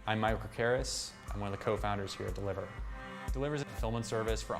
I'm Michael Karras. I'm one of the co-founders here at Deliver. Deliver is a fulfillment service for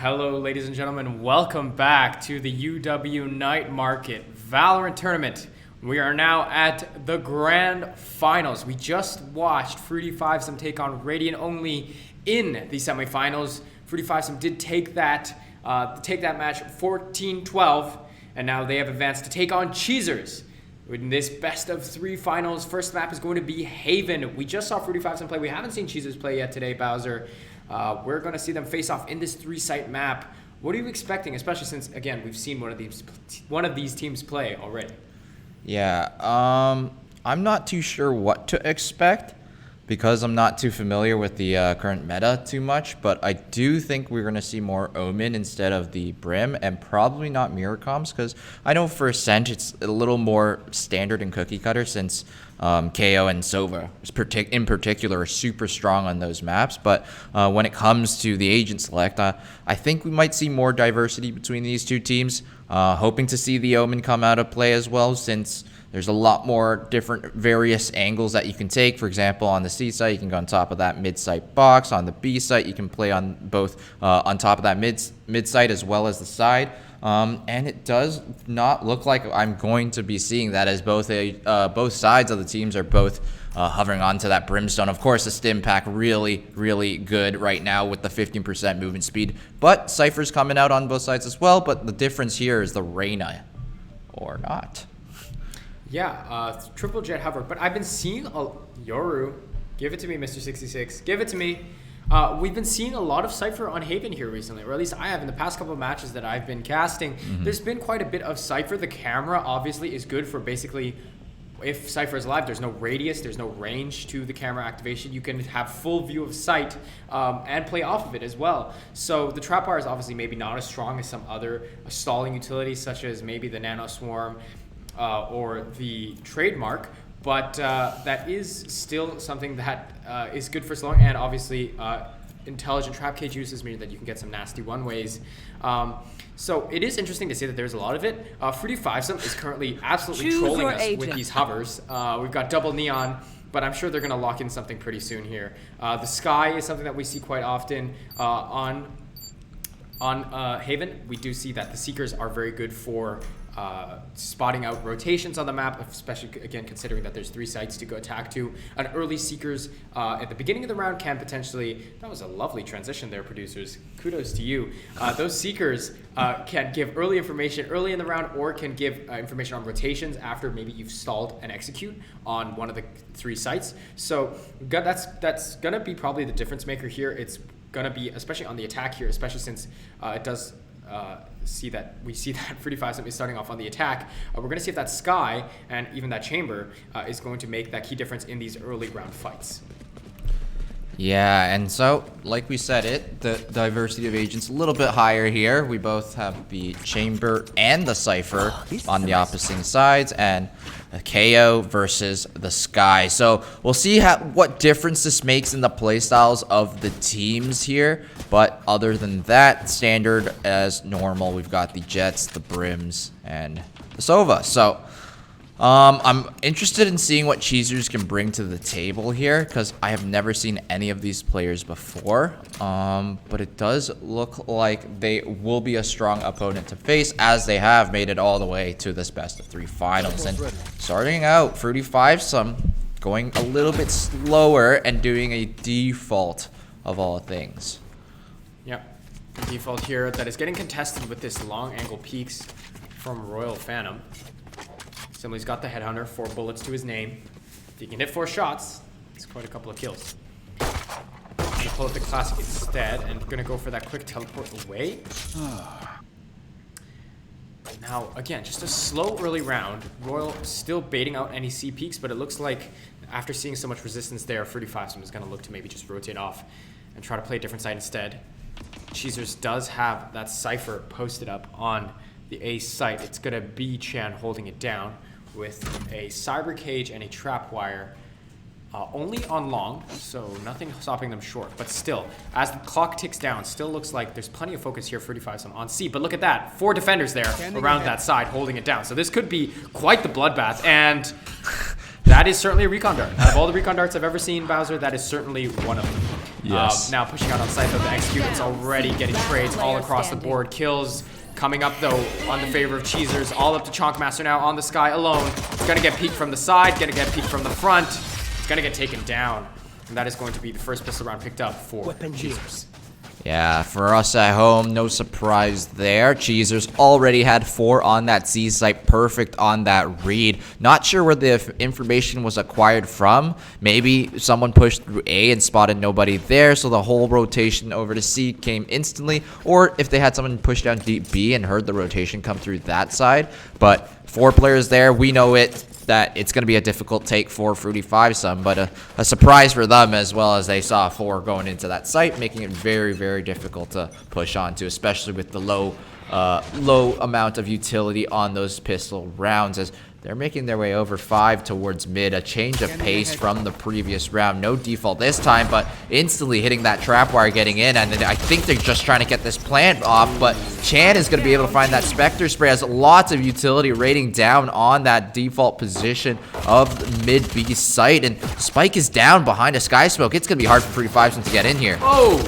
Hello, ladies and gentlemen. Welcome back to the UW Night Market Valorant Tournament. We are now at the grand finals. We just watched Fruity Fivesome take on Radiant Only in the semifinals. Fruity Fivesome did take that match 14-12, and now they have advanced to take on Cheezers. In this best of 3 finals, first map is going to be Haven. We just saw Fruity Fivesome play. We haven't seen Cheezers play yet today, Bowser. We're going to see them face off in this 3-site map. What are you expecting, especially since, again, we've seen one of these teams play already? Yeah, I'm not too sure what to expect because I'm not too familiar with the current meta too much, but I do think we're going to see more Omen instead of the Brim, and probably not Mirror Comms, because I know for Ascent it's a little more standard and cookie cutter since KO and Sova in particular are super strong on those maps. But when it comes to the agent select, I think we might see more diversity between these two teams. Hoping to see the Omen come out of play as well, since there's a lot more different various angles that you can take. For example, on the C site, you can go on top of that mid-site box. On the B site, you can play on both on top of that mid-site as well as the side. And it does not look like I'm going to be seeing that, as both sides of the teams are both hovering onto that Brimstone. Of course, the stim pack really, really good right now with the 15% movement speed. But Cypher's coming out on both sides as well. But the difference here is the Reyna, or not. Yeah, triple jet hover. But I've been seeing Yoru. Give it to me, Mr. 66. Give it to me. We've been seeing a lot of Cypher on Haven here recently, or at least I have in the past couple of matches that I've been casting. There's been quite a bit of Cypher. The camera obviously is good for basically, if Cypher is alive, there's no radius, there's no range to the camera activation. You can have full view of sight and play off of it as well. So the trap bar is obviously maybe not as strong as some other stalling utilities, such as maybe the Nano Swarm or the Trademark. But that is still something that is good for slowing, and obviously intelligent trap cage uses mean that you can get some nasty one-ways. So it is interesting to see that there's a lot of it. Fruity Fivesome is currently absolutely trolling us with these hovers. We've got double neon, but I'm sure they're going to lock in something pretty soon here. The sky is something that we see quite often on Haven. We do see that the Seekers are very good for spotting out rotations on the map, especially again considering that there's 3 sites to go attack to. An early Seekers at the beginning of the round can potentially, that was a lovely transition there, producers, kudos to you. Those Seekers can give early information early in the round, or can give information on rotations after maybe you've stalled and execute on one of the 3 sites. So that's gonna be probably the difference maker here. It's gonna be, especially on the attack here, especially since it does we see that Fruity Fivesome is starting off on the attack. We're going to see if that Sky and even that Chamber is going to make that key difference in these early round fights. Yeah, and so, like we said, the diversity of agents a little bit higher here. We both have the Chamber and the Cypher on the opposite sides, and the KO versus the Sky. So we'll see what difference this makes in the playstyles of the teams here. But other than that, standard as normal, we've got the Jets, the Brims, and the Sova. So I'm interested in seeing what Cheezers can bring to the table here, because I have never seen any of these players before. But it does look like they will be a strong opponent to face, as they have made it all the way to this best of 3 finals. And starting out, Fruity Fivesome going a little bit slower and doing a default of all things. Yep, default here that is getting contested with this long angle peaks from Royal Phantom. Somebody's got the Headhunter, 4 bullets to his name. If he can hit 4 shots, it's quite a couple of kills. Gonna pull up the Classic instead, and gonna go for that quick teleport away. Now, again, just a slow early round. Royal still baiting out any C peaks, but it looks like after seeing so much resistance there, Fruity Fivesome is gonna look to maybe just rotate off and try to play a different side instead. Cheezers does have that Cypher posted up on the A site. It's gonna be Chan holding it down with a Cyber Cage and a Trap Wire only on long, so nothing stopping them short. But still, as the clock ticks down, still looks like there's plenty of focus here for 35 on C. But look at that, 4 defenders there around that side holding it down. So this could be quite the bloodbath. And That is certainly a recon dart. Out of all the recon darts I've ever seen, Bowser, that is certainly one of them. Yes. Now pushing out on site, though, the execute, it's already getting trades all across the board. Kills coming up, though, on the favor of Cheezers. All up to Chonkmaster now on the sky alone. He's going to get peeked from the side, going to get peeked from the front. He's going to get taken down. And that is going to be the first pistol round picked up for Cheezers. Yeah, for us at home, no surprise there. Cheezers already had 4 on that C site, perfect on that read. Not sure where the information was acquired from. Maybe someone pushed through A and spotted nobody there, so the whole rotation over to C came instantly. Or if they had someone push down deep B and heard the rotation come through that side. But 4 players there, we know that it's going to be a difficult take for Fruity Fivesome, but a surprise for them as well, as they saw 4 going into that site, making it very, very difficult to push onto, especially with the low amount of utility on those pistol rounds, as they're making their way over 5 towards mid. A change of pace from the previous round. No default this time, but instantly hitting that trap wire, getting in. And I think they're just trying to get this plant off, but Chan is going to be able to find that Spectre Spray. Has lots of utility rating down on that default position of the mid B site. And Spike is down behind a Sky Smoke. It's going to be hard for Fruity Fivesome to get in here. Oh!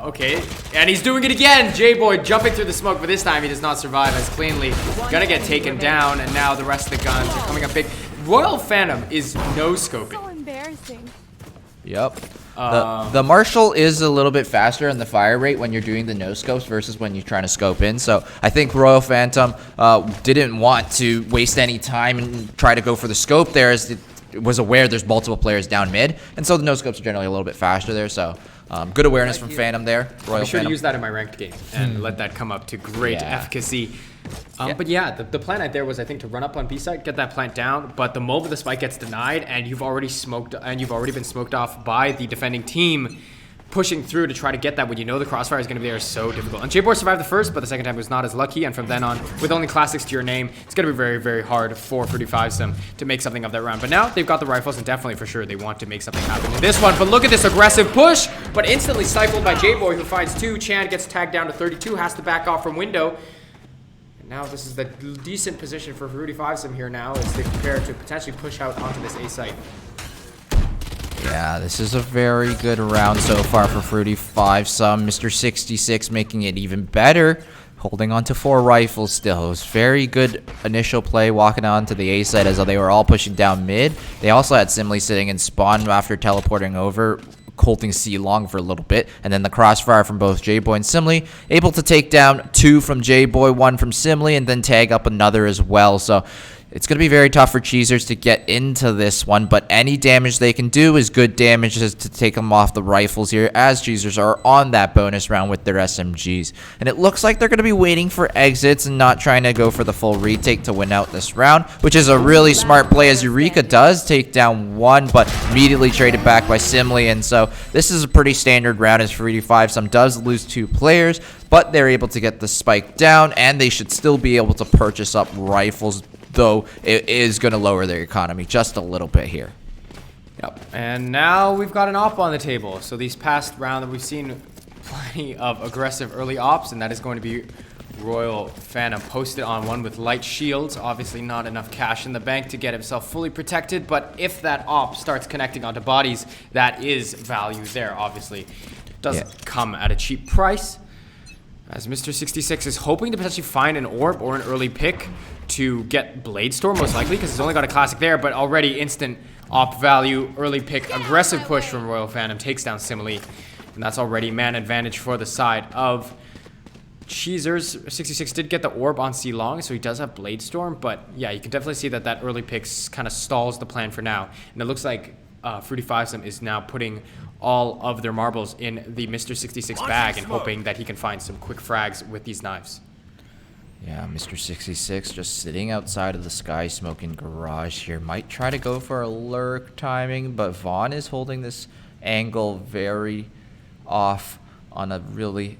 Okay. And he's doing it again. J-Boy jumping through the smoke, but this time he does not survive as cleanly. Gonna get taken down, and now the rest of the guns are coming up big. Royal Phantom is no-scoping. So embarrassing. Yep. The Marshall is a little bit faster in the fire rate when you're doing the no-scopes versus when you're trying to scope in. So I think Royal Phantom didn't want to waste any time and try to go for the scope there, as it was aware there's multiple players down mid. And so the no-scopes are generally a little bit faster there, so... good awareness from Phantom there. I'll be sure to use that in my ranked game and let that come up to great efficacy. But yeah, the plan out there was, I think, to run up on B site, get that plant down. But the moment the spike gets denied, and you've already been smoked off by the defending team, pushing through to try to get that when you know the crossfire is going to be there is so difficult. And J-Boy survived the first, but the second time was not as lucky. And from then on, with only classics to your name, it's going to be very, very hard for Fruity Fivesome to make something of that round. But now they've got the rifles, and definitely for sure they want to make something happen in this one. But look at this aggressive push, but instantly stifled by J-Boy, who finds 2. Chan gets tagged down to 32, has to back off from window. And now this is the decent position for Fruity Fivesome here now, as they prepare to potentially push out onto this A site. Yeah, this is a very good round so far for Fruity Fivesome. Mr. 66 making it even better, holding on to 4 rifles still. It was very good initial play walking on to the A side, as they were all pushing down mid. They also had Simley sitting in spawn after teleporting over, holding C long for a little bit, and then the crossfire from both J-Boy and Simley, able to take down 2 from J-Boy, 1 from Simley, and then tag up another as well. So it's going to be very tough for Cheezers to get into this one, but any damage they can do is good damage to take them off the rifles here, as Cheezers are on that bonus round with their SMGs. And it looks like they're going to be waiting for exits and not trying to go for the full retake to win out this round, which is a really smart play, as Eureka does take down 1, but immediately traded back by Simley. And so this is a pretty standard round, as Fruity Fivesome does lose 2 players, but they're able to get the spike down, and they should still be able to purchase up rifles, though it is going to lower their economy just a little bit here. Yep, and now we've got an op on the table. So these past round, we've seen plenty of aggressive early ops, and that is going to be Royal Phantom posted on one with light shields. Obviously not enough cash in the bank to get himself fully protected, but if that op starts connecting onto bodies, that is value there, obviously. Doesn't come at a cheap price, as Mr. 66 is hoping to potentially find an orb or an early pick to get Blade Storm, most likely, because he's only got a classic there, but already instant op value, early pick, aggressive push from Royal Phantom, takes down Simile, and that's already man advantage for the side of Cheezers. 66 did get the orb on C long, so he does have Blade Storm, but yeah, you can definitely see that that early pick kind of stalls the plan for now, and it looks like Fruity Fivesome is now putting all of their marbles in the Mr. 66 bag and hoping that he can find some quick frags with these knives. Yeah, Mr. 66 just sitting outside of the Sky Smoking garage here. Might try to go for a lurk timing, but Vaughn is holding this angle very off on a really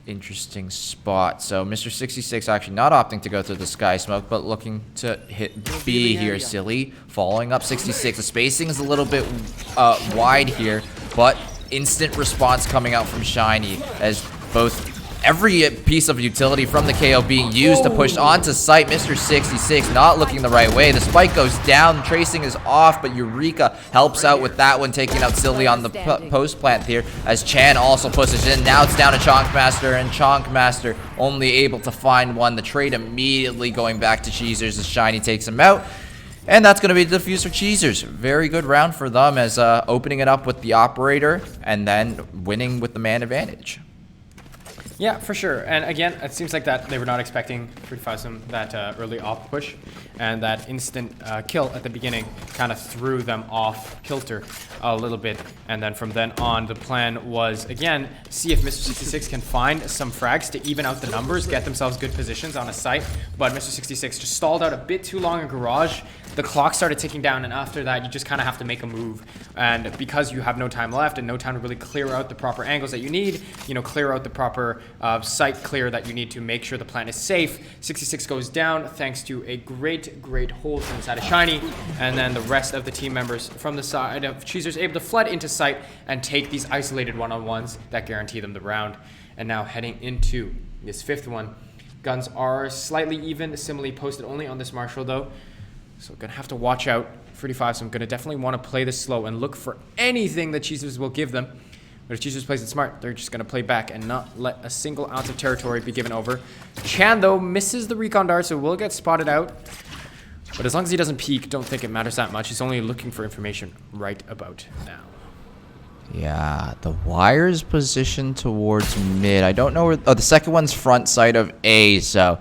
interesting spot. So Mr. 66 actually not opting to go through the Sky Smoke, but looking to hit B here. Silly following up 66. The spacing is a little bit wide here, but instant response coming out from Shiny, as both every piece of utility from the KO being used to push onto site. Mr. 66 not looking the right way. The spike goes down. Tracing is off, but Eureka helps out with that one, taking out Silly on the post plant here as Chan also pushes in. Now it's down to Chonkmaster, and Chonkmaster only able to find one. The trade immediately going back to Cheezers as Shiny takes him out. And that's going to be the defuse for Cheezers. Very good round for them as opening it up with the operator and then winning with the man advantage. Yeah, for sure. And again, it seems like that they were not expecting that early off push, and that instant kill at the beginning kind of threw them off kilter a little bit. And then from then on, the plan was, again, see if Mr. 66 can find some frags to even out the numbers, get themselves good positions on a site. But Mr. 66 just stalled out a bit too long in garage. The clock started ticking down, and after that, you just kind of have to make a move. And because you have no time left and no time to really clear out the proper angles that you need, clear out the proper site clear that you need to make sure the plant is safe, 66 goes down thanks to a great hold from the side of Shiny, and then the rest of the team members from the side of Cheezers able to flood into site and take these isolated one-on-ones that guarantee them the round. And now heading into this fifth one, guns are slightly even, similarly posted only on this Marshall though. So gonna have to watch out. 35, so I'm gonna definitely want to play this slow and look for anything that Cheezers will give them. But if Cheezers plays it smart, they're just gonna play back and not let a single ounce of territory be given over. Chan though misses the recon dart, so will get spotted out. But as long as he doesn't peek, don't think it matters that much. He's only looking for information right about now. Yeah, the wire's positioned towards mid. I don't know where... Oh, the second one's front side of A, so...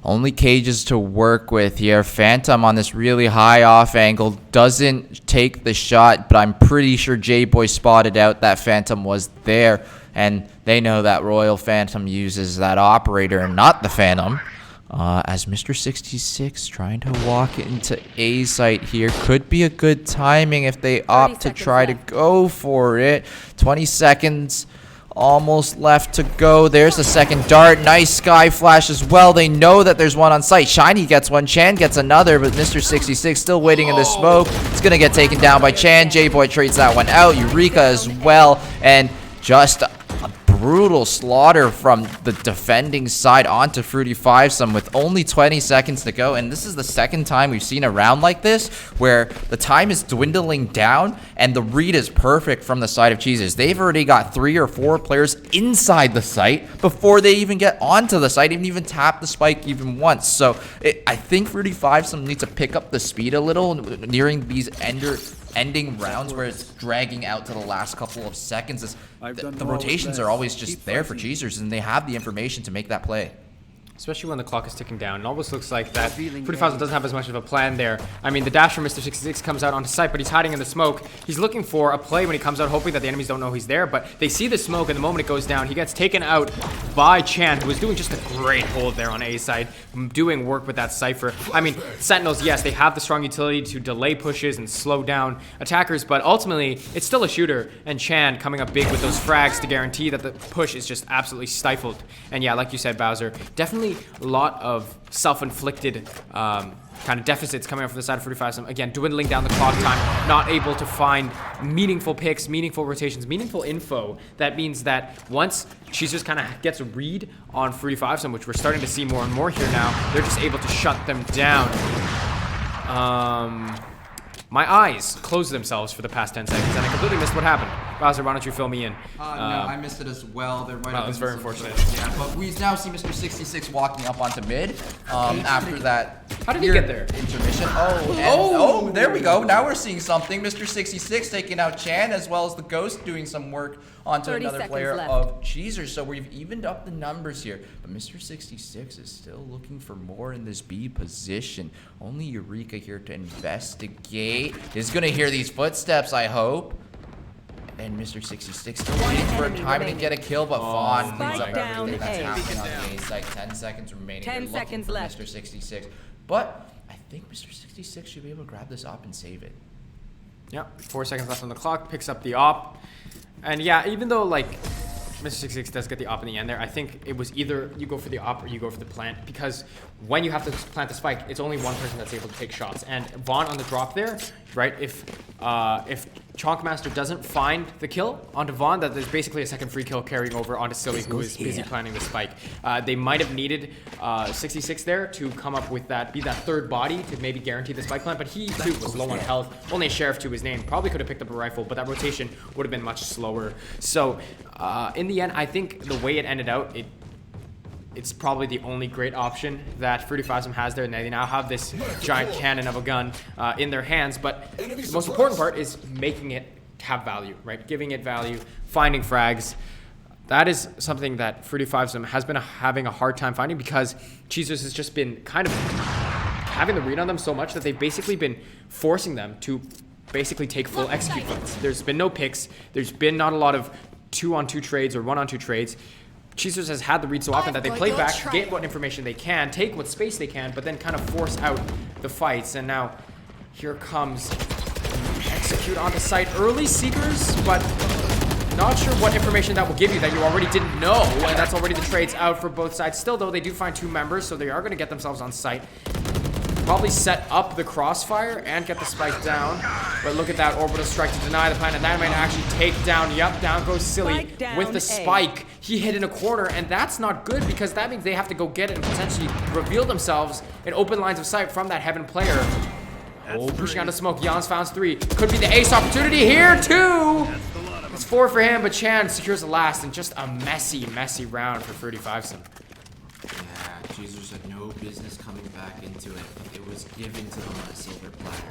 Only cages to work with here. Phantom on this really high off angle doesn't take the shot, but I'm pretty sure J-Boy spotted out that Phantom was there, and they know that Royal Phantom uses that operator and not the Phantom. As Mr. 66 trying to walk into A site here. Could be a good timing if they opt to try to go for it. 20 seconds. Almost left to go. There's the second dart. Nice sky flash as well. They know that there's one on site. Shiny gets one. Chan gets another, but Mr. 66 still waiting in the smoke. It's going to get taken down by Chan. J-Boy trades that one out. Eureka as well. And just a brutal slaughter from the defending side onto Fruity Fivesome with only 20 seconds to go. And this is the second time we've seen a round like this where the time is dwindling down and the read is perfect from the side of Cheezers. They've already got 3 or 4 players inside the site before they even get onto the site, even tap the spike even once. So I think Fruity Fivesome needs to pick up the speed a little nearing these ending rounds where it's dragging out to the last couple of seconds. The rotations are always just there for Cheezers, and they have the information to make that play. Especially when the clock is ticking down. It almost looks like that Fruity Fivesome doesn't have as much of a plan there. I mean, the dash from Mr. 66 comes out onto site, but he's hiding in the smoke. He's looking for a play when he comes out, hoping that the enemies don't know he's there, but they see the smoke, and the moment it goes down, he gets taken out by Chan, who was doing just a great hold there on A side, doing work with that Cypher. I mean, Sentinels, yes, they have the strong utility to delay pushes and slow down attackers, but ultimately, it's still a shooter, and Chan coming up big with those frags to guarantee that the push is just absolutely stifled. And yeah, like you said, Bowser, definitely a lot of self-inflicted kind of deficits coming up from the side of 45. Again, dwindling down the clock time, not able to find meaningful picks, meaningful rotations, meaningful info. That means that once Cheezers kind of gets a read on 45, which we're starting to see more and more here now, they're just able to shut them down. My eyes closed themselves for the past 10 seconds, and I completely missed what happened. Bowser, why don't you fill me in? No, I missed it as well. There might have been that's very unfortunate. Yeah, but we now see Mr. 66 walking up onto mid after that. How did he get there? Intermission. Oh, there we go. Now we're seeing something. Mr. 66 taking out Chan, as well as the Ghost doing some work onto another player of Cheezers. So we've evened up the numbers here. But Mr. 66 is still looking for more in this B position. Only Eureka here to investigate. He's going to hear these footsteps, I hope. And Mr. 66 still waiting for a time to get a kill, but Vaughn cleans up everything that's happening on the A site. 10 seconds remaining. 10 seconds left. Mr. 66. But I think Mr. 66 should be able to grab this op and save it. Yeah, 4 seconds left on the clock, picks up the op. And yeah, even though like Mr. 66 does get the op in the end there, I think it was either you go for the op or you go for the plant, because when you have to plant the spike, it's only one person that's able to take shots. And Vaughn on the drop there, right? If Chonkmaster doesn't find the kill onto Vaughn, that there's basically a second free kill carrying over onto Silly, who is busy planning the spike. They might have needed 66 there to come up with that, be that third body to maybe guarantee the spike plant, but he too was low on health, only a Sheriff to his name, probably could have picked up a rifle, but that rotation would have been much slower. So in the end, I think the way it ended out, it's probably the only great option that Fruity Phasm has there, and they now have this giant cannon of a gun in their hands. But the most important part is making it have value, right? Giving it value, finding frags. That is something that Fruity Phasm has been having a hard time finding, because Cheezers has just been kind of having the read on them so much that they've basically been forcing them to basically take full execute fights. There's been no picks. There's been not a lot of 2-on-2 trades or 1-on-2 trades. Cheezers has had the read so often that they play back, get what information they can, take what space they can, but then kind of force out the fights. And now here comes execute on the site. Early Seekers, but not sure what information that will give you that you already didn't know. And that's already the trades out for both sides. Still, though, they do find 2 members, so they are going to get themselves on site. Probably set up the crossfire and get the spike down. But look at that orbital strike to deny the plan, and that might actually take down. Yup, down goes Silly with the spike. He hit in a corner, and that's not good, because that means they have to go get it and potentially reveal themselves in open lines of sight from that Heaven player. Oh, pushing out the smoke. Jans founds 3. Could be the ace opportunity here, too. It's 4 for him, but Chan secures the last, and just a messy, messy round for Fruity Phasm. Yeah, Cheezers had no business coming back into it. It was given to them on a silver platter.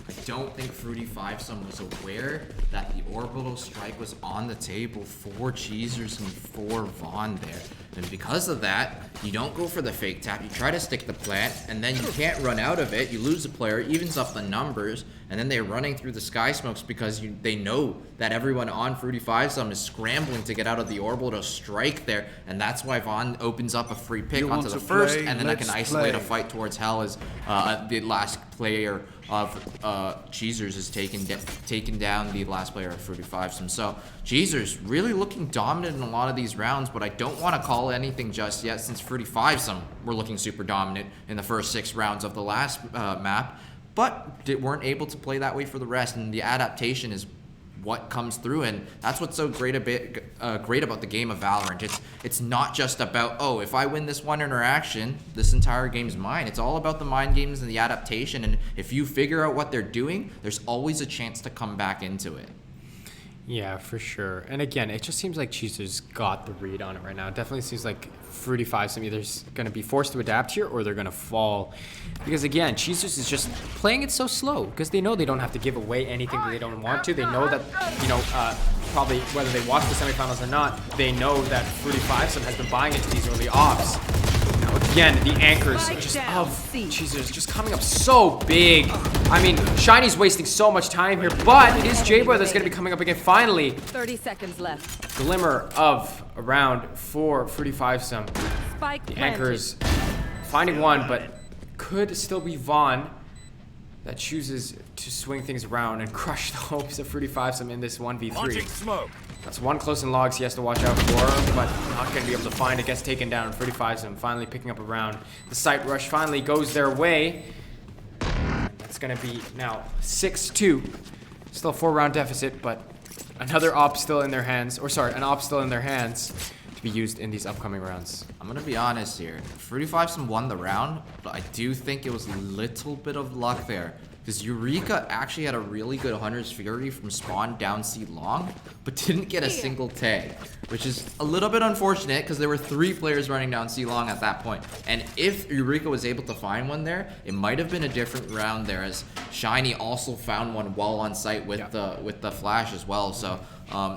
I don't think Fruity Phasm was aware that the orbital strike was on the table for Cheezers and for Vaughn there. And because of that, you don't go for the fake tap. You try to stick the plant, and then you can't run out of it. You lose a player, evens up the numbers, and then they're running through the sky smokes because they know that everyone on Fruity Phasm is scrambling to get out of the orbital strike there, and that's why Vaughn opens up a free pick onto the first, and then I can isolate a fight towards Hell as the last player of Cheezers is taken down the last player of Fruity Phasm. So Cheezers really looking dominant in a lot of these rounds, but I don't want to call anything just yet, since Fruity Phasm were looking super dominant in the first 6 rounds of the last map, but they weren't able to play that way for the rest, and the adaptation is what comes through, and that's what's so great about the game of Valorant. It's not just about, oh, if I win this one interaction, this entire game's mine. It's all about the mind games and the adaptation, and if you figure out what they're doing, there's always a chance to come back into it. Yeah, for sure. And again, it just seems like Cheezers got the read on it right now. It definitely seems like Fruity Phasm either is going to be forced to adapt here, or they're going to fall. Because again, Cheezers is just playing it so slow, because they know they don't have to give away anything that they don't want to. They know that, you know, probably whether they watch the semifinals or not, they know that Fruity Phasm has been buying into these early ops. Now again, the anchors just of Cheezers just coming up so big. I mean, Shiny's wasting so much time here, but it is J-Boy that's going to be coming up again finally. 30 seconds left. Glimmer of a round for Fruity Phasm. The anchors finding one, but could still be Vaughn that chooses to swing things around and crush the hopes of Fruity Phasm in this 1v3. That's one close in logs he has to watch out for, but not going to be able to find it. Gets taken down. Fruity Phasm finally picking up a round. The site rush finally goes their way. That's going to be now 6-2. Still a 4-round deficit, but another op still in their hands. Or sorry, an op still in their hands to be used in these upcoming rounds. I'm going to be honest here. Fruity Phasm won the round, but I do think it was a little bit of luck there. Because Eureka actually had a really good Hunter's Fury from spawn down C long, but didn't get a single tag, which is a little bit unfortunate because there were 3 players running down C long at that point. And if Eureka was able to find one there, it might have been a different round there, as Shiny also found one while on site with the flash as well. So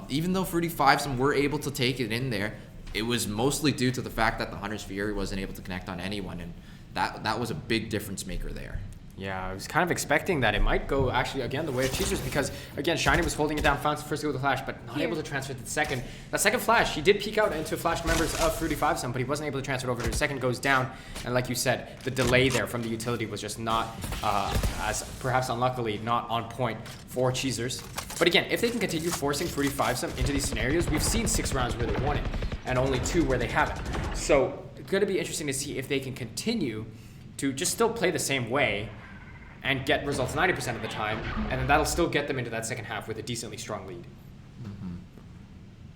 even though Fruity Phasm were able to take it in there, it was mostly due to the fact that the Hunter's Fury wasn't able to connect on anyone, and that was a big difference maker there. Yeah, I was kind of expecting that it might go actually again the way of Cheezers, because again Shiny was holding it down first to go with the flash, but not able to transfer to the second. That second flash, he did peek out into flash members of Fruity Phasm, but he wasn't able to transfer it over to the second. Goes down, and like you said, the delay there from the utility was just not as perhaps unluckily not on point for Cheezers. But again, if they can continue forcing Fruity Phasm into these scenarios, we've seen 6 rounds where they won it, and only 2 where they haven't. So it's going to be interesting to see if they can continue to just still play the same way and get results 90% of the time, and then that'll still get them into that second half with a decently strong lead.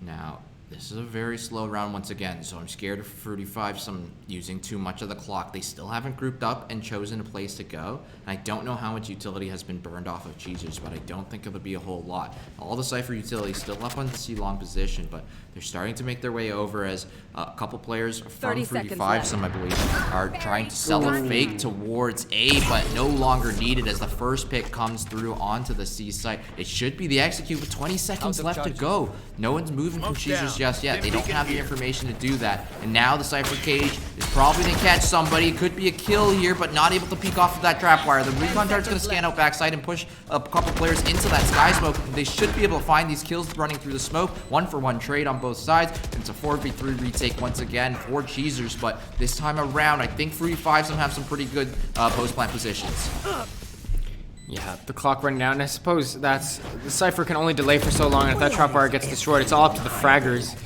Now, this is a very slow round once again, so I'm scared of Fruity Five some using too much of the clock. They still haven't grouped up and chosen a place to go, and I don't know how much utility has been burned off of Cheezers, but I don't think it'll be a whole lot. All the Cypher utility still up on the C-long position, but they're starting to make their way over as a couple players from Fruity Five, some I believe, are trying to sell a fake towards A, but no longer needed as the first pick comes through onto the C site. It should be the execute with 20 seconds left to go. No one's moving from Cheezers just yet. They don't have the information to do that. And now the Cypher Cage is probably going to catch somebody. It could be a kill here, but not able to peek off of that trap wire. The recon dart's going to scan out backside and push a couple players into that sky smoke. They should be able to find these kills running through the smoke. 1-for-1 trade on both sides. It's a 4v3 retake once again for Cheezers, but this time around, I think Fruity Fives have some pretty good post-plant positions. Yeah, the clock running down, and I suppose that's the Cypher can only delay for so long, and if that trap wire gets destroyed, it's all up to the fraggers.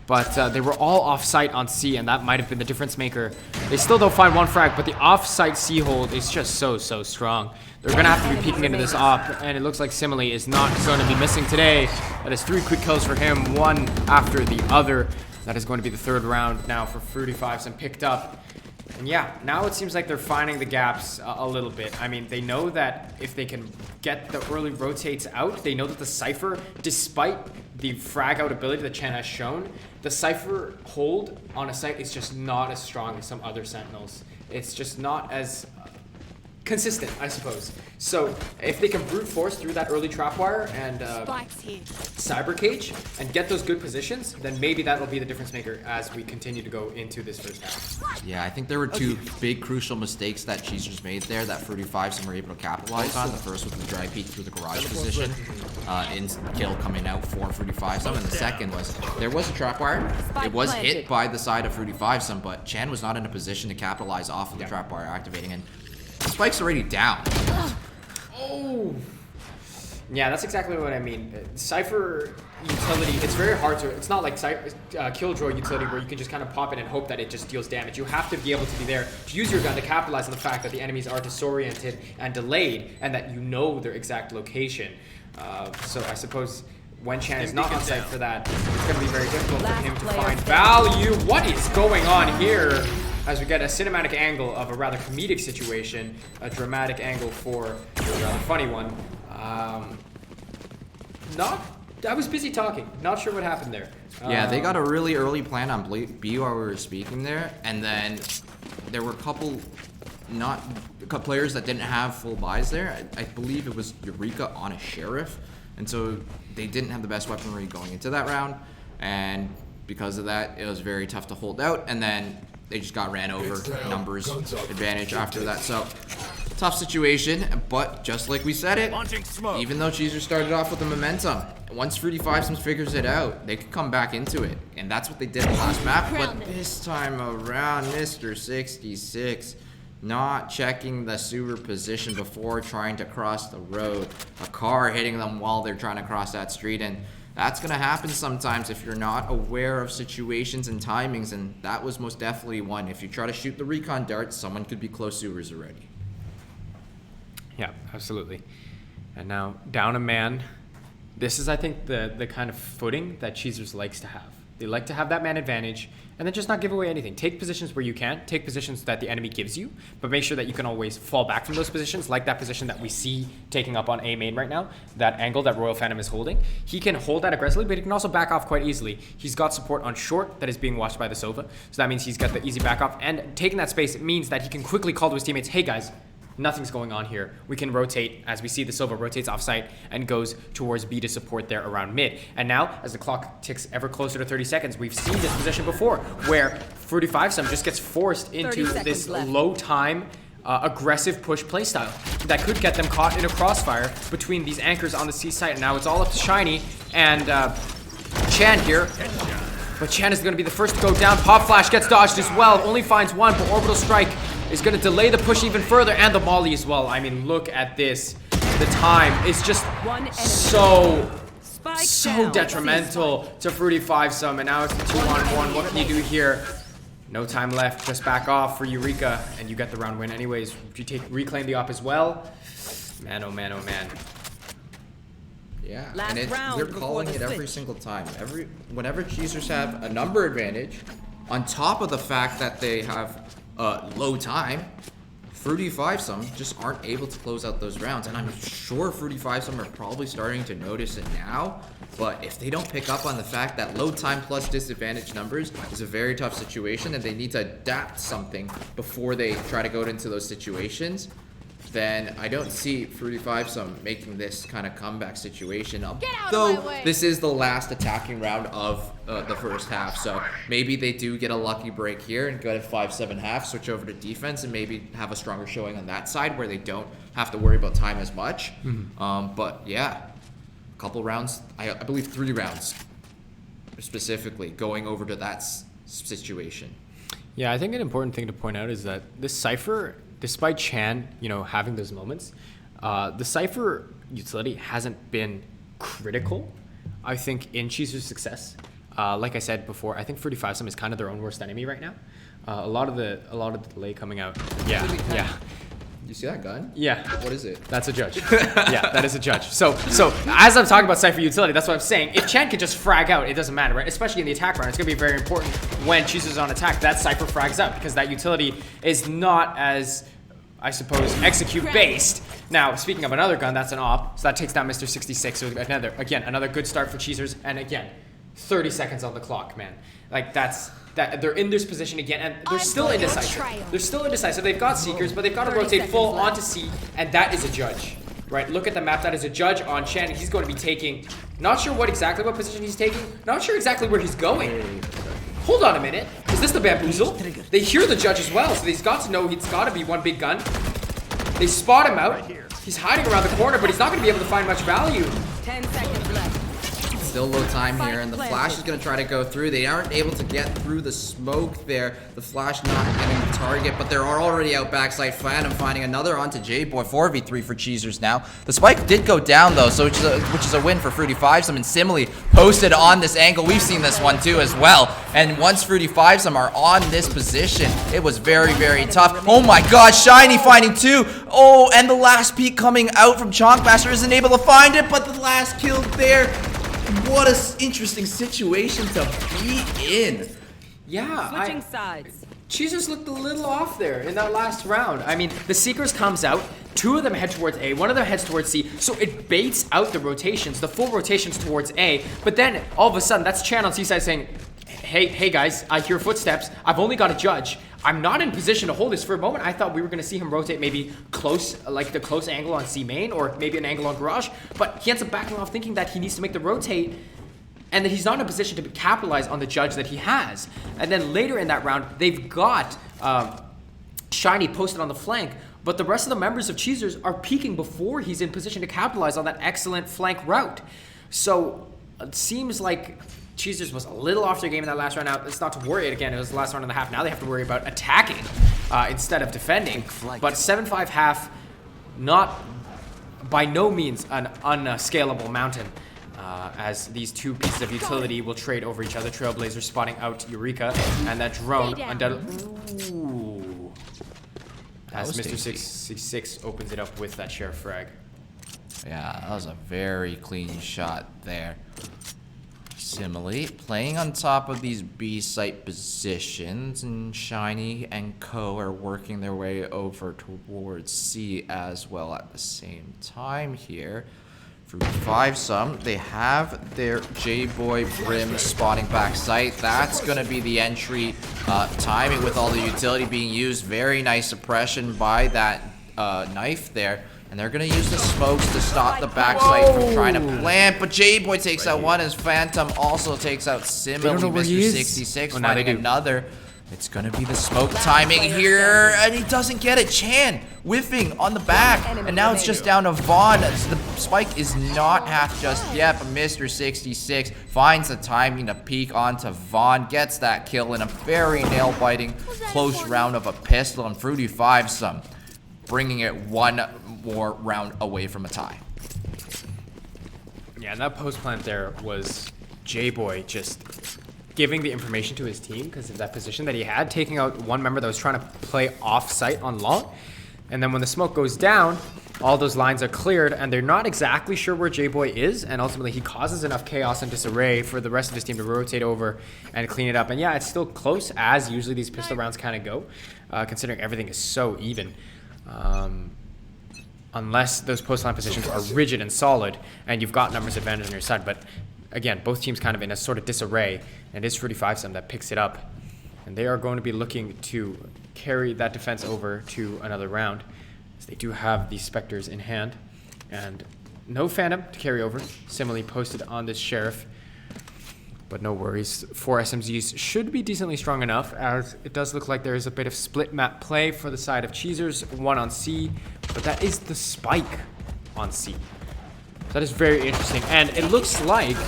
But they were all off-site on C, and that might have been the difference maker. They still don't find one frag, but the off-site C hold is just so strong. They're going to have to be peeking into this op, and it looks like Simile is not going to be missing today. That is 3 quick kills for him, one after the other. That is going to be the third round now for Fruity Fives and picked up. And yeah, now it seems like they're finding the gaps a little bit. I mean, they know that if they can get the early rotates out, they know that the Cypher, despite the frag out ability that Chen has shown, the Cypher hold on a site is just not as strong as some other Sentinels. It's just not as consistent, I suppose. So if they can brute force through that early trap wire and cyber cage and get those good positions, then maybe that'll be the difference maker as we continue to go into this first half. Yeah, I think there were 2 big crucial mistakes that Cheezers made there that Fruity Fives were able to capitalize on. The first was the dry peek through the garage position, instant kill coming out for Fruity Fives, and the second was there was a trap wire. It was hit by the side of Fruity Fives, but Chan was not in a position to capitalize off of the trap wire activating, and Spike's already down. Oh! Yeah, that's exactly what I mean. Cypher utility, it's very hard to, it's not like Killjoy utility where you can just kind of pop it and hope that it just deals damage. You have to be able to be there to use your gun to capitalize on the fact that the enemies are disoriented and delayed and that you know their exact location. So I suppose when Chan is not on site for that, it's going to be very difficult for him to find value. What is going on here? As we get a cinematic angle of a rather comedic situation, a dramatic angle for a rather funny one. I was busy talking. Not sure what happened there. Yeah, they got a really early plan on B while we were speaking there, and then there were a couple players that didn't have full buys there. I believe it was Eureka on a Sheriff, and so they didn't have the best weaponry going into that round, and because of that, it was very tough to hold out, and then they just got ran over, numbers advantage after that. So tough situation, but just like we said it, even though Cheezer started off with the momentum, once Fruity Fives figures it out, they could come back into it. And that's what they did in the last map, but this time around, Mr. 66 not checking the sewer position before trying to cross the road. A car hitting them while they're trying to cross that street, and that's going to happen sometimes if you're not aware of situations and timings, and that was most definitely one. If you try to shoot the recon dart, someone could be close sewers already. Yeah, absolutely. And now, down a man. This is, I think, the kind of footing that Cheezers likes to have. They like to have that man advantage, and then just not give away anything. Take positions where you can. Take positions that the enemy gives you, but make sure that you can always fall back from those positions, like that position that we see taking up on A main right now, that angle that Royal Phantom is holding. He can hold that aggressively, but he can also back off quite easily. He's got support on short that is being watched by the Sova, so that means he's got the easy back off, and taking that space means that he can quickly call to his teammates, hey guys, nothing's going on here. We can rotate as we see the Sova rotates offsite and goes towards B to support there around mid. And now, as the clock ticks ever closer to 30 seconds, we've seen this position before where Fruity Five just gets forced into this low time, aggressive push playstyle that could get them caught in a crossfire between these anchors on the C site. And now it's all up to Shiny and Chan here. But Chan is going to be the first to go down. Pop Flash gets dodged as well. Only finds one, but Orbital Strike is going to delay the push even further, and the molly as well. I mean, look at this. The time is just so detrimental to Fruity Five, and now it's the 2-on-1. What can you do here? No time left. Just back off for Eureka, and you get the round win anyways. You reclaim the op as well. Man, oh man, oh man. Yeah, Last and round they're before calling the it every switch. single time. Whenever Cheezers have a number advantage, on top of the fact that they have low time, Fruity Fivesome just aren't able to close out those rounds. And I'm sure Fruity Fivesome are probably starting to notice it now. But if they don't pick up on the fact that low time plus disadvantage numbers is a very tough situation and they need to adapt something before they try to go into those situations, then I don't see Fruity Fivesome making this kind of comeback situation. Though this is the last attacking round of the first half, so maybe they do get a lucky break here and go to 5-7 switch over to defense, and maybe have a stronger showing on that side where they don't have to worry about time as much. But yeah, a couple rounds, I believe 3 rounds specifically, going over to that situation. Yeah, I think an important thing to point out is that this Cypher, despite Chan, having those moments, the Cypher utility hasn't been critical, I think, in Cheezer's success. Like I said before, I think Fruity Fivesome is kind of their own worst enemy right now. A lot of the delay coming out. Yeah. You see that gun? Yeah. What is it? That's a judge. Yeah, that is a judge. So as I'm talking about Cypher utility, that's what I'm saying. If Chan can just frag out, it doesn't matter, right? Especially in the attack round, it's gonna be very important when Cheezer's on attack that Cypher frags out, because that utility is not as, I suppose, execute based. Now, speaking of another gun, that's an op, so that takes down Mr. 66. So another good start for Cheezers, and again, 30 seconds on the clock, man. Like they're in this position again, and they're still indecisive. They're still indecisive. They've got Seekers, but they've got to rotate full onto C, and that is a judge, right? Look at the map. That is a judge on Chan. He's going to be taking, not sure what position he's taking, not sure exactly where he's going. Hold on a minute. Is this the bamboozle? They hear the judge as well, so he's got to know he's got to be one big gun. They spot him out. He's hiding around the corner, but he's not going to be able to find much value. 10 seconds left. Still low time here, and the flash is going to try to go through. They aren't able to get through the smoke there. The flash not getting the target, but they're already out backside. Phantom finding another onto J-Boy. 4v3 for Cheezers now. The spike did go down though, so which is a win for Fruity Fivesome, and Simile posted on this angle. We've seen this one too as well. And once Fruity Fivesome are on this position, it was very, very tough. Oh my god, Shiny finding 2. Oh, and the last peek coming out from Chonkmaster isn't able to find it, but the last kill there. What an interesting situation to be in. Yeah, Switching sides. Cheezers looked a little off there in that last round. I mean, the Seekers comes out, 2 of them head towards A, 1 of them heads towards C, so it baits out the rotations, the full rotations towards A, but then all of a sudden, that's Chan on C side saying, hey guys, I hear footsteps, I've only got a judge. I'm not in position to hold this. For a moment, I thought we were going to see him rotate maybe close, like the close angle on C main, or maybe an angle on Garage, but he ends up backing off thinking that he needs to make the rotate, and that he's not in a position to capitalize on the judge that he has. And then later in that round, they've got Shiny posted on the flank, but the rest of the members of Cheezers are peeking before he's in position to capitalize on that excellent flank route. So it seems like Cheezers was a little off their game in that last round. Now, it's not to worry again. It was the last round and a half. Now they have to worry about attacking instead of defending. But 7-5 half, not by no means an unscalable mountain. As these 2 pieces of utility will trade over each other. Trailblazer spotting out Eureka, and that drone undoubtedly. Ooh. As Mr. 666 opens it up with that Sheriff frag. Yeah, that was a very clean shot there. Simile playing on top of these B site positions, and Shiny and Co are working their way over towards C as well at the same time here. Fruity Fivesome, they have their J-Boy Brim spotting back site. That's going to be the entry timing with all the utility being used. Very nice suppression by that knife there. And they're going to use the smokes to stop the backside from trying to plant. But J-Boy takes out one, as Phantom also takes out Simile. Mr. 66 finding another. It's going to be the smoke timing here, and he doesn't get it. Chan whiffing on the back, and now it's just down to Vaughn. The spike is not half just yet, but Mr. 66 finds the timing to peek onto Vaughn, gets that kill in a very nail-biting close round of a pistol, and Fruity Fivesome bringing it one more round away from a tie. Yeah, and that post plant there was J-Boy just giving the information to his team because of that position that he had, taking out one member that was trying to play off-site on long. And then when the smoke goes down, all those lines are cleared, and they're not exactly sure where J-Boy is, and ultimately he causes enough chaos and disarray for the rest of his team to rotate over and clean it up. And yeah, it's still close, as usually these pistol rounds kind of go, considering everything is so even. Unless those post line positions are rigid and solid, and you've got numbers advantage on your side. But again, both teams kind of in a sort of disarray, and it is 35-7 that picks it up. And they are going to be looking to carry that defense over to another round, as they do have the Spectres in hand. And no Phantom to carry over, similarly posted on this Sheriff. But no worries, 4 SMGs should be decently strong enough, as it does look like there is a bit of split map play for the side of Cheezers, 1 on C, but that is the spike on C. That is very interesting, and it looks like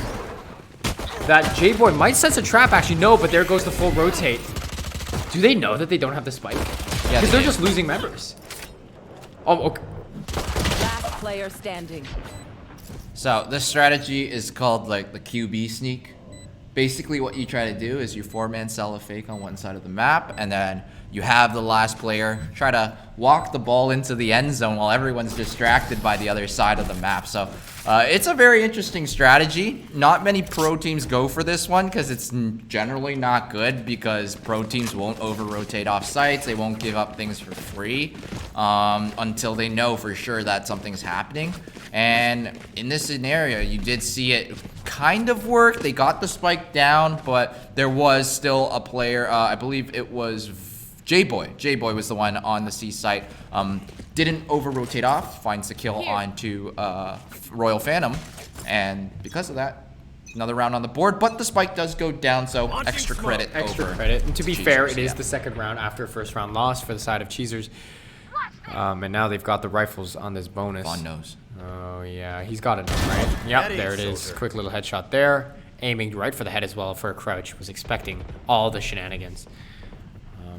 that J-Boy might sense a trap. Actually, no, but there goes the full rotate. Do they know that they don't have the spike? Yeah, because they're just losing members. Oh, okay. Last player standing. So this strategy is called like the QB sneak. Basically what you try to do is you 4-man sell a fake on one side of the map, and then you have the last player try to walk the ball into the end zone while everyone's distracted by the other side of the map. So it's a very interesting strategy. Not many pro teams go for this one because it's generally not good, because pro teams won't over-rotate off sites. They won't give up things for free until they know for sure that something's happening. And in this scenario, you did see it kind of work. They got the spike down, but there was still a player, I believe it was J-Boy. J-Boy was the one on the C site. Didn't over-rotate off, finds the kill onto Royal Phantom. And because of that, another round on the board, but the spike does go down, so extra credit. Extra credit. And to be fair, it is the second round after a first round loss for the side of Cheezers. And now they've got the rifles on this bonus. Vaughn knows. Oh, yeah. He's got it, right? Yep, there it is. Quick little headshot there. Aiming right for the head as well for a crouch. Was expecting all the shenanigans.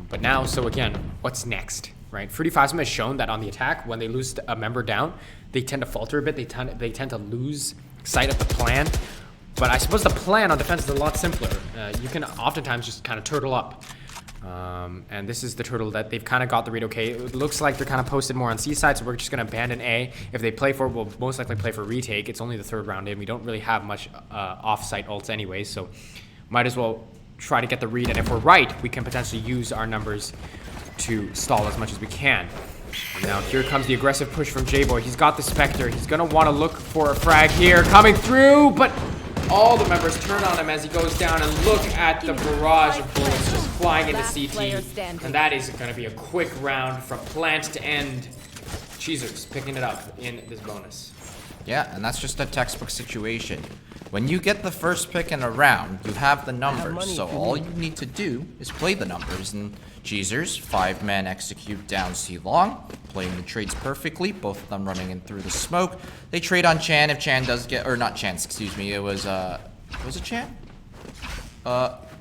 But now, so again, what's next, right? Fruity Phasma has shown that on the attack, when they lose a member down, they tend to falter a bit. They tend to lose sight of the plan. But I suppose the plan on defense is a lot simpler. You can oftentimes just kind of turtle up. And this is the turtle that they've kind of got the read okay. It looks like they're kind of posted more on C side, so we're just going to abandon A. If they play for it, we'll most likely play for retake. It's only the third round in. We don't really have much off-site ults anyway, so might as well try to get the read. And if we're right, we can potentially use our numbers to stall as much as we can. And now here comes the aggressive push from J-Boy. He's got the Spectre. He's going to want to look for a frag here. Coming through, but all the members turn on him as he goes down, and look at the barrage of bullets just flying into CT. And that is going to be a quick round from plant to end. Cheezers picking it up in this bonus. Yeah, and that's just a textbook situation. When you get the first pick in a round, you have the numbers, so all you need to do is play the numbers. And Cheezers, 5-man execute down C long, playing the trades perfectly, both of them running in through the smoke. They trade on Chan if Chan does get, or not Chan, excuse me, it was it Chan?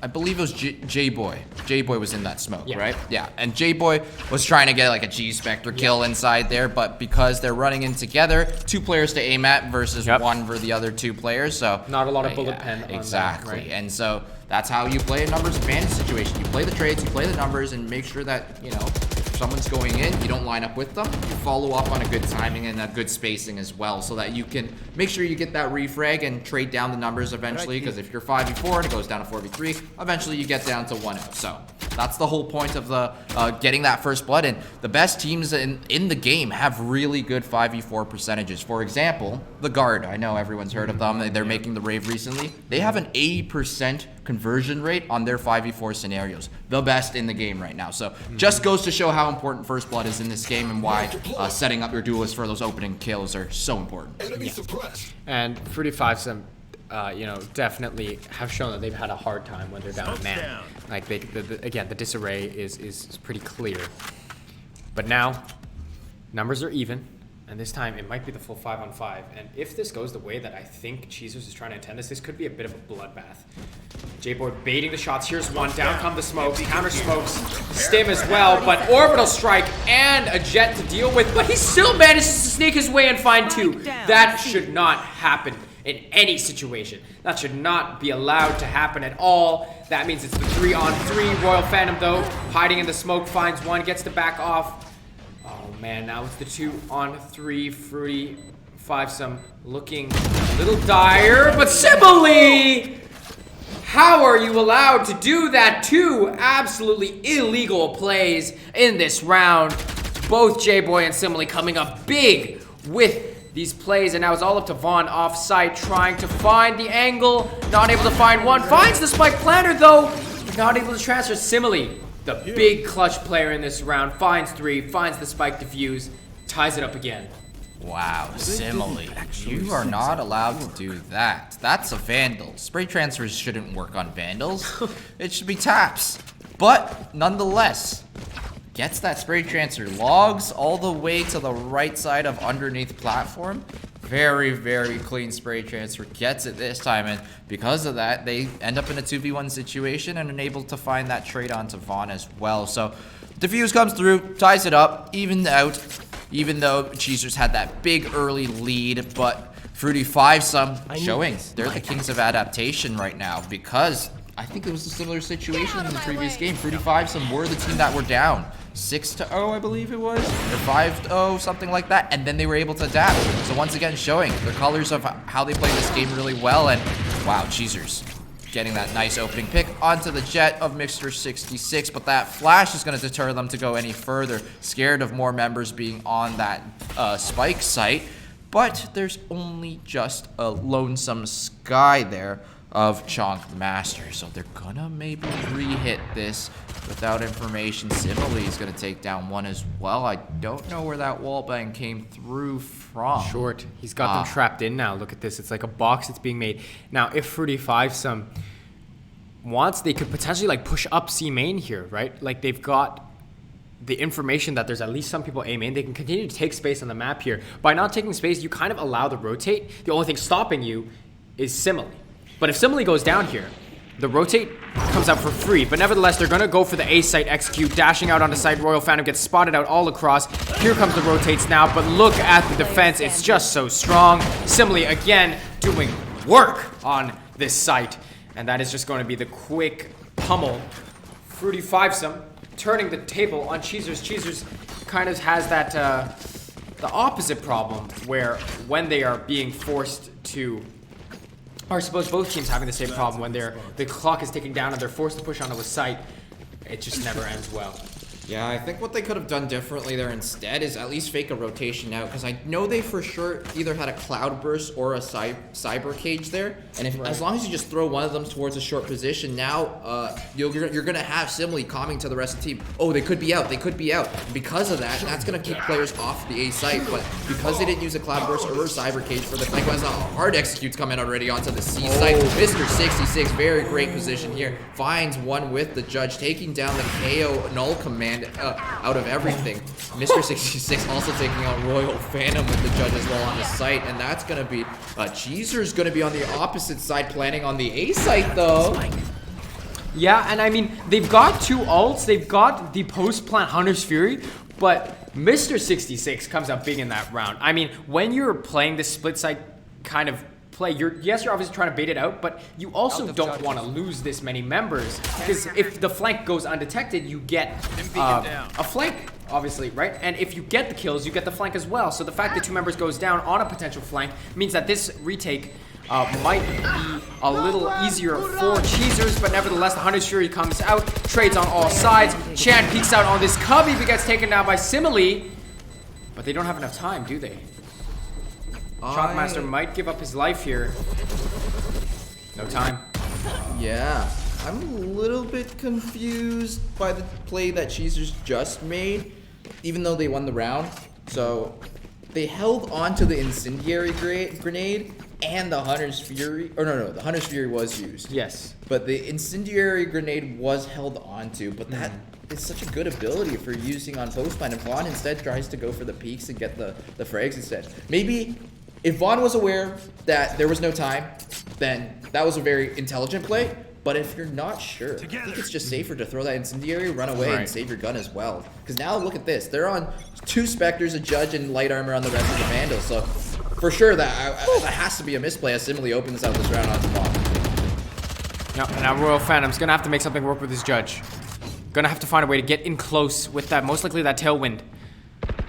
I believe it was J-Boy. J-Boy was in that smoke, right? Yeah, and J-Boy was trying to get like a G-Spectre kill inside there, but because they're running in together, 2 players to aim at versus 1 for the other 2 players, so... Not a lot of bullet pen on exactly, that, right? And so that's how you play a numbers advantage situation. You play the trades, you play the numbers, and make sure that, you know, if someone's going in, you don't line up with them. You follow up on a good timing and a good spacing as well, so that you can make sure you get that refrag and trade down the numbers eventually, because if you're 5v4 and it goes down to 4v3, eventually you get down to 1-0. So that's the whole point of the getting that first blood. And the best teams in the game have really good 5v4 percentages. For example, the Guard. I know everyone's heard of them. They're making the rave recently. They have an 80% conversion rate on their 5v4 scenarios. The best in the game right now. So just goes to show how important first blood is in this game, and why setting up your duelists for those opening kills are so important. Yeah. And Fruity Phasma, you know, definitely have shown that they've had a hard time when they're down a man. Like again, the disarray is pretty clear. But now, numbers are even, and this time it might be the full 5-on-5. And if this goes the way that I think Cheezers is trying to intend this could be a bit of a bloodbath. J-Boy baiting the shots. Here's one. Down come the smokes. Counter smokes. Stim as well, but orbital strike and a jet to deal with. But he still manages to sneak his way and find 2. That should not happen. in any situation. That should not be allowed to happen at all. That means it's the 3-on-3. Royal Phantom, though, hiding in the smoke, finds one, gets to back off. Oh, man, now it's the 2-on-3. Fruity 5-some looking a little dire, but Sibylle! How are you allowed to do that? 2 absolutely illegal plays in this round. Both J-Boy and Sibylle coming up big with these plays, and now it's all up to Vaughn off-site, trying to find the angle, not able to find one, finds the spike planter though, not able to transfer. Sibylle, the big clutch player in this round, finds 3, finds the spike defuse, ties it up again. Wow, Sibylle, you are not allowed to do that. That's a Vandal. Spray transfers shouldn't work on Vandals. It should be taps. But nonetheless, gets that spray transfer, logs all the way to the right side of underneath platform. Very, very clean spray transfer. Gets it this time, and because of that, they end up in a 2v1 situation and unable to find that trade onto Vaughn as well. So, defuse comes through, ties it up, evened out, even though Cheezers had that big early lead, but Fruity 5-some showing they're the kings of adaptation right now, because I think it was a similar situation in the previous game. Fruity 5-some were the team that were down 6-0, I believe it was, or 5-0, something like that, and then they were able to adapt. So once again, showing the colors of how they play this game really well, and wow, Cheezers getting that nice opening pick onto the jet of Mr. 66, but that flash is going to deter them to go any further, scared of more members being on that spike site. But there's only just a lonesome Sky there of Chonk Master, so they're gonna maybe re-hit this without information. Sibylle is gonna take down one as well. I don't know where that wallbang came through from. Short. He's got them trapped in now. Look at this. It's like a box that's being made. Now, if Fruity 5-some wants, they could potentially like push up C main here, right? Like they've got the information that there's at least some people A main. They can continue to take space on the map here. By not taking space, you kind of allow the rotate. The only thing stopping you is Sibylle. But if Sibylle goes down here, the rotate comes out for free. But nevertheless, they're going to go for the A site execute. Dashing out on the side, Royal Phantom gets spotted out all across. Here comes the rotates now, but look at the defense. It's just so strong. Sibylle, again, doing work on this site. And that is just going to be the quick pummel. Fruity 5-some turning the table on Cheezers. Cheezers kind of has that, the opposite problem, where when they are being forced to, or I suppose both teams having the same problem, when the clock is ticking down and they're forced to push onto a site, it just never ends well. Yeah, I think what they could have done differently there instead is at least fake a rotation out, because I know they for sure either had a cloud burst or a cyber cage there, and if as long as you just throw one of them towards a short position, now you're gonna have Sibylle calming to the rest of the team. Oh, they could be out. They could be out. Because of that, that's gonna keep players off the A site. But because they didn't use a cloud burst or a cyber cage for the flank, a hard executes coming already onto the C site. Mr. 66, very great position here, finds one with the judge, taking down the KO null command out of everything. Mr. 66 also taking out Royal Phantom with the judge as well on the site, and that's gonna be Cheezer's gonna be on the opposite side, planning on the A site though. Yeah, and I mean, they've got 2 ults. They've got the post-plant Hunter's Fury, but Mr. 66 comes out big in that round. I mean, when you're playing this split side kind of play, you're obviously trying to bait it out, but you also don't want to lose this many members, because if the flank goes undetected, you get a flank, obviously, right? And if you get the kills, you get the flank as well. So the fact that 2 members goes down on a potential flank means that this retake might be a little easier for Cheezers, but nevertheless, the Hunter's Fury comes out, trades on all sides. Chan peeks out on this Cubby, but gets taken down by Sibylle, but they don't have enough time, do they? Shockmaster might give up his life here. No time. Yeah, I'm a little bit confused by the play that Cheezers just made, even though they won the round. So they held on to the incendiary grenade and the Hunter's Fury. Or no, the Hunter's Fury was used. Yes. But the incendiary grenade was held onto, but that is such a good ability for using on postplan. And Vaughn instead tries to go for the peaks and get the frags instead. Maybe if Vaughn was aware that there was no time, then that was a very intelligent play. But if you're not sure, I think it's just safer to throw that incendiary, run away, and save your gun as well. Because now look at this. They're on 2 Spectres, a Judge, and light armor on the rest of the Vandals. So for sure that has to be a misplay as Simile opens out this round onto Vaughn. Now Royal Phantom's gonna have to make something work with his judge. Gonna have to find a way to get in close with that, most likely that tailwind.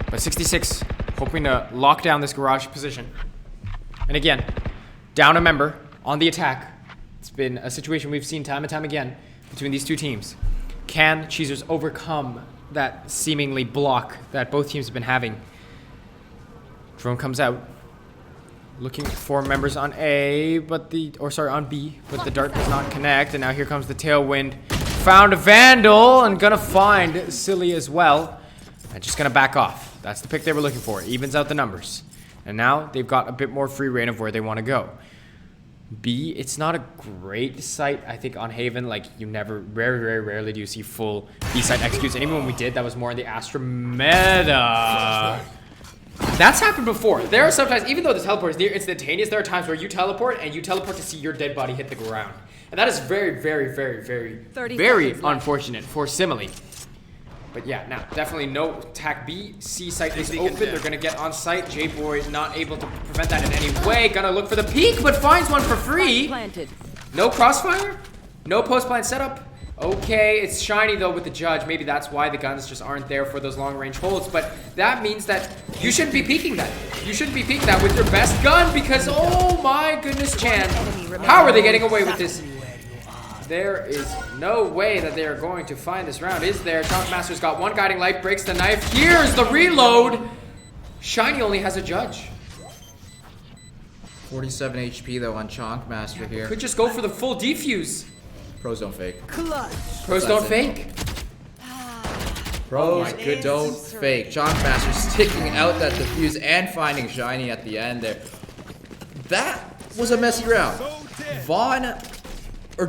But 66 hoping to lock down this garage position. And again, down a member on the attack. It's been a situation we've seen time and time again between these two teams. Can Cheezers overcome that seemingly block that both teams have been having? Drone comes out, looking for members on A, on B, but the dart does not connect. And now here comes the tailwind. Found a Vandal and gonna find Silly as well. And just gonna back off. That's the pick they were looking for. Evens out the numbers. And now they've got a bit more free reign of where they want to go. B, it's not a great site, I think, on Haven. Like, you never, very rarely do you see full B site executes. And even when we did, that was more in the Astra meta. That's happened before. There are sometimes, even though the teleport is near instantaneous, there are times where you teleport and you teleport to see your dead body hit the ground. And that is very unfortunate for Simile. But yeah, now definitely no attack B. C site is open. They're gonna get on site. J-Boy not able to prevent that in any way. Gonna look for the peek, but finds one for free. No crossfire. No post plant setup. Okay, it's shiny though with the judge. Maybe that's why the guns just aren't there for those long range holds. But that means that you shouldn't be peeking that. You shouldn't be peeking that with your best gun because oh my goodness, Chan. How are they getting away with this? There is no way that they are going to find this round, is there? Chunkmaster's got one guiding light, breaks the knife. Here's the reload. Shiny only has a judge. 47 HP though on Chunkmaster here. Could just go for the full defuse. Pros don't fake. Pros don't fake. Pros don't fake. Chunkmaster sticking out that defuse and finding Shiny at the end there. That was a messy round.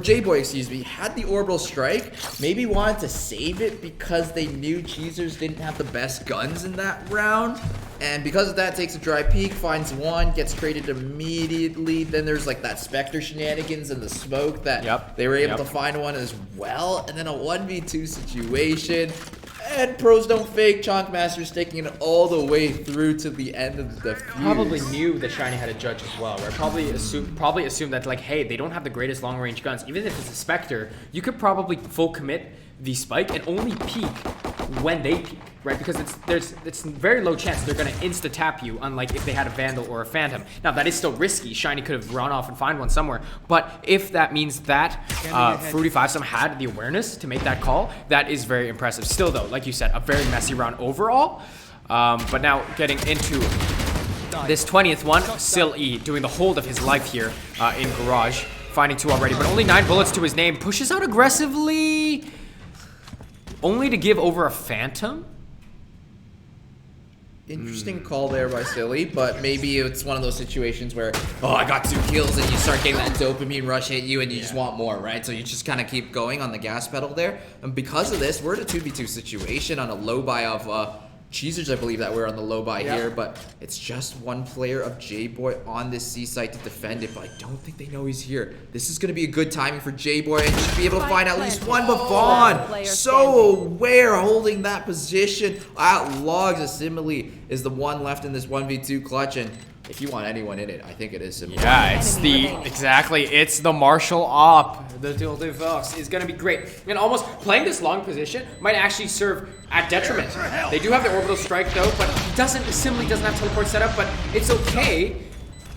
J-Boy, excuse me, had the orbital strike, maybe wanted to save it because they knew Cheezers didn't have the best guns in that round. And because of that, takes a dry peek, finds one, gets traded immediately. Then there's like that Spectre shenanigans and the smoke that they were able to find one as well. And then a 1v2 situation. And pros don't fake. Chunkmaster's taking it all the way through to the end of the fuse. Probably knew that Shiny had a judge as well, right? Probably assumed that like, hey, they don't have the greatest long range guns. Even if it's a Spectre, you could probably full commit the spike and only peek when they peek, right? Because it's very low chance they're gonna insta tap you, unlike if they had a Vandal or a Phantom. Now that is still risky. Shiny could have run off and find one somewhere, but if that means that Fruity Fivesome had the awareness to make that call, that is very impressive. Still though, like you said, a very messy round overall. But now getting into this 20th one, Sil-E doing the hold of his life here in Garage, finding two already, but only 9 bullets to his name. Pushes out aggressively, only to give over a Phantom. Interesting call there by Silly, but maybe it's one of those situations where, oh, I got 2 kills, and you start getting that dopamine rush hit you, and you just want more, right? So you just kind of keep going on the gas pedal there. And because of this, we're in a 2v2 situation on a low buy of Cheezers, I believe that we're on the low buy here, but it's just one player of J-Boy on this C site to defend it, but I don't think they know he's here. This is going to be a good timing for J-Boy and should be able to find at least one, but Vaughn, so aware, holding that position. Outlogs as Simile is the one left in this 1v2 clutch, and if you want anyone in it, I think it is Simile. Yeah, it's the Marshall Op. The Tilde Vox is going to be great. And almost playing this long position might actually serve at detriment. They do have the orbital strike though, but Simile doesn't have teleport set up, but it's okay.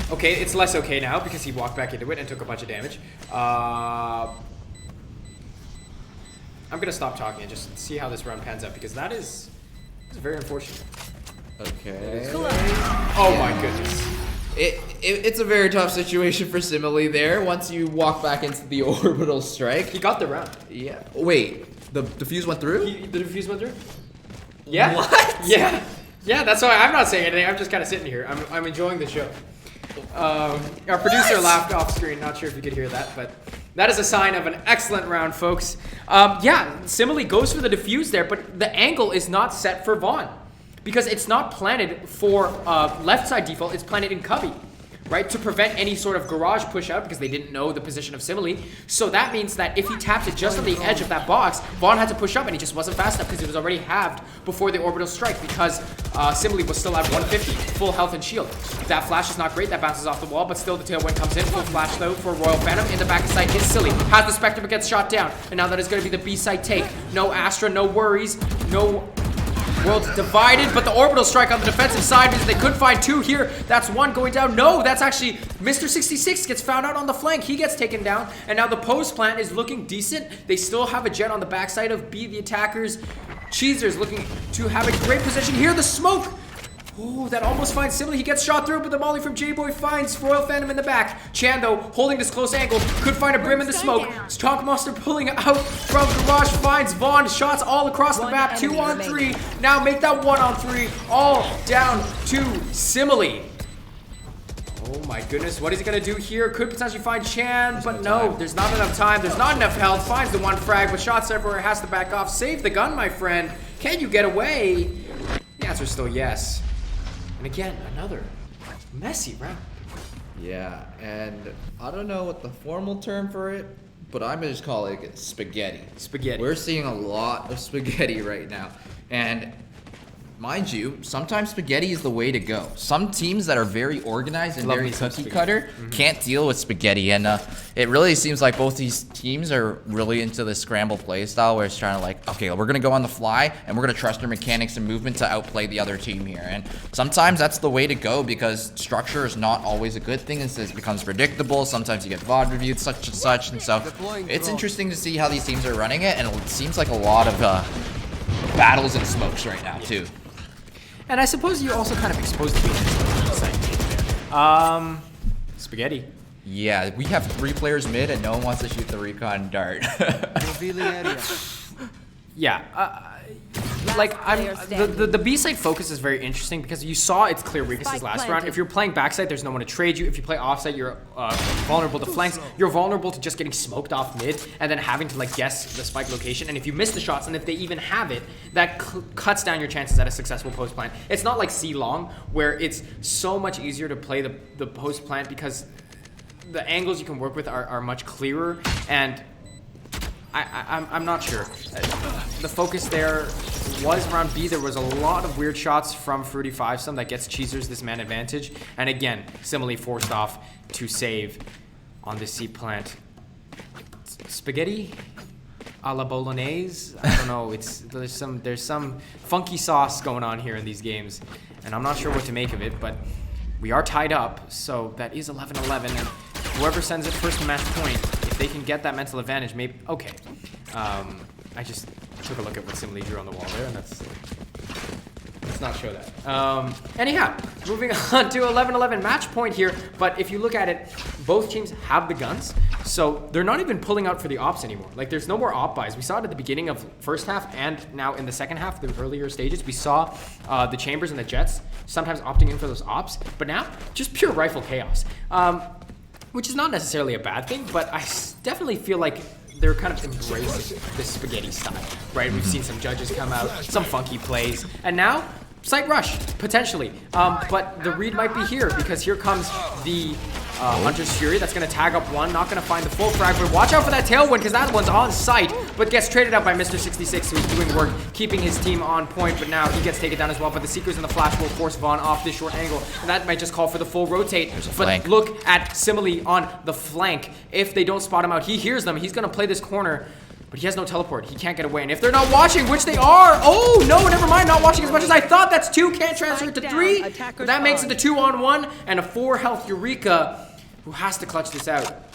Okay, it's less okay now because he walked back into it and took a bunch of damage. I'm going to stop talking and just see how this round pans out because that is very unfortunate. Okay. Oh my goodness. It's a very tough situation for Simile there once you walk back into the orbital strike. He got the round. Yeah. Wait, the defuse went through? The defuse went through? Yeah. What? Yeah. Yeah, that's why I'm not saying anything. I'm just kind of sitting here. I'm enjoying the show. Our producer laughed off screen. Not sure if you could hear that, but that is a sign of an excellent round, folks. Yeah, Simile goes for the defuse there, but the angle is not set for Vaughn. Because it's not planted for left side default, it's planted in cubby, right? To prevent any sort of garage push out because they didn't know the position of Simile. So that means that if he tapped it just on the edge of that box, Vaughn had to push up and he just wasn't fast enough because he was already halved before the orbital strike because Simile was still at 150, full health and shield. That flash is not great, that bounces off the wall, but still the tailwind comes in. Full flash though for Royal Phantom. In the back side is Silly. Has the Spectre but gets shot down. And now that is going to be the B side take. No Astra, no worries, no world divided, but the orbital strike on the defensive side means they could find 2 here. That's 1 going down. No, that's actually Mr. 66 gets found out on the flank. He gets taken down, and now the post plant is looking decent. They still have a jet on the backside of B, the attackers. Cheezer's looking to have a great position here. The smoke. Oh, that almost finds Simile. He gets shot through, but the molly from J-Boy finds Royal Phantom in the back. Chan, though, holding this close angle, could find a Brim in the smoke. Tonk Monster pulling out from Garage, finds Vaughn. Shots all across the map. 2 on 3. Now make that 1 on 3. All down to Simile. Oh my goodness, what is he gonna do here? Could potentially find Chan, but no, there's not enough time. There's not enough health. Finds the 1 frag, but shots everywhere. Has to back off. Save the gun, my friend. Can you get away? The answer is still yes. And again, another messy round. Yeah, and I don't know what the formal term for it, but I'm just calling it spaghetti. Spaghetti. We're seeing a lot of spaghetti right now. And mind you, sometimes spaghetti is the way to go. Some teams that are very organized and very cookie cutter can't deal with spaghetti. And it really seems like both these teams are really into the scramble play style where it's trying to like, okay, we're going to go on the fly and we're going to trust our mechanics and movement to outplay the other team here. And sometimes that's the way to go because structure is not always a good thing. It becomes predictable. Sometimes you get VOD reviewed, such and such. And so it's interesting to see how these teams are running it. And it seems like a lot of battles and smokes right now, too. And I suppose you also kind of exposed the there. Spaghetti. Yeah, we have 3 players mid and no one wants to shoot the recon dart. Yeah, like the B side focus is very interesting because you saw it's clear weaknesses last round. If you're playing backside, there's no one to trade you. If you play offside, you're vulnerable to flanks. You're vulnerable to just getting smoked off mid and then having to like guess the spike location. And if you miss the shots, and if they even have it, that cuts down your chances at a successful post plant. It's not like C long where it's so much easier to play the post plant because the angles you can work with are much clearer. And I'm not sure. The focus there was around B. There was a lot of weird shots from Fruity Fivesome that gets Cheezers this man advantage. And again, Simile forced off to save on the C plant. Spaghetti a la bolognese. I don't know. There's some funky sauce going on here in these games, and I'm not sure what to make of it. But we are tied up, so that is 11-11. And whoever sends it first to match point, if they can get that mental advantage, maybe... Okay. I just took a look at what Simile drew on the wall there, and let's not show that. Anyhow, moving on to 11-11 match point here. But if you look at it, both teams have the guns, so they're not even pulling out for the ops anymore. Like, there's no more op buys. We saw it at the beginning of first half and now in the second half, the earlier stages. We saw the Chambers and the Jets sometimes opting in for those ops, but now just pure rifle chaos. Which is not necessarily a bad thing, but I definitely feel like they're kind of embracing this spaghetti style, right? We've seen some judges come out, some funky plays, and now site rush, potentially. But the read might be here because here comes the Hunter's Fury that's going to tag up 1, not going to find the full frag, but watch out for that tailwind because that one's on site, but gets traded out by Mr. 66, who's doing work, keeping his team on point, but now he gets taken down as well, but the Seekers and the Flash will force Vaughn off this short angle, and that might just call for the full rotate. But flank. Look at Simile on the flank. If they don't spot him out, he hears them, he's going to play this corner, but he has no teleport. He can't get away. And if they're not watching, which they are, oh, no, never mind, not watching as much as I thought. That's 2, can't transfer it to 3. But that makes it a 2-on-1 and a 4 health Eureka, who has to clutch this out.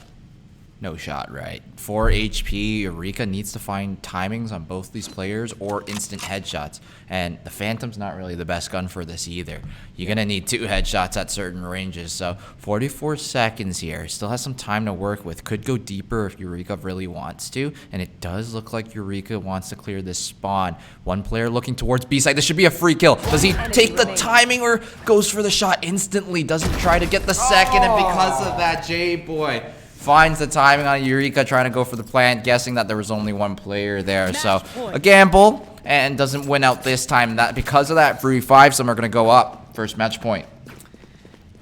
No shot, right? 4 HP, Eureka needs to find timings on both these players or instant headshots. And the Phantom's not really the best gun for this either. You're going to need 2 headshots at certain ranges. So 44 seconds here. Still has some time to work with. Could go deeper if Eureka really wants to. And it does look like Eureka wants to clear this spawn. One player looking towards B side. This should be a free kill. Does he take the timing or goes for the shot instantly? Doesn't try to get the second. And because of that, J-Boy finds the timing on Eureka, trying to go for the plant, guessing that there was only 1 player there. So a gamble, and doesn't win out this time. That because of that, Fruity Fivesome are going to go up. First match point.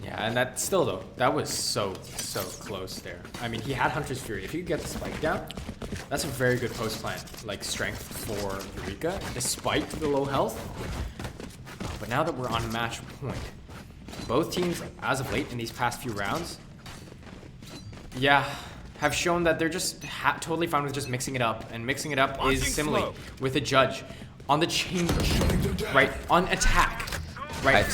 Yeah, and that still, though, that was so close there. I mean, he had Hunter's Fury. If you could get the spike down, that's a very good post plant, like, strength for Eureka, despite the low health. But now that we're on match point, both teams, as of late in these past few rounds, yeah, have shown that they're just totally fine with just mixing it up. And mixing it up is similarly with a judge on the chamber, right? On attack, right?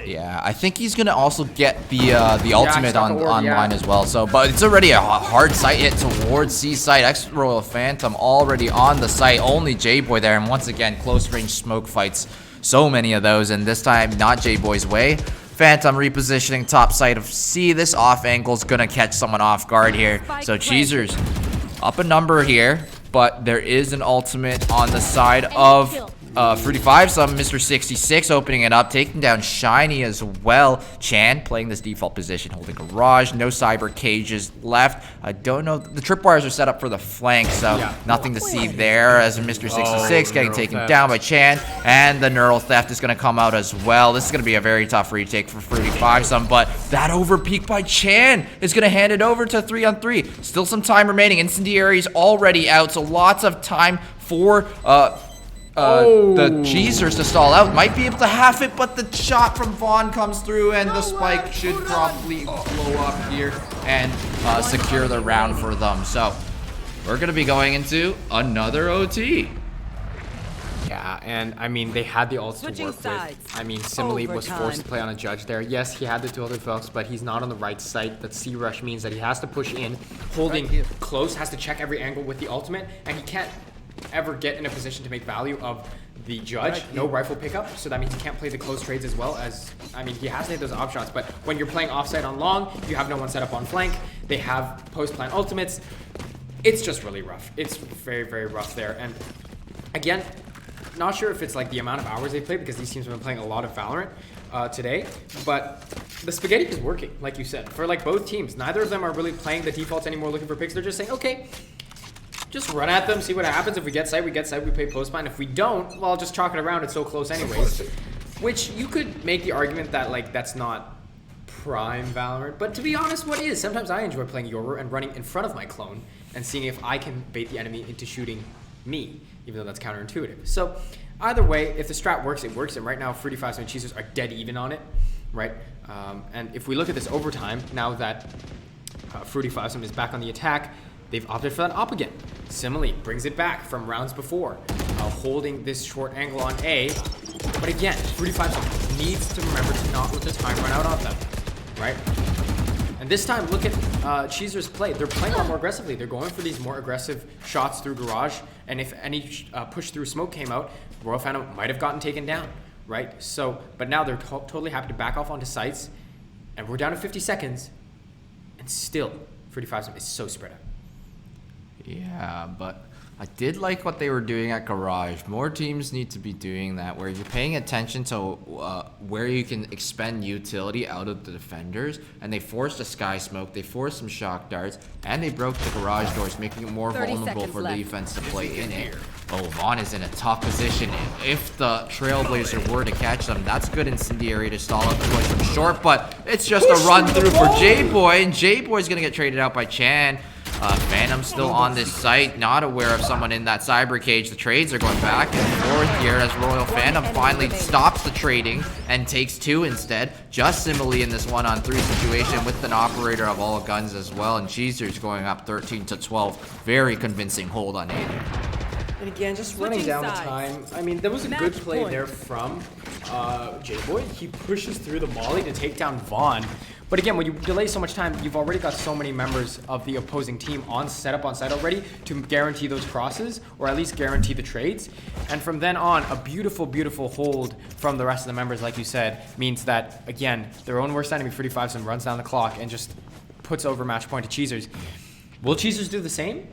Yeah, I think he's gonna also get the ultimate online yeah. as well. So, but it's already a hard site hit towards C site. Royal Phantom already on the site. Only J-Boy there, and once again, close range smoke fights. So many of those, and this time not J-Boy's way. Phantom repositioning top side of C. This off angle is gonna catch someone off guard here. So Cheezers up a number here, but there is an ultimate on the side of Fruity Five. Some Mr. 66 opening it up, taking down Shiny as well. Chan playing this default position, holding Garage. No cyber cages left. I don't know. The tripwires are set up for the flank, so nothing to see there as Mr. 66 getting taken down by Chan. And the Neural Theft is going to come out as well. This is going to be a very tough retake for Fruity Five. But that overpeak by Chan is going to hand it over to 3-on-3. Still some time remaining. Incendiary is already out, so lots of time for the Cheezers to stall out. Might be able to half it, but the shot from Vaughn comes through, and the spike should probably blow up here and secure the round for them. So we're gonna be going into another OT. Yeah, and I mean, they had the ults to work with. I mean, Simile was forced to play on a judge there. Yes, he had the 2 other folks, but he's not on the right site. That C rush means that he has to push in, holding close, has to check every angle with the ultimate, and he can't ever get in a position to make value of the judge. No rifle pickup, so that means he can't play the close trades as well as, I mean, he has to hit those op shots, but when you're playing offside on long, you have no one set up on flank. They have post-plan ultimates. It's just really rough. It's very, very rough there. And again, not sure if it's like the amount of hours they played, because these teams have been playing a lot of Valorant today, but the spaghetti is working, like you said, for like both teams. Neither of them are really playing the defaults anymore, looking for picks. They're just saying, okay, just run at them, see what happens. If we get side, we get side, we play post-plan. If we don't, well, just chalk it around. It's so close anyways. Which you could make the argument that like that's not prime Valorant, but to be honest, what is? Sometimes I enjoy playing Yoru and running in front of my clone and seeing if I can bait the enemy into shooting me, even though that's counterintuitive. So either way, if the strat works, it works. And right now, Fruity Five and Cheezers are dead even on it, right? And if we look at this overtime, now that Fruity Five is back on the attack, they've opted for that op again. Simile brings it back from rounds before, holding this short angle on A. But again, Fruity Five needs to remember to not let the time run out on them, right? And this time, look at Cheezer's play. They're playing a lot more aggressively. They're going for these more aggressive shots through Garage. And if any push through smoke came out, Royal Phantom might have gotten taken down, right? So, but now they're totally happy to back off onto sites. And we're down to 50 seconds. And still, Fruity Five is so spread out. Yeah, but I did like what they were doing at Garage. More teams need to be doing that, where you're paying attention to where you can expend utility out of the defenders. And they forced a sky smoke, they forced some shock darts, and they broke the Garage doors, making it more vulnerable for the defense to play in it. Oh, Vaughn is in a tough position. If the Trailblazer were to catch them, that's good incendiary to stall out the push from short, but it's just a run through for J-Boy, and J-Boy's gonna get traded out by Chan. Phantom still on this site, not aware of someone in that cyber cage. The trades are going back and forth here as Royal Phantom finally stops the trading and takes 2 instead. Just Simile in this 1-on-3 situation with an operator of all guns as well, and Cheezer's going up 13-12. Very convincing hold on A there. And again, just running down the time. I mean, there was a good play there from J-Boy. He pushes through the molly to take down Vaughn. But again, when you delay so much time, you've already got so many members of the opposing team set up on site already to guarantee those crosses, or at least guarantee the trades. And from then on, a beautiful, beautiful hold from the rest of the members, like you said, means that, again, their own worst enemy, 35, runs down the clock and just puts over match point to Cheezers. Will Cheezers do the same?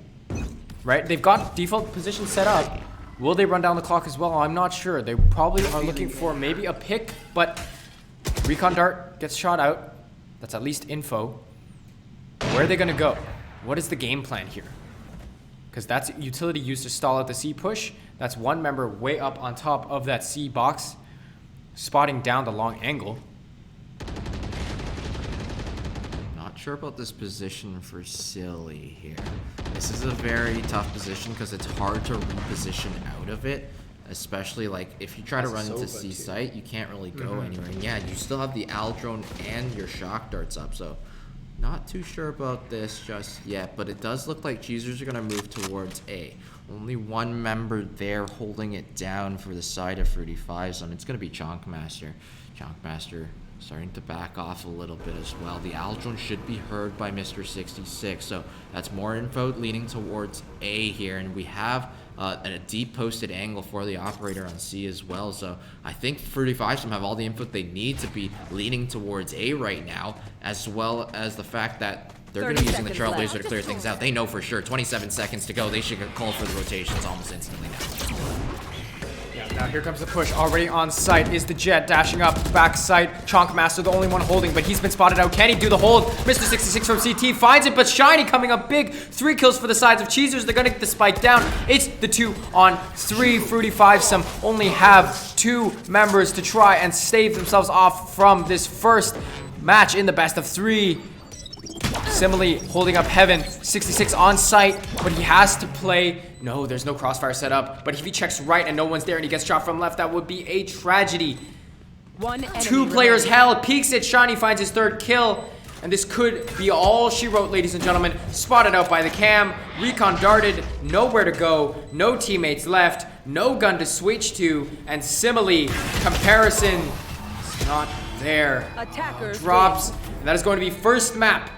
Right? They've got default position set up. Will they run down the clock as well? I'm not sure. They probably are looking for maybe a pick, but Recon Dart gets shot out. That's at least info. Where are they going to go? What is the game plan here? Because that's utility used to stall out the C push. That's one member way up on top of that C box, spotting down the long angle. Not sure about this position for Silly here. This is a very tough position because it's hard to reposition out of it. especially like if you try to run into C site, you can't really go anywhere. And yeah, you still have the Al drone and your shock darts up, so not too sure about this just yet, but it does look like Cheezers are gonna move towards A. Only one member there holding it down for the side of Fruity Fives, and it's gonna be Chonkmaster. Chonkmaster starting to back off a little bit as well. The Al drone should be heard by Mr. 66, so that's more info leaning towards A here, and we have a deep posted angle for the operator on C as well. So I think Fruity Fives have all the input they need to be leaning towards A right now, as well as the fact that they're going to be using the Trailblazer to clear things out. They know for sure 27 seconds to go. They should call for the rotations almost instantly now. Now here comes the push. Already on site is the Jet dashing up back site. Chonkmaster the only one holding, but he's been spotted out. Can he do the hold? Mr. 66 from CT finds it, but Shiny coming up big. 3 kills for the sides of Cheezers. They're gonna get the spike down. It's the 2-on-3. Fruity Fives only have 2 members to try and stave themselves off from this first match in the best of 3. Simile holding up Heaven. 66 on site, but he has to play. No, there's no crossfire set up. But if he checks right and no one's there and he gets shot from left, that would be a tragedy. 2 players held. Peeks it. Shiny finds his 3rd kill. And this could be all she wrote, ladies and gentlemen. Spotted out by the cam. Recon darted. Nowhere to go. No teammates left. No gun to switch to. And Simile comparison is not there. Attackers drops. And that is going to be first map.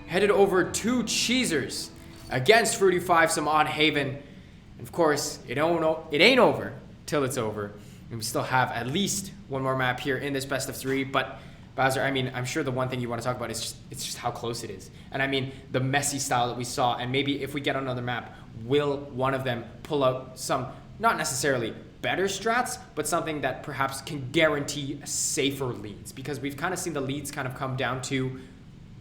Headed over to Cheezers against Fruity Fives on Haven. And of course, it ain't over till it's over. And we still have at least one more map here in this best of 3. But Bowser, I mean, I'm sure the one thing you want to talk about is just how close it is. And I mean, the messy style that we saw. And maybe if we get another map, will one of them pull out some, not necessarily better strats, but something that perhaps can guarantee safer leads? Because we've kind of seen the leads kind of come down to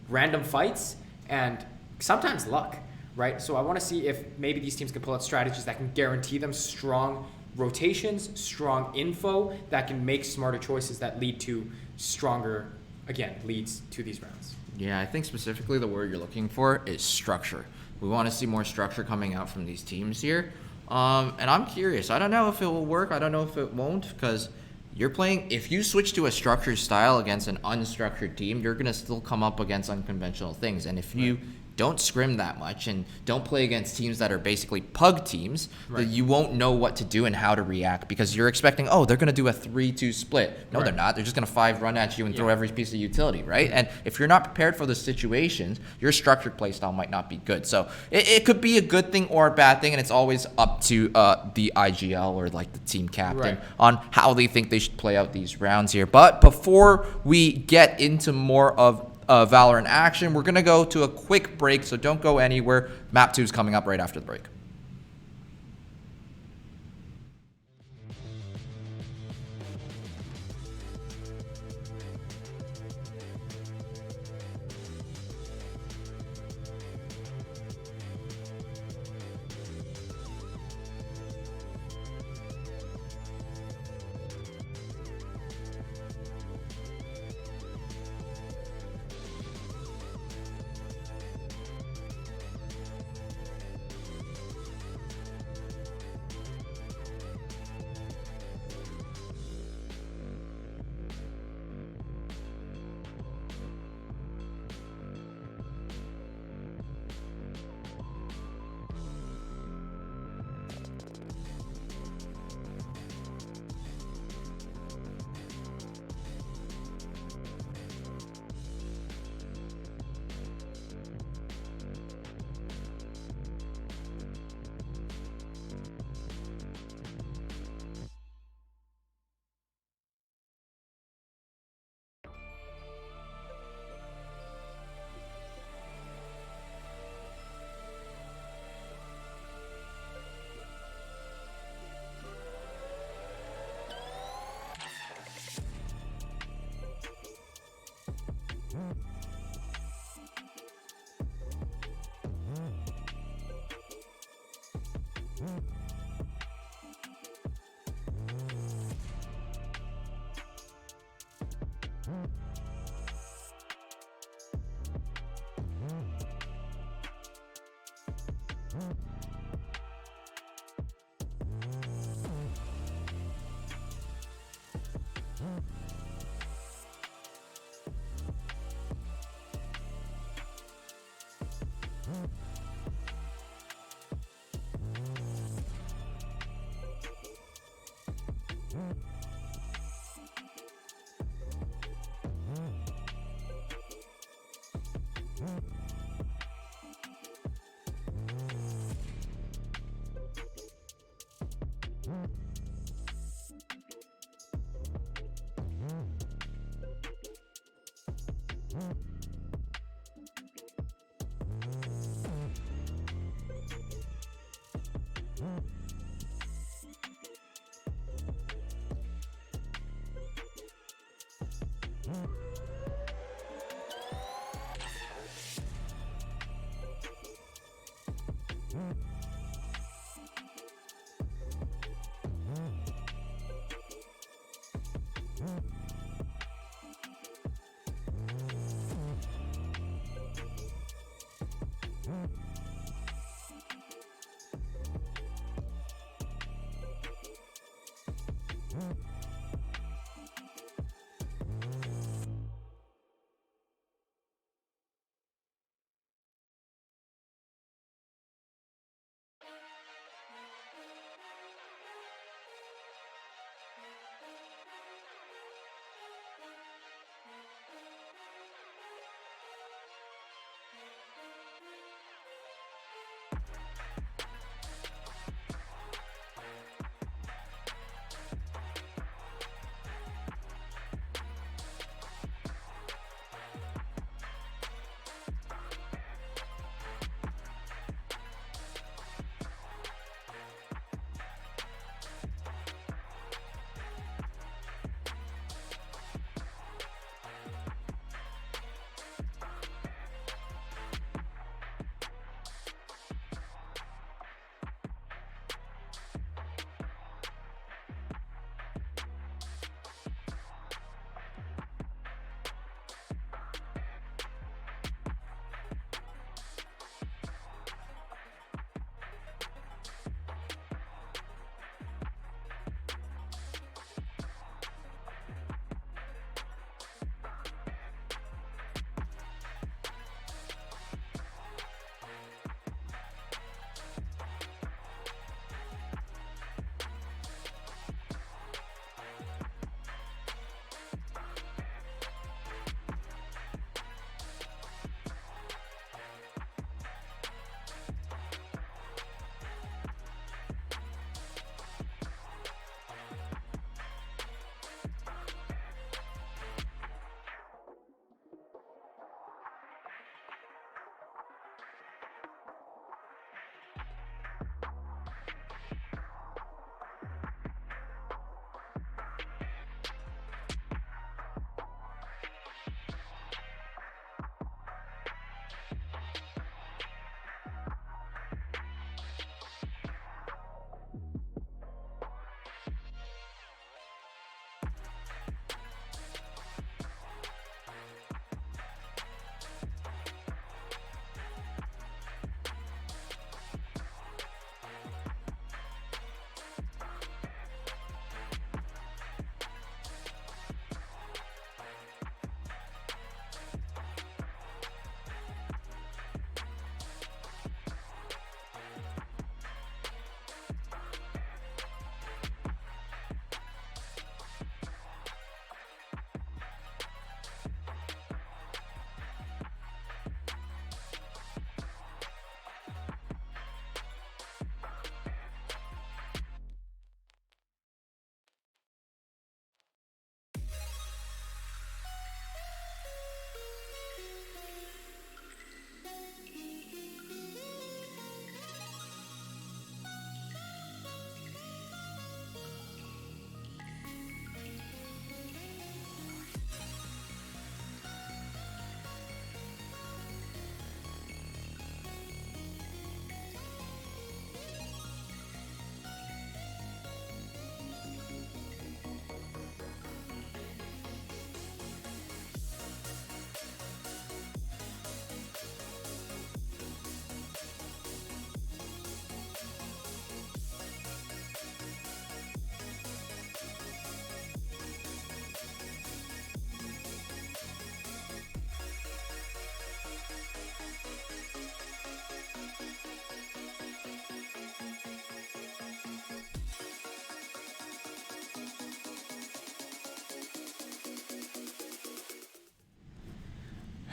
random fights and sometimes luck, right? So I want to see if maybe these teams can pull out strategies that can guarantee them strong rotations, strong info that can make smarter choices that lead to stronger, again, leads to these rounds. Yeah, I think specifically the word you're looking for is structure. We want to see more structure coming out from these teams here. And I'm curious. I don't know if it will work. I don't know if it won't, because you're playing, if you switch to a structured style against an unstructured team, you're going to still come up against unconventional things. And if you don't scrim that much and don't play against teams that are basically pug teams, that you won't know what to do and how to react, because you're expecting, oh, they're going to do a 3-2 split. No, they're not. They're just going to 5 run at you and throw every piece of utility, right? And if you're not prepared for the situations, your structured play style might not be good. So it could be a good thing or a bad thing, and it's always up to the IGL or like the team captain on how they think they should play out these rounds here. But before we get into more of Valorant action, we're going to go to a quick break, so don't go anywhere. Map 2 is coming up right after the break.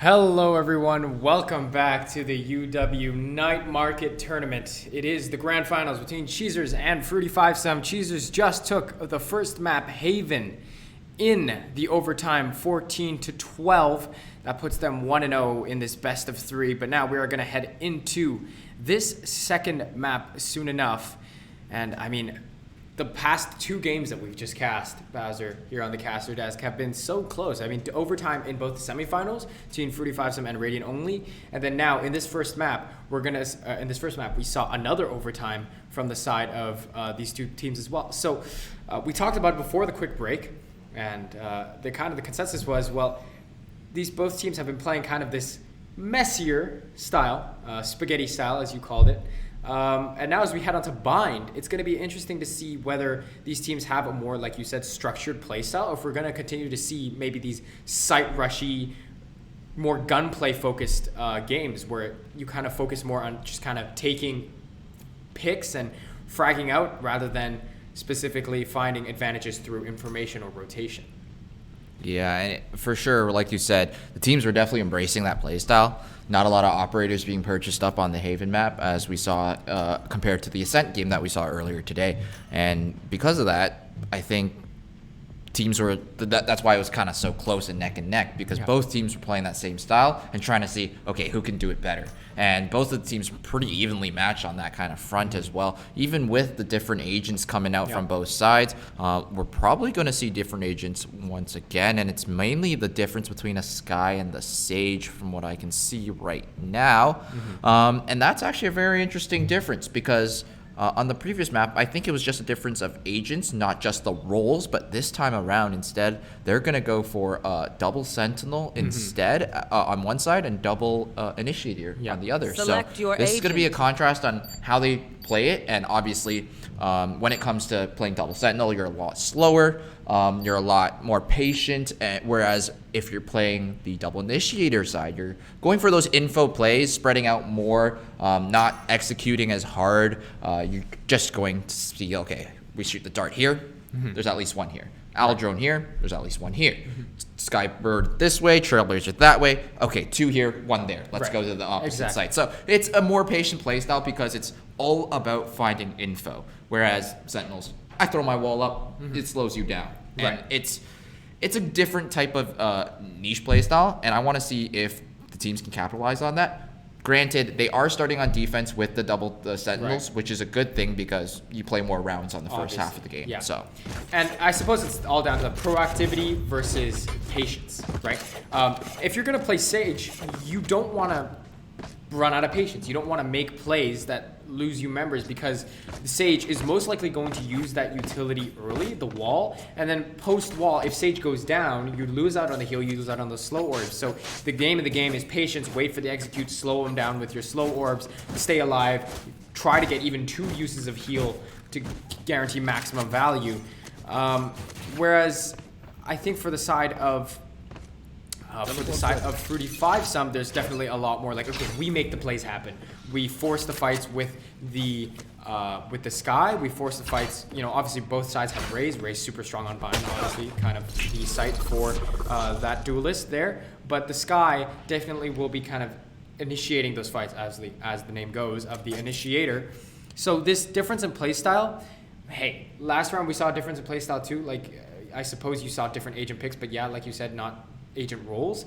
Hello everyone, welcome back to the UW Night Market Tournament. It is the grand finals between Cheezers and Fruity Five Sum. Cheezers just took the first map, Haven, in the overtime 14-12. That puts them 1-0 in this best of three, but now we are going to head into this second map soon enough. And I mean, the past 2 games that we've just cast, Bowser, here on the caster desk, have been so close. I mean, overtime in both the semifinals between Fruity Fivesome and Radiant only, and then now in this first map, we saw another overtime from the side of these 2 teams as well. So we talked about it before the quick break, and the consensus was, well, these both teams have been playing kind of this messier style, spaghetti style as you called it. And now as we head on to Bind, it's going to be interesting to see whether these teams have a more, like you said, structured play style, or if we're going to continue to see maybe these site rushy, more gunplay focused games where you kind of focus more on just kind of taking picks and fragging out rather than specifically finding advantages through information or rotation. Yeah, and for sure, like you said, the teams were definitely embracing that play style. Not a lot of operators being purchased up on the Haven map, as we saw compared to the Ascent game that we saw earlier today. And because of that, I think teams were, that's why it was kind of so close and neck, because both teams were playing that same style and trying to see, okay, who can do it better. And both of the teams pretty evenly matched on that kind of front as well. Even with the different agents coming out from both sides, we're probably going to see different agents once again, and it's mainly the difference between a Sky and the Sage from what I can see right now. And that's actually a very interesting difference, because on the previous map, I think it was just a difference of agents, not just the roles, but this time around, instead, they're going to go for double Sentinel instead on one side and double Initiator on the other. Select so your this is going to be a agent. contrast on how they play it, and obviously when it comes to playing double Sentinel, you're a lot slower, you're a lot more patient, whereas if you're playing the double Initiator side, you're going for those info plays, spreading out more, not executing as hard. You're just going to see, okay, we shoot the dart here, there's at least one here. Owl drone here, there's at least one here. Skybird this way, Trailblazer that way. Okay, 2 here, 1 there. Let's go to the opposite side. So it's a more patient playstyle because it's all about finding info. Whereas Sentinels, I throw my wall up, it slows you down. And it's a different type of niche playstyle, and I want to see if the teams can capitalize on that. Granted, they are starting on defense with the double Sentinels, which is a good thing because you play more rounds on the first half of the game. So, and I suppose it's all down to proactivity versus patience, right? If you're going to play Sage, you don't want to run out of patience. You don't want to make plays that lose you members, because the Sage is most likely going to use that utility early, the wall, and then post wall, if Sage goes down, you lose out on the heal, you lose out on the slow orbs. So the game of the game is patience, wait for the execute, slow them down with your slow orbs, stay alive, try to get even 2 uses of heal to guarantee maximum value. Whereas I think for the side of Fruity Fivesome, there's definitely a lot more like, okay, we make the plays happen. We force the fights with the Sky. We force the fights, obviously both sides have Raze. Raze super strong on Bind, honestly, kind of the site for that duelist there. But the Sky definitely will be kind of initiating those fights, as the name goes, of the initiator. So this difference in playstyle, hey, last round we saw a difference in playstyle too. Like, I suppose you saw different agent picks, but yeah, like you said, not agent roles.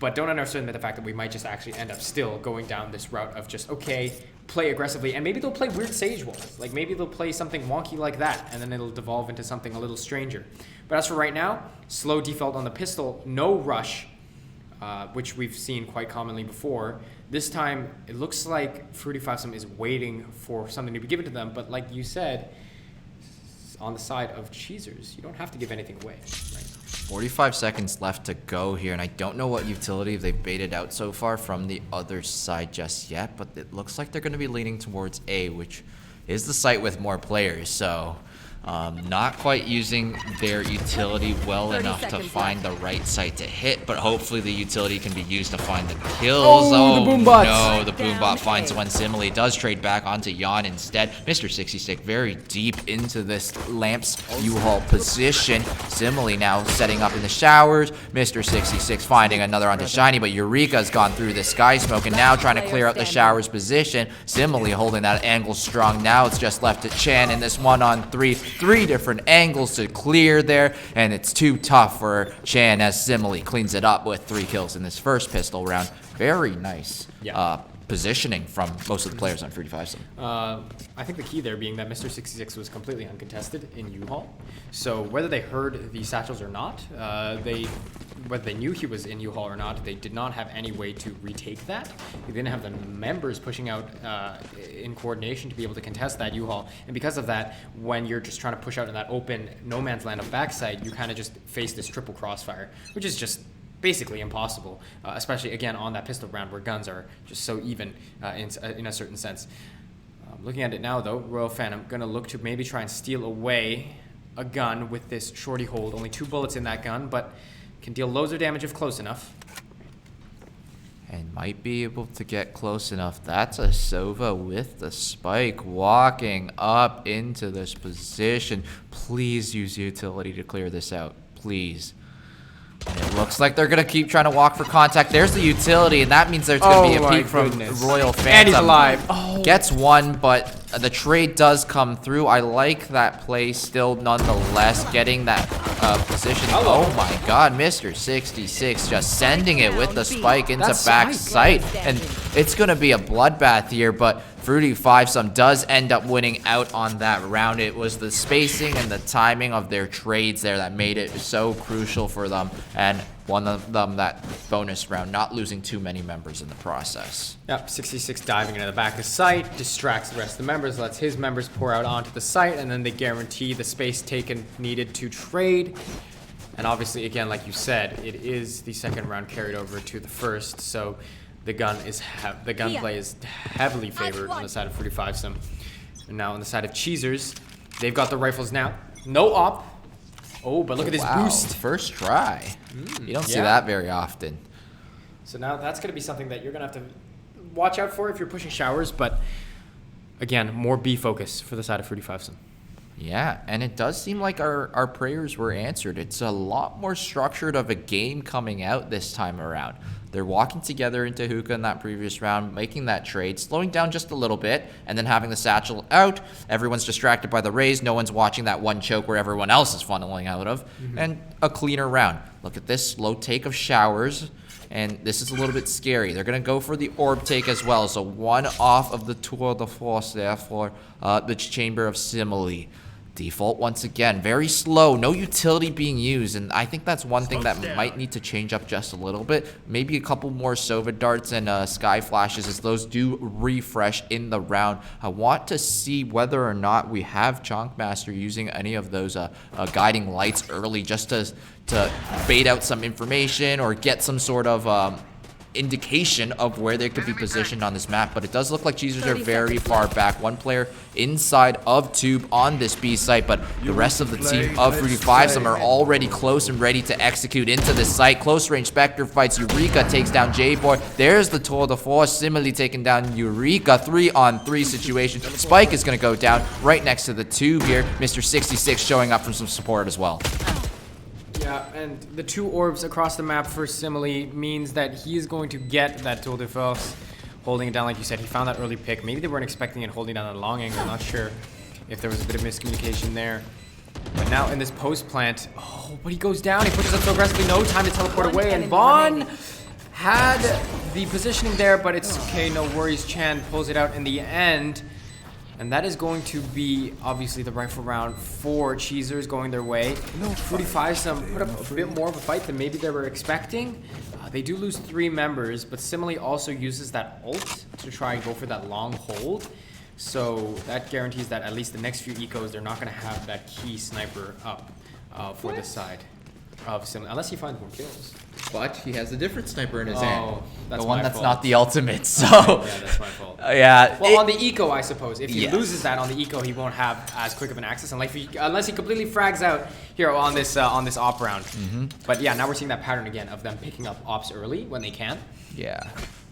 But don't underestimate the fact that we might just actually end up still going down this route of just, okay, play aggressively, and maybe they'll play weird Sage walls. Like, maybe they'll play something wonky like that, and then it'll devolve into something a little stranger. But as for right now, slow default on the pistol, no rush, which we've seen quite commonly before. This time, it looks like Fruity Fivesome is waiting for something to be given to them, but like you said, on the side of Cheezers, you don't have to give anything away, right? 45 seconds left to go here, and I don't know what utility they've baited out so far from the other side just yet, but it looks like they're going to be leaning towards A, which is the site with more players, so not quite using their utility well enough to find the right site to hit, but hopefully the utility can be used to find the kills. Oh, the Boombot! No, the Boombot finds one. Simile does trade back onto Yon instead. Mr. 66 very deep into this Lamps U-Haul position. Simile now setting up in the showers. Mr. 66 finding another onto Shiny, but Eureka's gone through the Sky Smoke and now trying to clear out the showers position. Simile holding that angle strong. Now it's just left to Chan in this 1-on-3. 3 different angles to clear there, and it's too tough for Chan as Simile cleans it up with 3 kills in this first pistol round. Very nice positioning from most of the players on 3v5 Sim. I think the key there being that Mr. 66 was completely uncontested in U-Haul. So whether they heard the satchels or not, whether they knew he was in U-Haul or not, they did not have any way to retake that. They didn't have the members pushing out in coordination to be able to contest that U-Haul. And because of that, when you're just trying to push out in that open no man's land of backside, you kind of just face this triple crossfire, which is just basically impossible, especially again on that pistol round where guns are just so even in a certain sense. Looking at it now though, Royal Phantom gonna look to maybe try and steal away a gun with this shorty hold. Only 2 bullets in that gun, but can deal loads of damage if close enough. And might be able to get close enough. That's a Sova with the spike walking up into this position. Please use utility to clear this out. Please. And it looks like they're going to keep trying to walk for contact. There's the utility, and that means there's going to be a peek from Royal Phantom. And he's alive. Oh. Gets one, but the trade does come through. I like that play still nonetheless, getting that positioning. Oh my god, Mr. 66 just sending it with the spike into back sight. And it's going to be a bloodbath here, but Fruity 5-Some does end up winning out on that round. It was the spacing and the timing of their trades there that made it so crucial for them, and won them that bonus round, not losing too many members in the process. Yep, 66 diving into the back of site, distracts the rest of the members, lets his members pour out onto the site, and then they guarantee the space taken needed to trade. And obviously, again, like you said, it is the second round carried over to the first, so the gunplay is heavily favored on the side of 45-Some. And now on the side of Cheezers, they've got the rifles now. No op. Oh, but look at this boost. First try. You don't see that very often. So now that's going to be something that you're going to have to watch out for if you're pushing showers. But again, more B focus for the side of 45-Some. Yeah, and it does seem like our prayers were answered. It's a lot more structured of a game coming out this time around. They're walking together into hookah in that previous round, making that trade, slowing down just a little bit, and then having the satchel out. Everyone's distracted by the raise. No one's watching that one choke where everyone else is funneling out of. And a cleaner round. Look at this slow take of showers. And this is a little bit scary. They're going to go for the orb take as well. So one off of the tour de force there for the Chamber of Simile. Default once again, very slow, no utility being used, and I think that's one thing that might need to change up just a little bit. Maybe a couple more Sova darts and sky flashes as those do refresh in the round. I want to see whether or not we have Chunkmaster using any of those guiding lights early just to bait out some information or get some sort of indication of where they could be positioned on this map, but it does look like Cheezers are very far back. One player inside of Tube on this B site, but the rest of the team of Fruity 5-Some are already close and ready to execute into this site. Close range Spectre fights Eureka, takes down J-Boy. There's the tour de force, similarly taking down Eureka. 3-on-3 situation. Spike is going to go down right next to the Tube here. Mr. 66 showing up from some support as well. Yeah, and the 2 orbs across the map for Simile means that he is going to get that tour de force, holding it down like you said. He found that early pick. Maybe they weren't expecting it holding down at a long angle. I'm not sure if there was a bit of miscommunication there. But now in this post plant, oh, but he goes down. He pushes up so aggressively. No time to teleport away. And Vaughn had the positioning there, but it's okay. No worries. Chan pulls it out in the end. And that is going to be, obviously, the rifle round for Cheezers going their way. 45-Some put up a bit more of a fight than maybe they were expecting. They do lose 3 members, but Simile also uses that ult to try and go for that long hold. So that guarantees that at least the next few ecos, they're not going to have that key sniper up for the side of Simile, unless he finds more kills. But he has a different sniper in his hand. That's the one my that's fault. not the ultimate, so... Yeah, that's my fault. Yeah. Well, on the eco, I suppose. If he loses that on the eco, he won't have as quick of an access unless he completely frags out here on this op round. But yeah, now we're seeing that pattern again of them picking up ops early when they can. Yeah.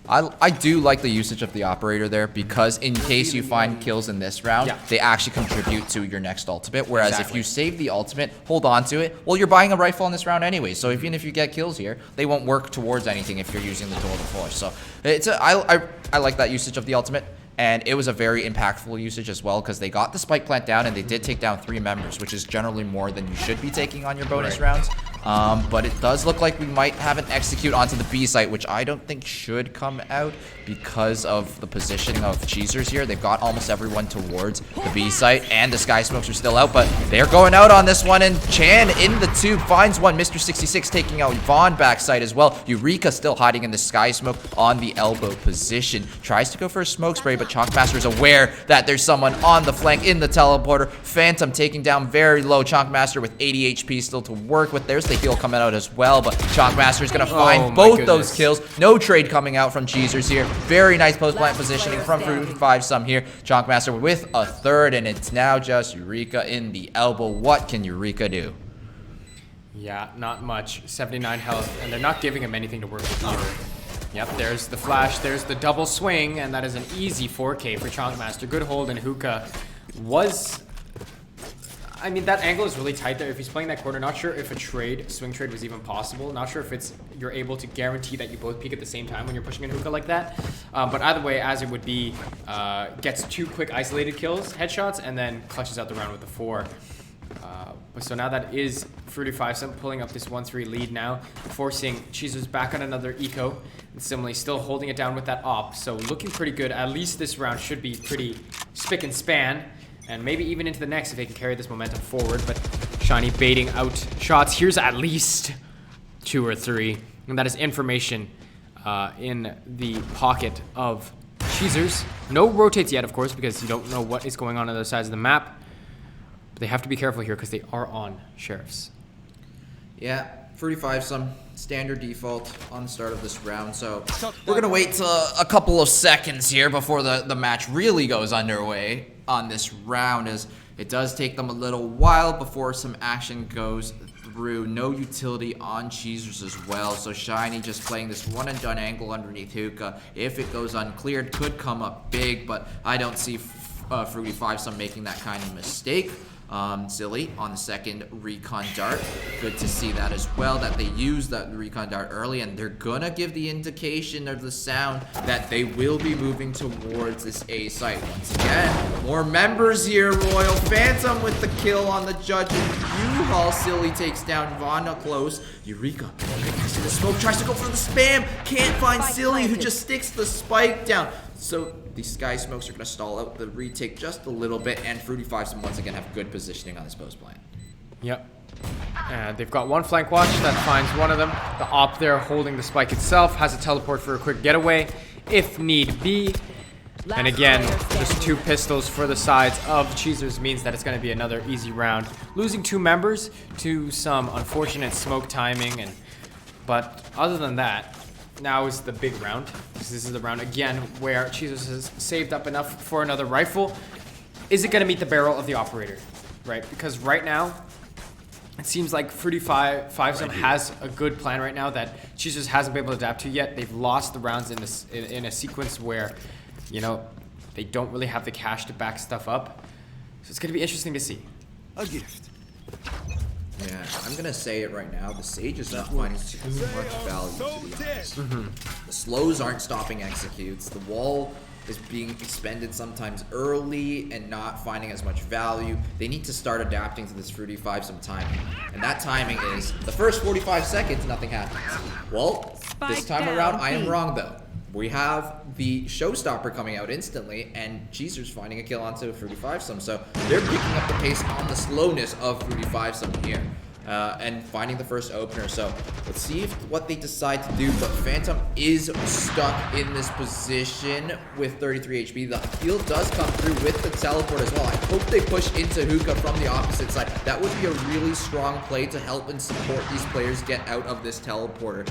I do like the usage of the operator there because in case you find kills in this round, they actually contribute to your next ultimate. Whereas if you save the ultimate, hold on to it, well, you're buying a rifle in this round anyway. So even if you get kills here, they won't work towards anything if you're using the tour de force. So I like that usage of the ultimate. And it was a very impactful usage as well because they got the spike plant down and they did take down 3 members, which is generally more than you should be taking on your bonus rounds. But it does look like we might have an execute onto the B site, which I don't think should come out because of the positioning of Cheezers here. They've got almost everyone towards the B site, and the Sky Smokes are still out, but they're going out on this one, and Chan in the tube finds one. Mr. 66 taking out Vaughn backside as well. Eureka still hiding in the Sky Smoke on the elbow position. Tries to go for a smoke spray, but Chonkmaster is aware that there's someone on the flank in the teleporter. Phantom taking down very low. Chonkmaster with 80 HP still to work with. There's the heal coming out as well, but Chonkmaster is going to find both those kills. No trade coming out from Cheezers here. Very nice post-plant positioning from Fruity 5 here. Chonkmaster with a third, and it's now just Eureka in the elbow. What can Eureka do? Yeah, not much. 79 health, and they're not giving him anything to work with either. Yep, there's the flash, there's the double swing, and that is an easy 4K for Chonkmaster. Good hold, and Hookah was... I mean, that angle is really tight there. If he's playing that corner, not sure if a swing trade was even possible. Not sure if you're able to guarantee that you both peek at the same time when you're pushing in Hookah like that. But either way, as it would be, gets 2 quick isolated kills, headshots, and then clutches out the round with the 4. So now that is Fruity 5 pulling up this 1-3 lead now, forcing Cheezers back on another eco, and similarly still holding it down with that op. So looking pretty good. At least this round should be pretty spick and span, and maybe even into the next if they can carry this momentum forward. But Shiny baiting out shots. Here's at least 2 or 3, and that is information in the pocket of Cheezers. No rotates yet, of course, because you don't know what is going on other sides of the map. But they have to be careful here because they are on Sheriffs. Yeah, Fruity 5 standard default on the start of this round, so we're gonna wait a couple of seconds here before the match really goes underway on this round, as it does take them a little while before some action goes through. No utility on Cheezers as well, so Shiny just playing this one and done angle underneath Hookah. If it goes uncleared, could come up big, but I don't see Fruity 5 making that kind of mistake. Silly on the second recon dart. Good to see that as well, that they used that recon dart early, and they're gonna give the indication of the sound that they will be moving towards this A site. Once again, more members here. Royal Phantom with the kill on the judge. U-Haul. Silly takes down Vaughn up close. Eureka next to the smoke, tries to go for the spam. Can't find Silly, who just sticks the spike down. So the Sky Smokes are going to stall out the retake just a little bit, and Fruity 5 once again have good positioning on this post plan. Yep. And they've got one flank watch that finds one of them. The op there holding the spike itself has a teleport for a quick getaway if need be. And again, just 2 pistols for the sides of Cheezers means that it's going to be another easy round. Losing 2 members to some unfortunate smoke timing, but other than that, now is the big round. This is the round again where Cheezers has saved up enough for another rifle. Is it going to meet the barrel of the operator? Right? Because right now, it seems like Fruity 5 has a good plan right now that Cheezers hasn't been able to adapt to yet. They've lost the rounds in a sequence where, you know, they don't really have the cash to back stuff up. So it's going to be interesting to see. A gift. Yeah, I'm gonna say it right now. The Sage is not finding too much value, to be honest. The slows aren't stopping executes. The wall is being expended sometimes early and not finding as much value. They need to start adapting to this Fruity 5 timing. And that timing is the first 45 seconds, nothing happens. Well, this time around, I am wrong though. We have the showstopper coming out instantly, and Cheezers finding a kill onto Fruity 5 so they're picking up the pace on the slowness of Fruity 5 here. And finding the first opener. So let's see what they decide to do. But Phantom is stuck in this position with 33 HP. The heal does come through with the teleport as well. I hope they push into Hookah from the opposite side. That would be a really strong play to help and support these players get out of this teleporter.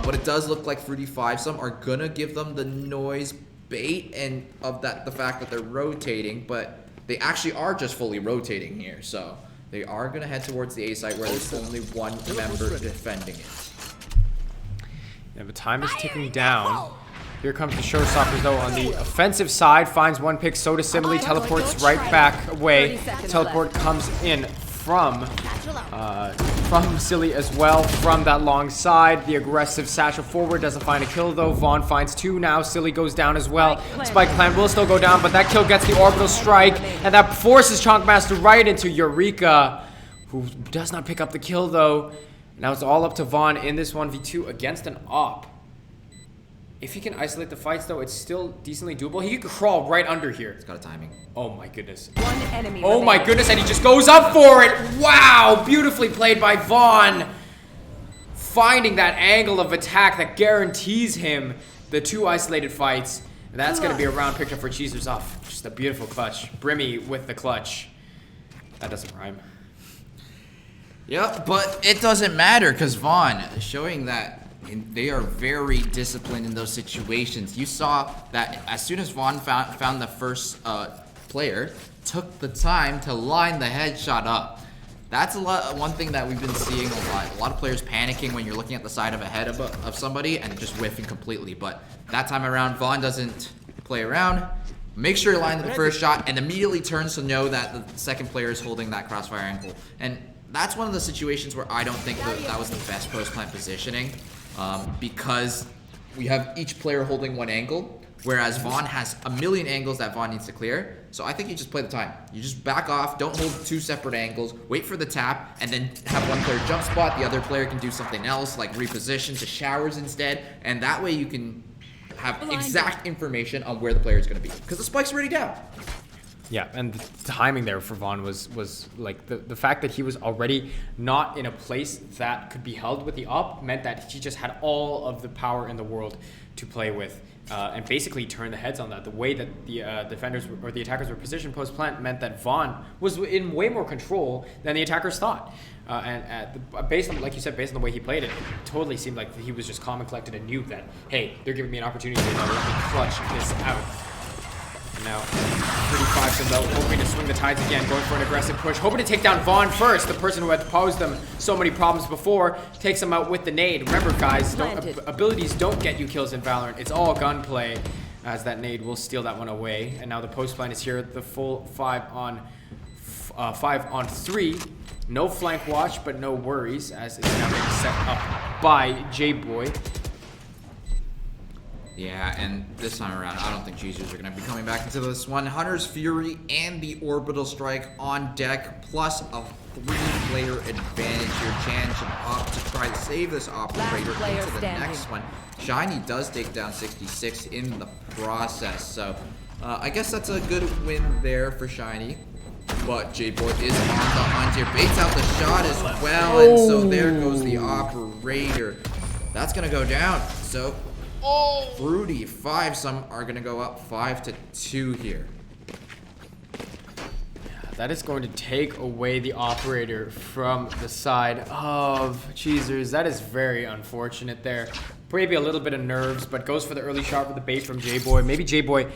But it does look like Fruity 5 are gonna give them the noise bait and of that the fact that they're rotating, but they actually are just fully rotating here. So they are going to head towards the A site where there's only one member defending it. Yeah, the time is ticking down. Here comes the showstoppers though on the offensive side. Finds one pick, so does Simile. Teleports right back away. Teleport comes in from Silly as well, from that long side. The aggressive satchel forward doesn't find a kill though. Vaughn finds 2 now. Silly goes down as well. Spike Clan will still go down, but that kill gets the orbital strike, and that forces Chonkmaster right into Eureka, who does not pick up the kill though. Now it's all up to Vaughn in this 1v2 against an op. If he can isolate the fights, though, it's still decently doable. He could crawl right under here. It's got a timing. Oh my goodness. One enemy Oh my remaining. goodness, and he just goes up for it. Wow, beautifully played by Vaughn. Finding that angle of attack that guarantees him the 2 isolated fights. And that's going to be a round picked up for Cheezers off. Just a beautiful clutch. Brimmy with the clutch. That doesn't rhyme. Yep, but it doesn't matter because Vaughn showing that they are very disciplined in those situations. You saw that as soon as Vaughn found the first player, took the time to line the headshot up. That's one thing that we've been seeing a lot. A lot of players panicking when you're looking at the side of a head of somebody and just whiffing completely. But that time around, Vaughn doesn't play around. Make sure you line the first shot and immediately turns to know that the second player is holding that crossfire angle. And that's one of the situations where I don't think that was the best post-plant positioning. Because we have each player holding one angle, whereas Vaughn has a million angles that Vaughn needs to clear. So I think you just play the time. You just back off, don't hold 2 separate angles, wait for the tap, and then have one player jump spot, the other player can do something else, like reposition to showers instead, and that way you can have exact information on where the player is going to be, because the spike's already down. Yeah, and the timing there for Vaughn was like the fact that he was already not in a place that could be held with the up meant that he just had all of the power in the world to play with and basically turn the heads on that. The way that the defenders or the attackers were positioned post plant meant that Vaughn was in way more control than the attackers thought. Based on, like you said, based on the way he played it, it totally seemed like he was just calm and collected and knew that, hey, they're giving me an opportunity to let me clutch this out. And now, 35 though, hoping to swing the tides again, going for an aggressive push, hoping to take down Vaughn first, the person who had posed them so many problems before, takes him out with the nade. Remember, guys, abilities don't get you kills in Valorant. It's all gunplay, as that nade will steal that one away. And now the post plan is here, the full 5 on 3. No flank watch, but no worries, as it's now being set up by J-Boy. Yeah, and this time around, I don't think Cheezers are going to be coming back into this one. Hunter's Fury and the Orbital Strike on deck, plus a 3-player advantage here. Chan should opt to try to save this operator into the next one. Shiny does take down 66 in the process, so I guess that's a good win there for Shiny. But J-Boy is on the hunt here, baits out the shot as well, and so there goes the operator. That's going to go down, so... Fruity 5, some are going to go up 5-2 here. That is going to take away the operator from the side of Cheezers. That is very unfortunate there. Maybe a little bit of nerves, but goes for the early shot with the bait from J-Boy. Maybe J-Boy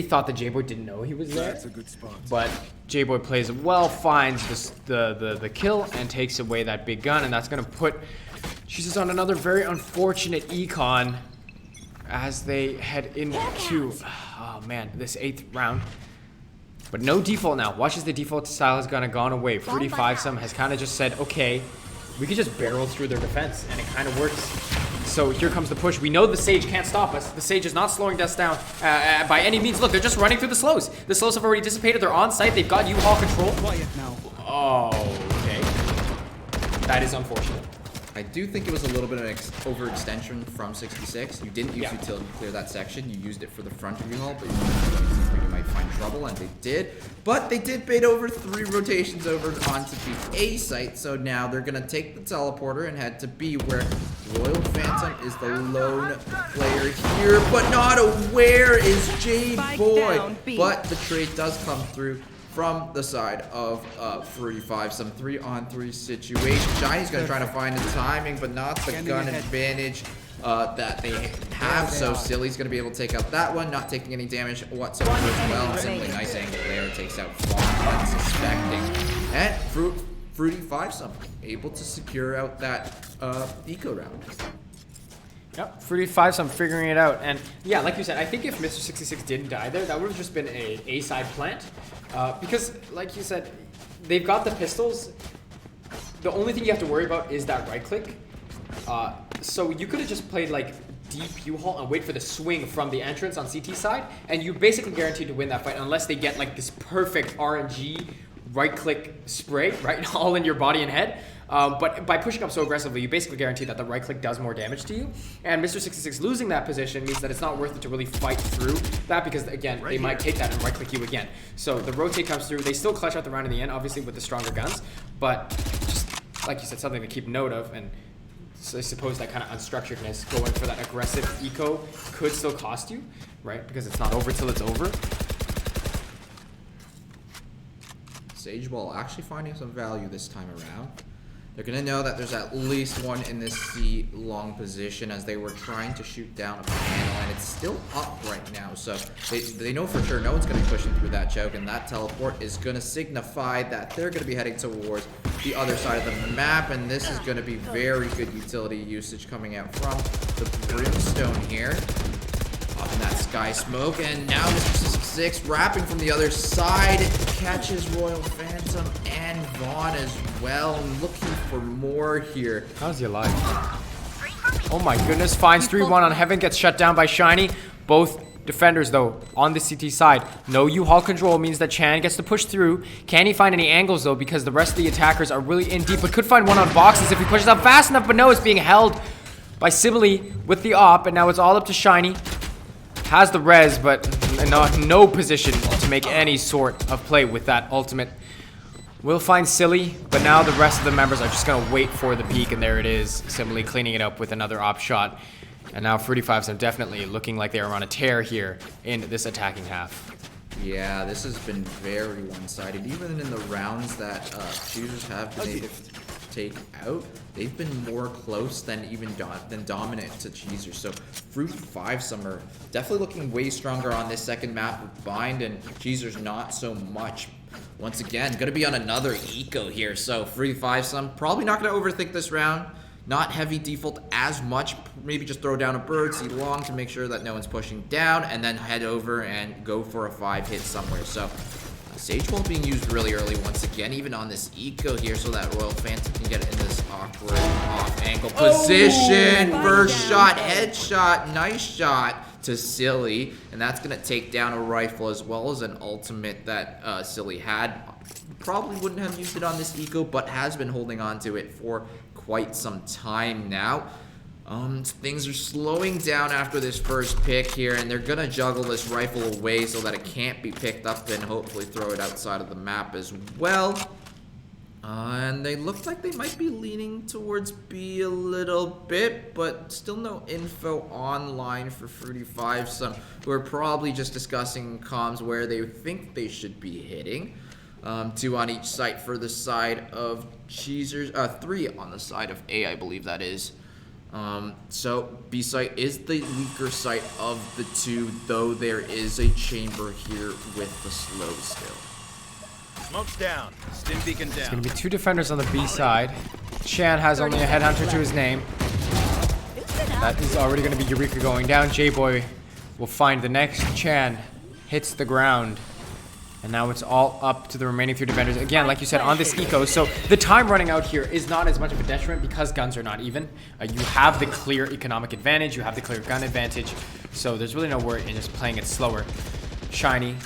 thought that J-Boy didn't know he was there. That's a good spot. But J-Boy plays it well, finds the kill, and takes away that big gun, and that's going to put Cheezers on another very unfortunate econ as they head into, oh man, this 8th round. But no default now. Watch as the default style has gone away. Fruity 5-some has kind of just said, okay, we could just barrel through their defense, and it kind of works. So here comes the push. We know the Sage can't stop us. The Sage is not slowing us down by any means. Look, they're just running through the slows. The slows have already dissipated. They're on site. They've got U-Haul control. Quiet now. Oh, okay. That is unfortunate. I do think it was a little bit of an overextension from 66. You didn't use utility to clear that section. You used it for the front of your hull, but you might find trouble, and they did. But they did bait over 3 rotations over onto the A site, so now they're going to take the teleporter and head to B, where Royal Phantom is the lone player here, but not aware is J-Boy. But the trade does come through from the side of Fruity 5, some 3-on-3 situation. Shiny's going to try to find the timing, but not the gun advantage that they have. So Silly's going to be able to take out that one, not taking any damage whatsoever as well. And simply nice angle there, takes out Vaughn, unsuspecting. And Fruity 5-some able to secure out that eco round. Yep, Fruity 5-some figuring it out. And yeah, like you said, I think if Mr. 66 didn't die there, that would have just been a A-side plant. Because, like you said, they've got the pistols. The only thing you have to worry about is that right click. So you could have just played like deep U-Haul and wait for the swing from the entrance on CT side, and you're basically guaranteed to win that fight unless they get like this perfect RNG right-click spray, right, all in your body and head. But by pushing up so aggressively, you basically guarantee that the right click does more damage to you. And Mr. 66 losing that position means that it's not worth it to really fight through that because, again, they might take that and right click you again. So the rotate comes through. They still clutch out the round in the end, obviously, with the stronger guns. But just, like you said, something to keep note of. And so I suppose that kind of unstructuredness, going for that aggressive eco could still cost you, right? Because it's not over till it's over. Sage Ball actually finding some value this time around. They're going to know that there's at least one in this C long position as they were trying to shoot down a panel, and it's still up right now. So they know for sure no one's going to be pushing through that choke, and that teleport is going to signify that they're going to be heading towards the other side of the map, and this is going to be very good utility usage coming out from the Brimstone here. Popping that Sky Smoke, and now Mr. 66 wrapping from the other side, catches Royal Phantom and Vaughn as well, and looking for more here. How's he alive? Oh my goodness, finds 3-1 on Heaven, gets shut down by Shiny. Both defenders though on the CT side. No U-Haul control means that Chan gets to push through. Can he find any angles though, because the rest of the attackers are really in deep, but could find one on boxes if he pushes up fast enough, but no, it's being held by Sibylle with the op, and now it's all up to Shiny. Has the res, but no position to make any sort of play with that ultimate. We'll find Silly, but now the rest of the members are just going to wait for the peak, and there it is. Sibylle cleaning it up with another op shot. And now Fruity Fives are definitely looking like they are on a tear here in this attacking half. Yeah, this has been very one-sided. Even in the rounds that choosers have been able to take out, they've been more close than even dominant to Cheezers. So Fruit 5 Summer definitely looking way stronger on this second map with Bind, and Cheezers not so much. Once again, going to be on another eco here. So Fruit 5 Sum probably not going to overthink this round. Not heavy default as much. Maybe just throw down a bird, see long to make sure that no one's pushing down, and then head over and go for a 5-hit somewhere. So Sage Ball being used really early once again, even on this eco here, so that Royal Phantom can get it in this awkward off-angle position. First shot, headshot, nice shot to Silly, and that's going to take down a rifle as well as an ultimate that Silly had. Probably wouldn't have used it on this eco, but has been holding on to it for quite some time now. Things are slowing down after this first pick here, and they're gonna juggle this rifle away so that it can't be picked up and hopefully throw it outside of the map as well. And they look like they might be leaning towards B a little bit, but still no info online for Fruity 5 Some, who are probably just discussing comms where they think they should be hitting. 2 on each site for the side of Cheezers, 3 on the side of A, I believe that is. So B site is the weaker site of the 2, though there is a chamber here with the slow still. Smoke's down. Stim beacon down. It's going to be 2 defenders on the B side. Chan has only a headhunter to his name. That is already going to be Eureka going down. J-Boy will find the next. Chan hits the ground. And now it's all up to the remaining 3 defenders. Again, like you said, on this eco. So the time running out here is not as much of a detriment because guns are not even. You have the clear economic advantage. You have the clear gun advantage. So there's really no worry in just playing it slower. Shiny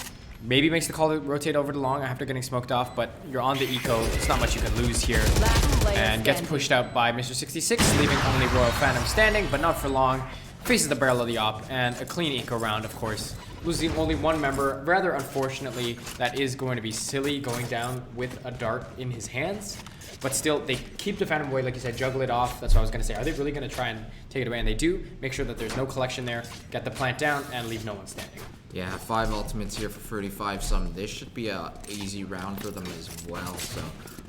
maybe makes the call to rotate over to long after getting smoked off, but you're on the eco. It's not much you can lose here. And gets pushed out by Mr. 66, leaving only Royal Phantom standing, but not for long. Faces the barrel of the op, and a clean eco round, of course. Losing only 1 member, rather unfortunately, that is going to be Silly going down with a dart in his hands. But still, they keep the Phantom away, like you said, juggle it off. That's what I was going to say. Are they really going to try and take it away? And they do. Make sure that there's no collection there, get the plant down, and leave no one standing. Yeah, 5 ultimates here for Fruity 5 Some. This should be a easy round for them as well. So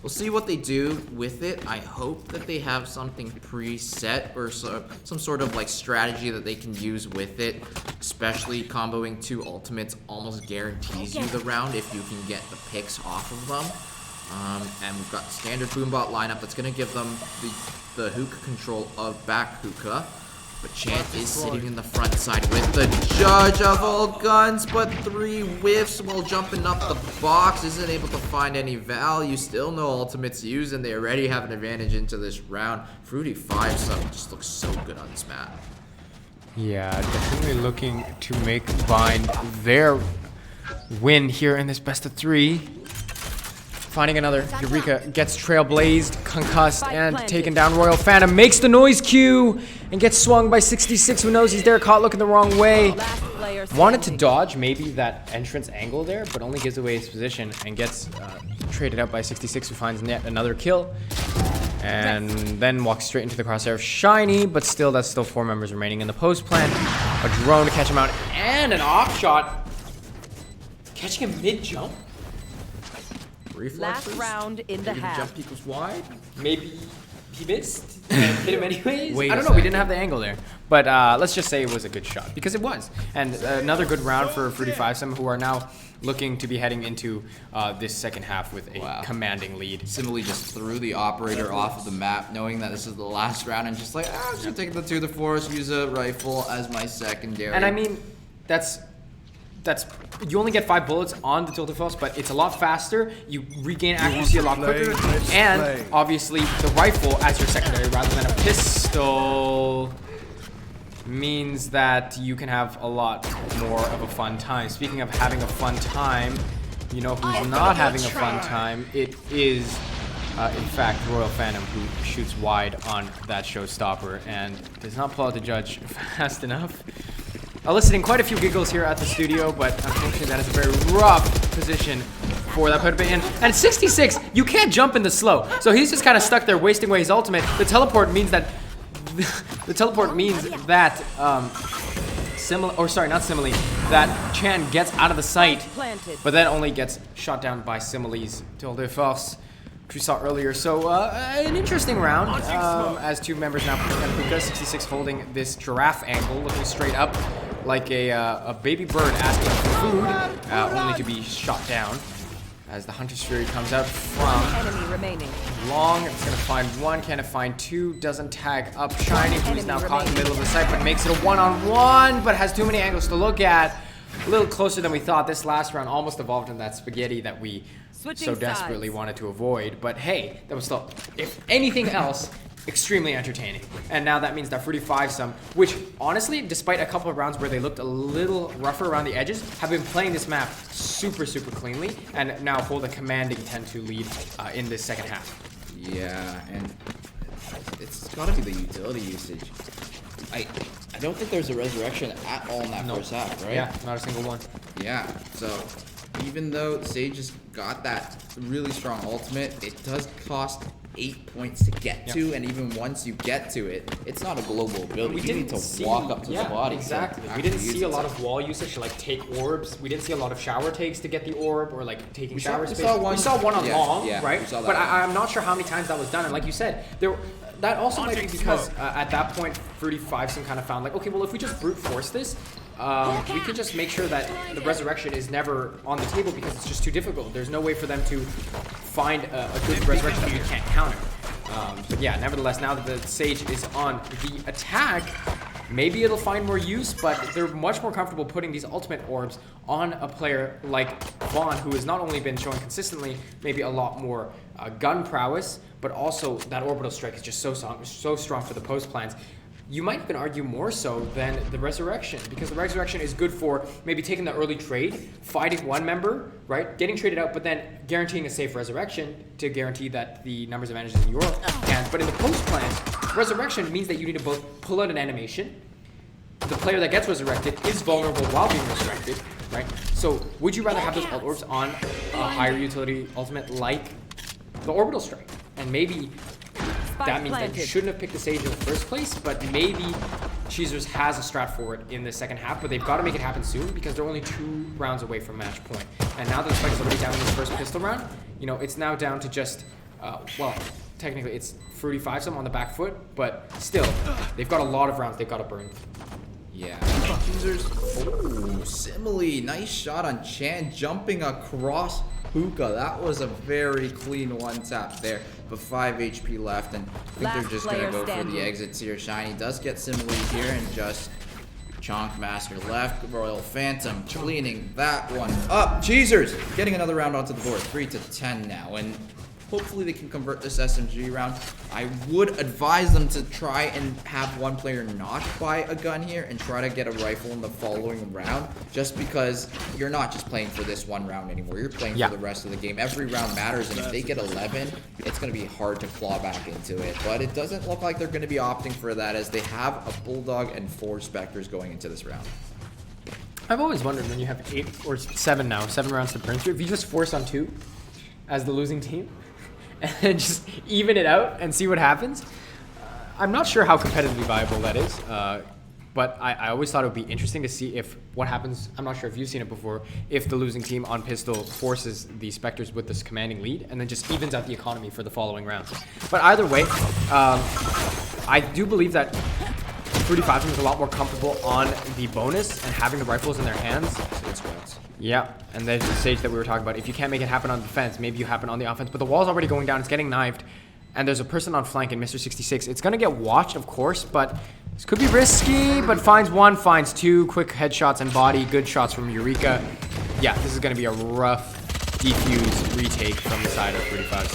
we'll see what they do with it. I hope that they have something preset or some sort of like strategy that they can use with it. Especially comboing 2 ultimates almost guarantees you the round if you can get the picks off of them. And we've got the standard Boombot lineup that's going to give them the hookah control of back hookah. But Chant is sitting in the front side with the judge of all guns, but 3 whiffs while jumping up the box. Isn't able to find any value. Still no ultimates used, and they already have an advantage into this round. Fruity 5 Some just looks so good on this map. Yeah, definitely looking to make Bind their win here in this best of 3. Finding another. Eureka gets trailblazed, concussed, and taken down. Royal Phantom makes the noise cue and gets swung by 66, who knows he's there, caught looking the wrong way. Wanted to dodge maybe that entrance angle there, but only gives away his position and gets traded out by 66, who finds yet another kill. And then walks straight into the crosshair of Shiny, but still, that's still 4 members remaining in the post plant. A drone to catch him out, and an off shot. Catching him mid-jump. Last round in the Maybe the half. jump peak was wide. Maybe he missed and hit him anyways. I don't know. We didn't have the angle there. But let's just say it was a good shot, because it was. And another good round for Fruity Fivesome, who are now looking to be heading into this second half with a commanding lead. Simile just threw the operator off of the map, knowing that this is the last round, and just like, I'm just gonna take the to the forest, use a rifle as my secondary. And I mean, that's you only get 5 bullets on the Tilt-A-Force, but it's a lot faster. You regain accuracy a lot quicker, and obviously the rifle as your secondary rather than a pistol means that you can have a lot more of a fun time. Speaking of having a fun time, you know who's not having a fun time? It is, in fact, Royal Phantom, who shoots wide on that showstopper and does not pull out the judge fast enough. Eliciting quite a few giggles here at the studio, but unfortunately that is a very rough position for that put and 66, you can't jump in the slow, so he's just kind of stuck there wasting away his ultimate. The teleport means that that Chan gets out of the sight, but then only gets shot down by Simile's Tilt-A-Force, which we saw earlier. So an interesting round as 2 members now putting on Puka. 66 holding this giraffe angle, looking straight up like a baby bird asking for food, only to be shot down as the Hunter's Fury comes out from Enemy remaining. long. It's gonna find 1, can it find 2, doesn't tag up Shiny, who's now caught in the middle of the site, but makes it a 1-on-1, but has too many angles to look at. A little closer than we thought. This last round almost evolved in that spaghetti that we so desperately wanted to avoid. But hey, that was still, if anything else, extremely entertaining. And now that means that Fruity Fivesome, which honestly, despite a couple of rounds where they looked a little rougher around the edges, have been playing this map super cleanly and now hold a commanding 10-2 lead in this second half. Yeah, and it's gotta be the utility usage. I don't think there's a resurrection at all in that first half, right? Yeah, not a single one. Yeah, so even though Sage just got that really strong ultimate, it does cost 8 points to get to, and even once you get to it, it's not a global ability. You need to walk up to the body. Exactly. We didn't see a lot of wall usage to like take orbs. We didn't see a lot of shower takes to get the orb or like taking shower space. We saw one on long, right? But I'm not sure how many times that was done. And like you said, that also might be because at that point, Fruity Fivesome kind of found like, okay, well, if we just brute force this, we can just make sure that the resurrection is never on the table because it's just too difficult. There's no way for them to find a good resurrection that we can't counter. But yeah, nevertheless, now that the Sage is on the attack, maybe it'll find more use, but they're much more comfortable putting these ultimate orbs on a player like Vaughn, who has not only been showing consistently maybe a lot more gun prowess, but also that orbital strike is just so strong for the post plans. You might even argue more so than the Resurrection, because the Resurrection is good for maybe taking the early trade, fighting one member, right, getting traded out, but then guaranteeing a safe Resurrection to guarantee that the numbers advantage is in your hands. But in the post plans, Resurrection means that you need to both pull out an animation. The player that gets resurrected is vulnerable while being resurrected, right? So would you rather have those ult orbs on a higher utility ultimate like the Orbital Strike? And maybe that means that you shouldn't have picked the Sage in the first place, but maybe Cheezers has a strat for it in the second half, but they've got to make it happen soon because they're only 2 rounds away from match point. And now that the spike is already down in this first pistol round, you know, it's now down to just, well, technically it's Fruity Fivesome on the back foot, but still, they've got a lot of rounds they've got to burn. Yeah. Oh, Simile, nice shot on Chan, jumping across Hookah. That was a very clean one tap there, but 5 HP left, and I think they're just gonna go for the exits here. Shiny does get Simile here, and just Chonk Master left. Royal Phantom cleaning that one up. Cheezers getting another round onto the board, 3-10 now, and Hopefully they can convert this SMG round. I would advise them to try and have one player not buy a gun here and try to get a rifle in the following round, just because you're not just playing for this one round anymore. You're playing for the rest of the game. Every round matters, and if they get 11, it's going to be hard to claw back into it. But it doesn't look like they're going to be opting for that, as they have a Bulldog and 4 Spectres going into this round. I've always wondered, when you have 8 or 7 rounds to burn through, if you just force on 2 as the losing team and just even it out and see what happens. I'm not sure how competitively viable that is, but I always thought it would be interesting to see if what happens. I'm not sure if you've seen it before, if the losing team on pistol forces the Spectres with this commanding lead and then just evens out the economy for the following rounds. But either way, I do believe that Fruity Five is a lot more comfortable on the bonus and having the rifles in their hands. Yeah, and there's the stage that we were talking about. If you can't make it happen on defense, maybe you happen on the offense. But the wall's already going down. It's getting knifed. And there's a person on flank in Mr. 66. It's going to get watched, of course, but this could be risky. But finds 1, finds 2. Quick headshots and body. Good shots from Eureka. Yeah, this is going to be a rough defuse retake from the side of Fruity Five.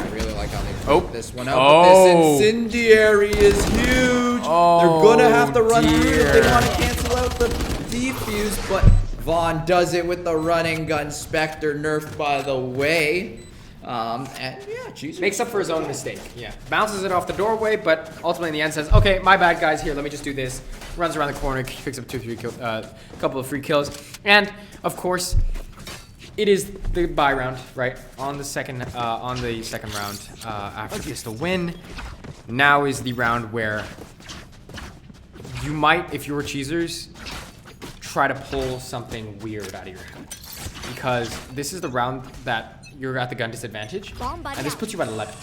I really like how they put this one out. But this incendiary is huge. They're going to have to run through if they want to cancel out the defuse. But Vaughn does it with the running gun. Spectre nerfed, by the way. And yeah, Jesus. Makes up for his own mistake. Yeah. Bounces it off the doorway, but ultimately in the end says, okay, my bad, guys. Here, let me just do this. Runs around the corner, picks up 2, 3 kills, couple of free kills. And, of course, it is the bye round, right? On the second round, after pistol win. Now is the round where you might, if you were cheesers, try to pull something weird out of your head. Because this is the round that you're at the gun disadvantage, and this puts you at 11.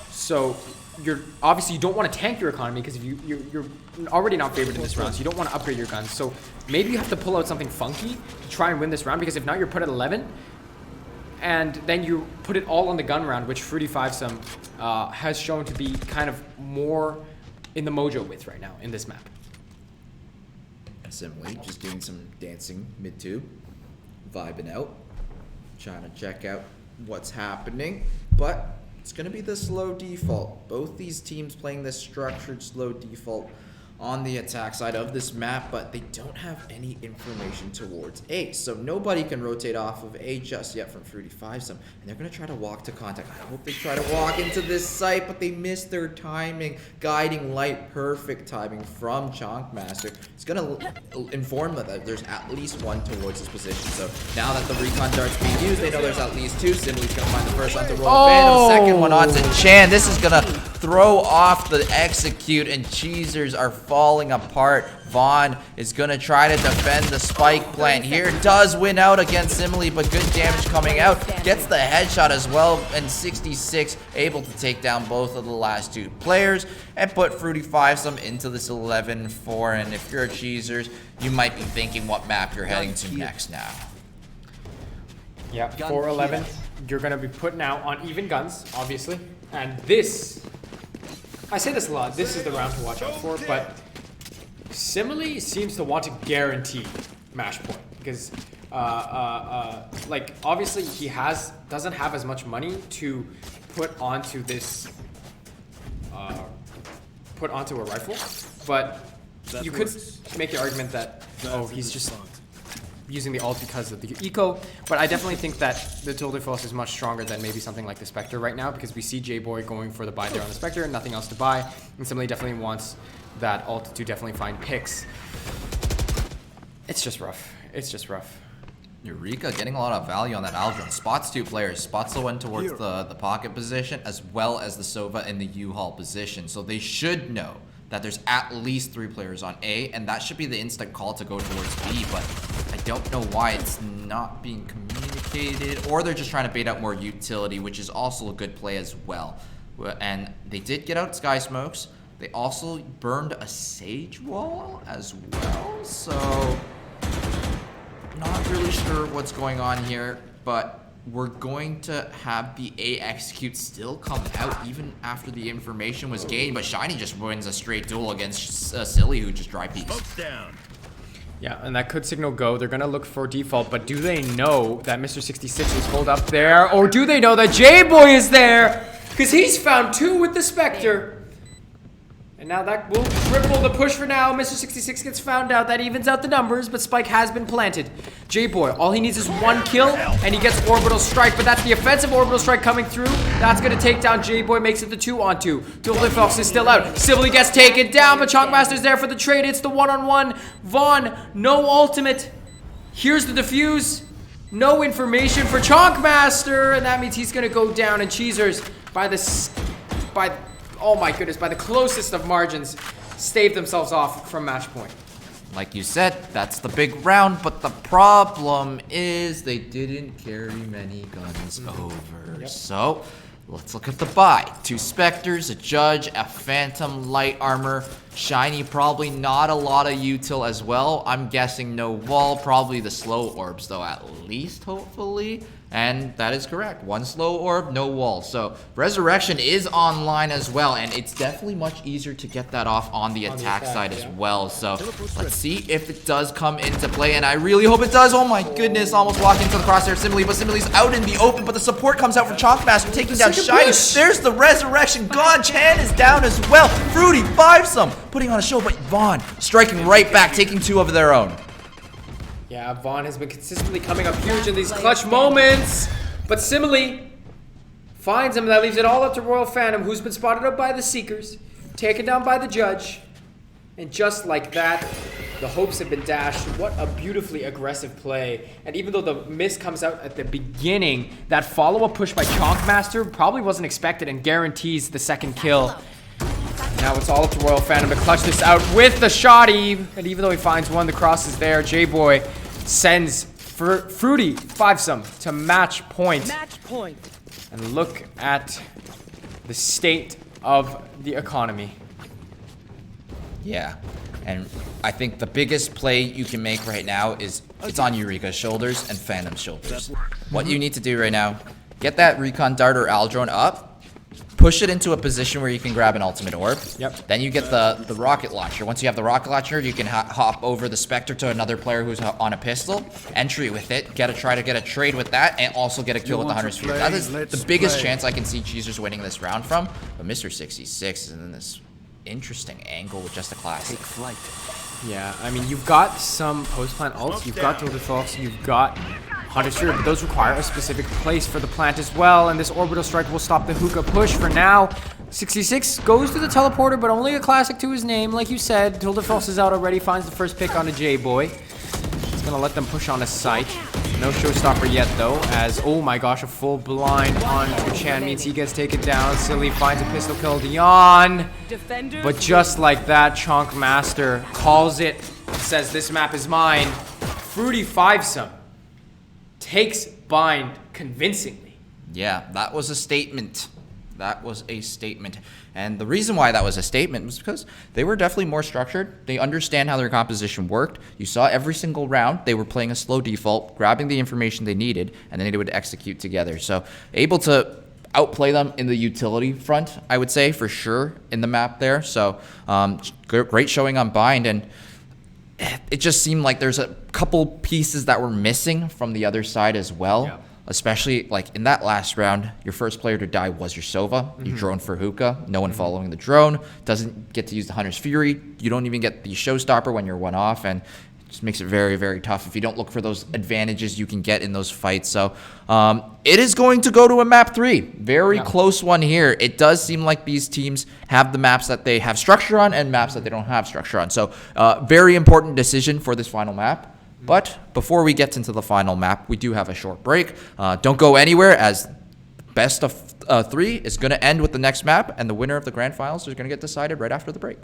So you're obviously, you don't want to tank your economy, because if you're already not favored in this round, so you don't want to upgrade your guns. So maybe you have to pull out something funky to try and win this round, because if not, you're put at 11, and then you put it all on the gun round, which Fruity Five has shown to be kind of more in the mojo with right now in this map. Assembly just doing some dancing mid-tube, vibing out, trying to check out what's happening, but it's going to be the slow default. Both these teams playing this structured slow default on the attack side of this map, but they don't have any information towards A. So nobody can rotate off of A just yet from Fruity Five, and they're going to try to walk to contact. I hope they try to walk into this site, but they missed their timing. Guiding light, perfect timing from Chonkmaster. It's going to inform them that there's at least one towards this position. So now that the recon dart's being used, they know there's at least 2. Simli's going to find the first one to roll. Phantom, second one onto Chan. This is going to throw off the execute, and Cheesers are falling apart. Vaughn is going to try to defend the spike plant here. Does win out against Simile, but good damage coming out. Gets the headshot as well, and 66 able to take down both of the last 2 players and put Fruity Five into this 11-4. And if you're a Cheesers, you might be thinking what map you're heading to next now. Yeah, 4-11. You're going to be put now on even guns, obviously. And this, I say this a lot, this is the round to watch out for, but Simile seems to want to guarantee match point, because like obviously he doesn't have as much money to put onto this put onto a rifle, but you could make the argument that he's just using the ult because of the eco, but I definitely think that the Tilde Force is much stronger than maybe something like the Spectre right now, because we see J-Boy going for the buy there on the Spectre and nothing else to buy, and Simile definitely wants that ult to definitely find picks. It's just rough. It's just rough. Eureka getting a lot of value on that Aldrin. Spots 2 players. Spots the one towards the pocket position, as well as the Sova in the U-Haul position, so they should know that there's at least 3 players on A, and that should be the instant call to go towards B, but I don't know why it's not being communicated, or they're just trying to bait out more utility, which is also a good play as well. And they did get out Sky Smokes. They also burned a Sage Wall as well, so not really sure what's going on here, but we're going to have the A execute still come out even after the information was gained, but Shiny just wins a straight duel against Silly, who just dry peeks. Yeah, and that could signal go. They're going to look for default, but do they know that Mr. 66 is hold up there? Or do they know that J-Boy is there? Because he's found 2 with the Spectre. And now that will triple the push for now. Mr. 66 gets found out. That evens out the numbers, but Spike has been planted. J-Boy, all he needs is 1 kill, and he gets Orbital Strike, but that's the offensive Orbital Strike coming through. That's going to take down J-Boy, makes it the 2-on-2. Dueliffox is still out. Sibley gets taken down, but Chunkmaster's there for the trade. It's the 1-on-1. Vaughn, no ultimate. Here's the defuse. No information for Chunkmaster, and that means he's going to go down, and Cheezers, oh my goodness, by the closest of margins, stave themselves off from match point. Like you said, that's the big round, but the problem is they didn't carry many guns over. Yep. So, let's look at the buy. 2 Spectres, a Judge, a Phantom Light Armor, Shiny, probably not a lot of util as well. I'm guessing no wall, probably the slow orbs though, at least, hopefully. And that is correct. 1 slow orb, no wall. So Resurrection is online as well, and it's definitely much easier to get that off on the attack side as well. So let's see if it does come into play, and I really hope it does. Oh my goodness, almost walked into the crosshair Simile, but Simile's out in the open, but the support comes out for Chunkmaster, taking down Shiny. There's the Resurrection gone. Chan is down as well. Fruity 5-some, putting on a show, but Vaughn striking right back, taking 2 of their own. Yeah, Vaughn has been consistently coming up huge in these clutch moments. But Simile finds him. That leaves it all up to Royal Phantom, who's been spotted up by the Seekers, taken down by the Judge. And just like that, the hopes have been dashed. What a beautifully aggressive play. And even though the miss comes out at the beginning, that follow-up push by Chunkmaster probably wasn't expected and guarantees the 2nd kill. Now it's all up to Royal Phantom to clutch this out with the shotty. And even though he finds 1, the cross is there. J-Boy sends Fruity 5-some to match point. And look at the state of the economy. Yeah, and I think the biggest play you can make right now is it's on Eureka's shoulders and Phantom's shoulders. What you need to do right now, get that Recon Dart or Aldrone up, push it into a position where you can grab an ultimate orb. Yep. Then you get the rocket launcher. Once you have the rocket launcher, you can hop over the Spectre to another player who's on a pistol, entry with it, try to get a trade with that, and also get a kill with the Hunter's Fury. That is the biggest chance I can see Cheezers winning this round from. But Mr. 66 is in this interesting angle with just a classic. Yeah, I mean, you've got some post-plant ults, you've got Dueliffox, you've got Hunter's Fury, but those require a specific place for the plant as well, and this Orbital Strike will stop the hookah push for now. 66 goes to the teleporter, but only a classic to his name, like you said. Dueliffox is out already, finds the first pick on a J-Boy. He's gonna let them push on a site. No showstopper yet, though, as, oh my gosh, a full blind on Chan means he gets taken down. Silly finds a pistol kill Dion. But just like that, Chunkmaster calls it, says this map is mine. Fruity 5-some takes bind convincingly. Yeah, that was a statement. That was a statement. And the reason why that was a statement was because they were definitely more structured. They understand how their composition worked. You saw every single round they were playing a slow default, grabbing the information they needed, and then they would execute together. So able to outplay them in the utility front, I would say, for sure, in the map there. So great showing on bind, and it just seemed like there's a couple pieces that were missing from the other side as well. Yeah. Especially like in that last round, your first player to die was your Sova. You drone for hookah. No one following the drone. Doesn't get to use the Hunter's Fury. You don't even get the showstopper when you're 1 off, and it just makes it very, very tough if you don't look for those advantages you can get in those fights. So it is going to go to a map 3. Very close one here. It does seem like these teams have the maps that they have structure on and maps that they don't have structure on. So very important decision for this final map. But before we get into the final map, we do have a short break. Don't go anywhere, as best of 3 is going to end with the next map, and the winner of the grand finals is going to get decided right after the break.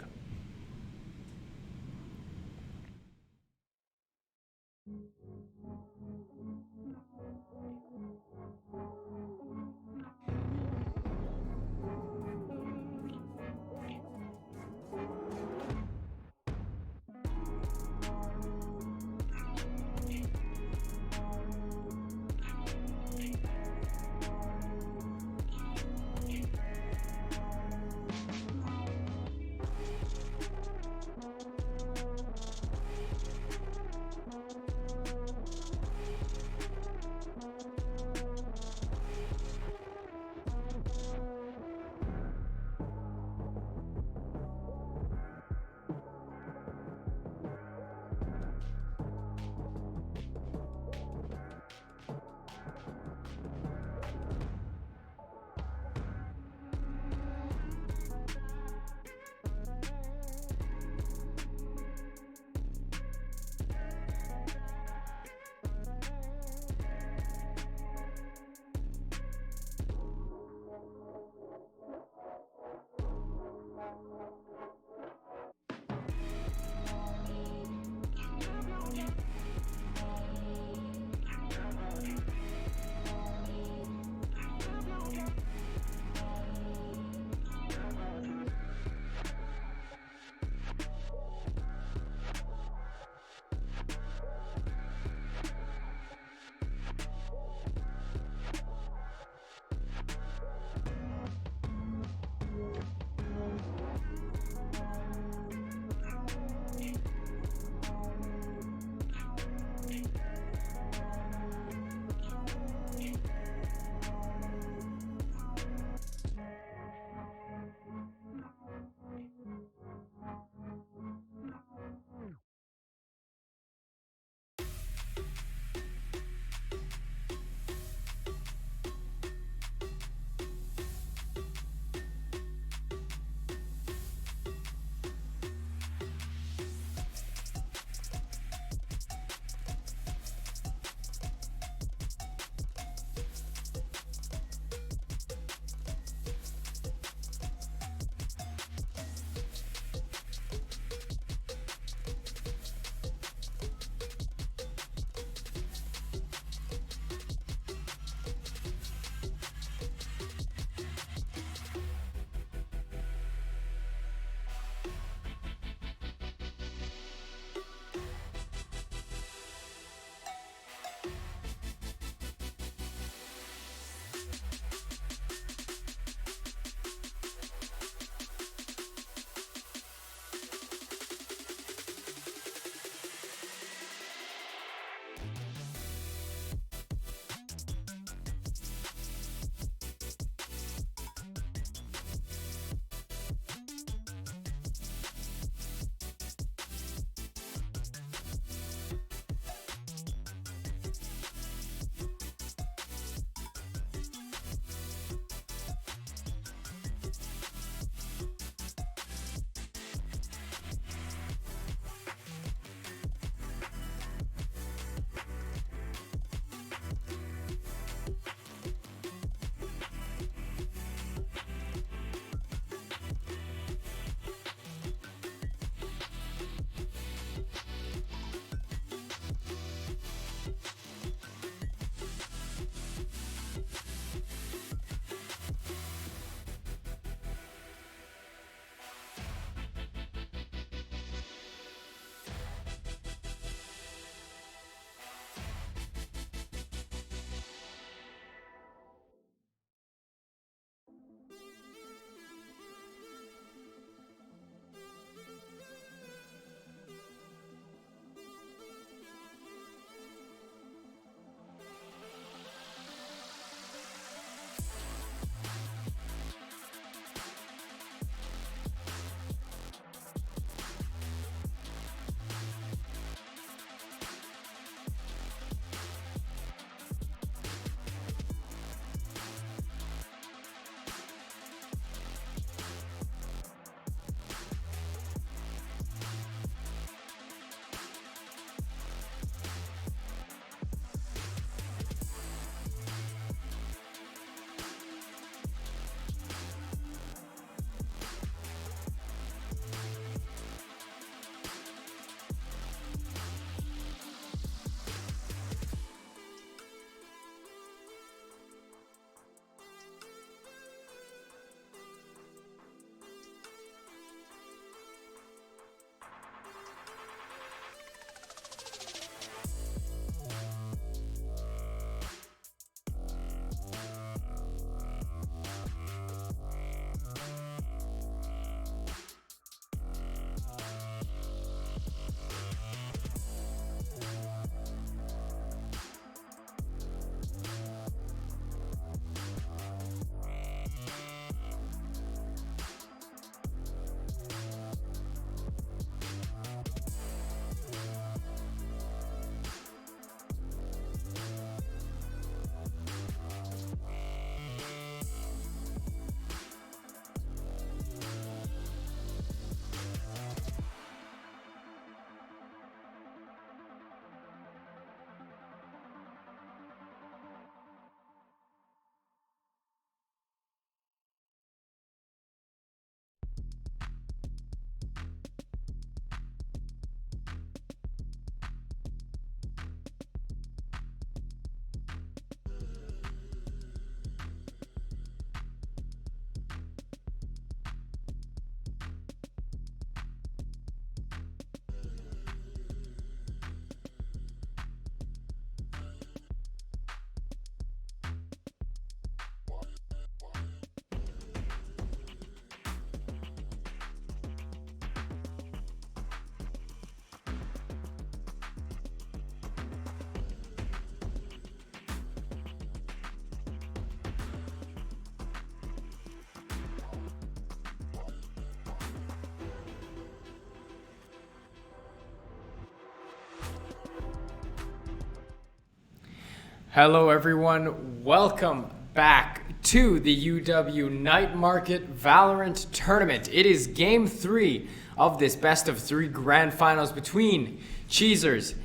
Hello, everyone. Welcome back to the UW Night Market Valorant Tournament. It is Game 3 of this best-of-3 grand finals between Cheezers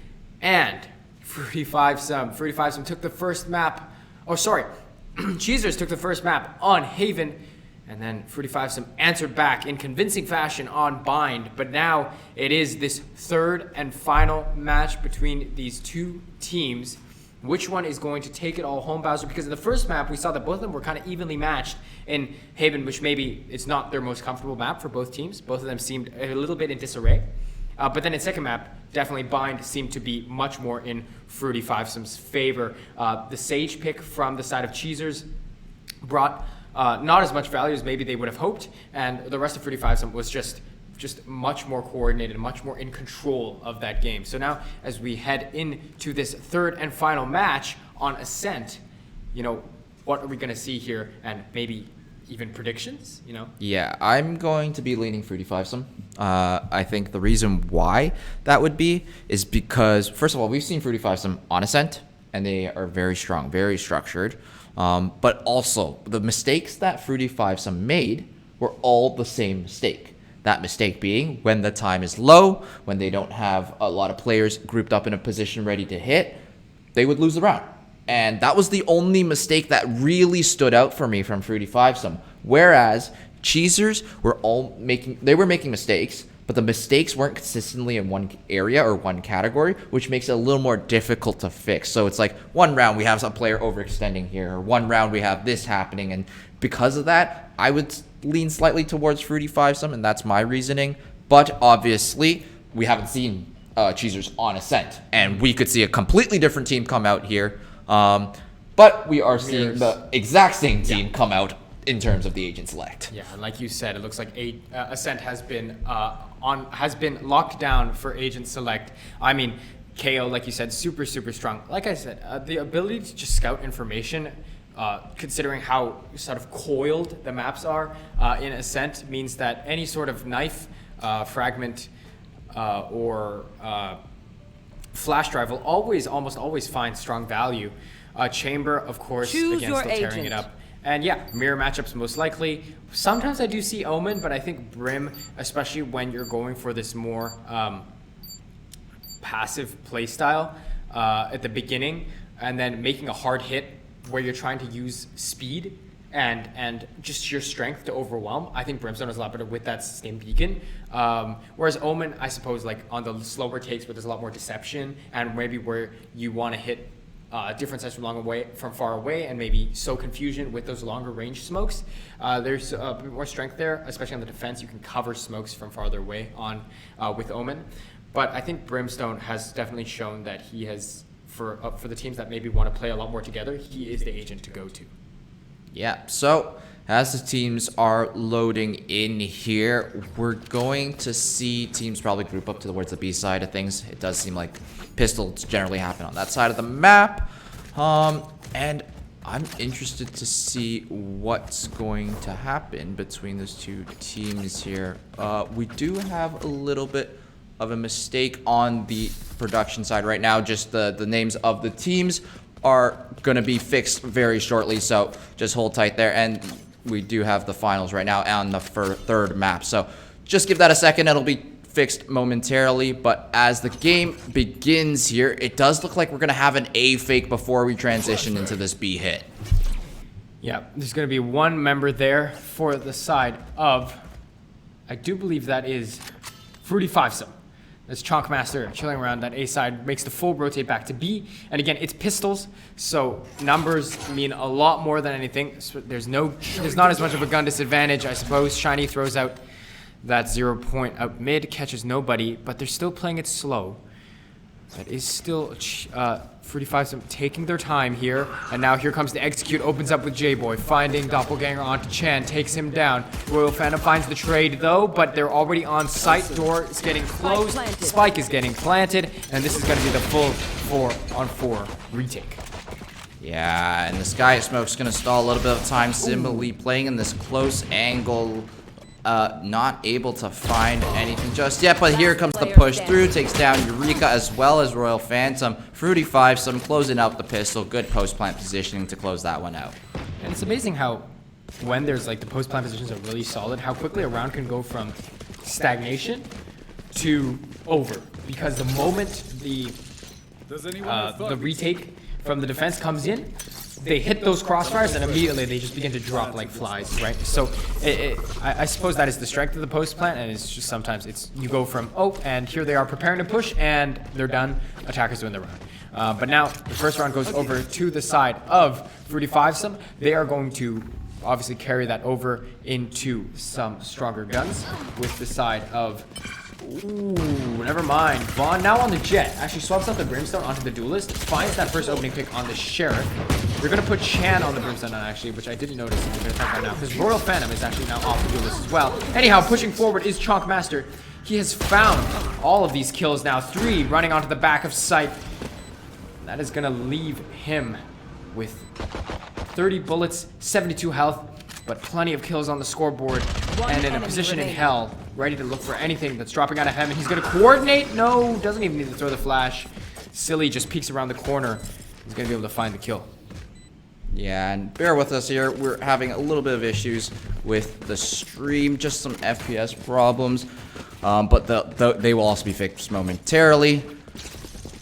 and Fruity Five Some. Fruity Five Some took the first map. Oh, sorry. Cheezers took the first map on Haven, and then Fruity Five Some answered back in convincing fashion on Bind. But now it is this third and final match between these two teams. Which one is going to take it all home, Bowser? Because in the first map, we saw that both of them were kind of evenly matched in Haven, which maybe it's not their most comfortable map for both teams. Both of them seemed a little bit in disarray. But then in second map, definitely Bind seemed to be much more in Fruity Five Some's favor. The Sage pick from the side of Cheezers brought not as much value as maybe they would have hoped, and the rest of Fruity Five Some was just much more coordinated, much more in control of that game. So now, as we head into this third and final match on Ascent, you know, what are we going to see here, and maybe even predictions, you know? Yeah, I'm going to be leaning Fruity Five Some. I think the reason why that would be is because, first of all, we've seen Fruity Five Some on Ascent, and they are very strong, very structured. But also, the mistakes that Fruity Five Some made were all the same mistake. That mistake being when the time is low, when they don't have a lot of players grouped up in a position ready to hit, they would lose the round. And that was the only mistake that really stood out for me from Fruity Five Some. Whereas Cheezers were making mistakes, but the mistakes weren't consistently in one area or one category, which makes it a little more difficult to fix. So it's like one round we have some player overextending here, or one round we have this happening, and because of that, I would lean slightly towards Fruity Five Some, and that's my reasoning. But obviously, we haven't seen Cheezers on Ascent, and we could see a completely different team come out here. But we are seeing the exact same team come out in terms of the agent select. Yeah, and like you said, it looks like Ascent has been locked down for agent select. I mean, KO, like you said, super strong. Like I said, the ability to just scout information, considering how sort of coiled the maps are in Ascent, means that any sort of knife, fragment, or flash drive will almost always find strong value. Chamber, of course, Choose again, your still tearing agent. it up. And yeah, mirror matchups most likely. Sometimes I do see Omen, but I think Brim, especially when you're going for this more passive playstyle at the beginning, and then making a hard hit where you're trying to use speed and just your strength to overwhelm. I think Brimstone is a lot better with that sustained beacon. Whereas Omen, I suppose, like on the slower takes where there's a lot more deception, and maybe where you want to hit different sites from far away, and maybe sow confusion with those longer range smokes. There's a bit more strength there, especially on the defense. You can cover smokes from farther away on with Omen. But I think Brimstone has definitely shown that he has, for the teams that maybe want to play a lot more together, he is the agent to go to. Yeah, so as the teams are loading in here, we're going to see teams probably group up towards the B side of things. It does seem like pistols generally happen on that side of the map. And I'm interested to see what's going to happen between those two teams here. We do have a little bit of a mistake on the production side right now. Just the names of the teams are going to be fixed very shortly, so just hold tight there. And we do have the finals right now on the third map, so just give that a second. It'll be fixed momentarily. But as the game begins here, it does look like we're going to have an A fake before we transition into this B hit. Yeah, there's going to be one member there for the side of, I do believe that is Fruity Five Some. That's Chonkmaster chilling around that A side, makes the full rotate back to B. And again, it's pistols, so numbers mean a lot more than anything. So there's not as much of a gun disadvantage, I suppose. Shiny throws out that 0 point out mid, catches nobody, but they're still playing it slow. That is still Fruity Five Some taking their time here. And now here comes the execute, opens up with J-Boy, finding Doppelganger onto Chan, takes him down. Royal Phantom finds the trade though, but they're already on site. Door is getting closed, Spike is getting planted, and this is going to be the full 4-on-4 retake. Yeah, and the Sky Smoke's going to stall a little bit of time, simply playing in this close angle not able to find anything just yet, but here comes the push through, takes down Eureka as well as Royal Phantom. Fruity Fivesome closing out the pistol, good post plant positioning to close that one out. And it's amazing how when there's like the post plant positions are really solid, how quickly a round can go from stagnation to over. Because the moment the retake from the defense comes in, they hit those crossfires and immediately they just begin to drop like flies, right? So I suppose that is the strength of the post plant, and it's just sometimes it's you go from and here they are preparing to push and they're done, attackers win the round. But now the first round goes over to the side of Fruity Fivesome. They are going to obviously carry that over into some stronger guns with the side of never mind. Vaughn now on the Jet. Actually swaps out the Brimstone onto the Duelist. Finds that first opening pick on the Sheriff. We're going to put Chan on the Brimstone now, actually, which I didn't notice. I'm going to talk about now. Because Royal Phantom is actually now off the Duelist as well. Anyhow, pushing forward is Chonk Master. He has found all of these kills now. 3 running onto the back of sight. That is going to leave him with 30 bullets, 72 health, but plenty of kills on the scoreboard. And in a position in hell, ready to look for anything that's dropping out of him. And he's going to coordinate. No, doesn't even need to throw the flash. Silly just peeks around the corner. He's going to be able to find the kill. Yeah, and bear with us here. We're having a little bit of issues with the stream, just some FPS problems. But they will also be fixed momentarily.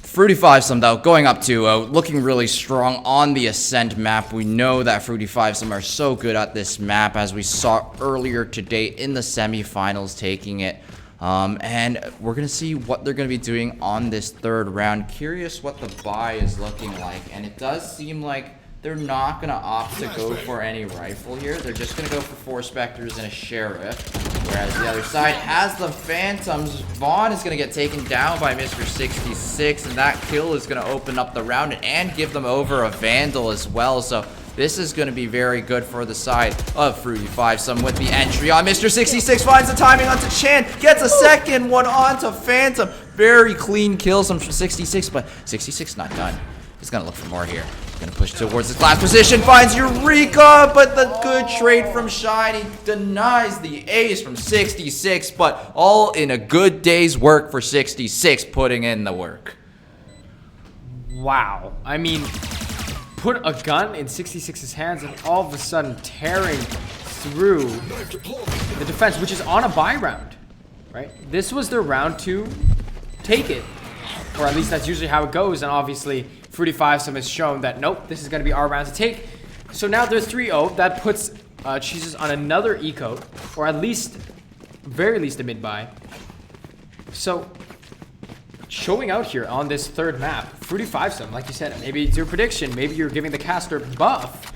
Fruity Fivesome, though, going up 2-0, looking really strong on the Ascent map. We know that Fruity Fivesome are so good at this map, as we saw earlier today in the semifinals, taking it. And we're going to see what they're going to be doing on this third round. Curious what the buy is looking like, and it does seem like they're not going to opt to go for any rifle here. They're just going to go for 4 Spectres and a Sheriff. Whereas the other side has the Phantoms. Vaughn is going to get taken down by Mr. 66. And that kill is going to open up the round and give them over a Vandal as well. So this is going to be very good for the side of Fruity Fivesome with the entry on Mr. 66. Finds the timing onto Chan. Gets a second one onto Phantom. Very clean kills from 66. But 66 not done. He's going to look for more here. Gonna push towards his last position, finds Eureka, but the good trade from Shiny denies the ace from 66, but all in a good day's work for 66, putting in the work. Wow. I mean, put a gun in 66's hands and all of a sudden tearing through the defense, which is on a buy round, right? This was their round to take it, or at least that's usually how it goes, and obviously Fruity Fivesome has shown that, nope, this is going to be our round to take. So now they're 3-0. That puts Cheeses on another eco, or at least, very least a mid-buy. So, showing out here on this third map, Fruity Fivesome, like you said, maybe it's your prediction, maybe you're giving the caster buff,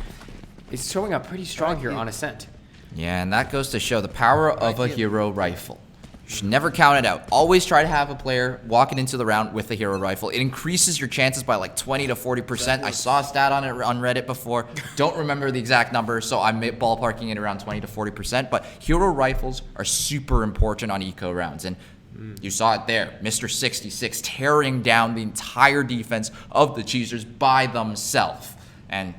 is showing up pretty strong here on Ascent. Yeah, and that goes to show the power of a hero rifle. You should never count it out. Always try to have a player walking into the round with a hero rifle. It increases your chances by like 20 to 40%. I saw a stat on it on Reddit before. Don't remember the exact number, so I'm ballparking it around 20 to 40%. But hero rifles are super important on eco rounds. And you saw it there. Mr. 66 tearing down the entire defense of the Cheesers by themselves. And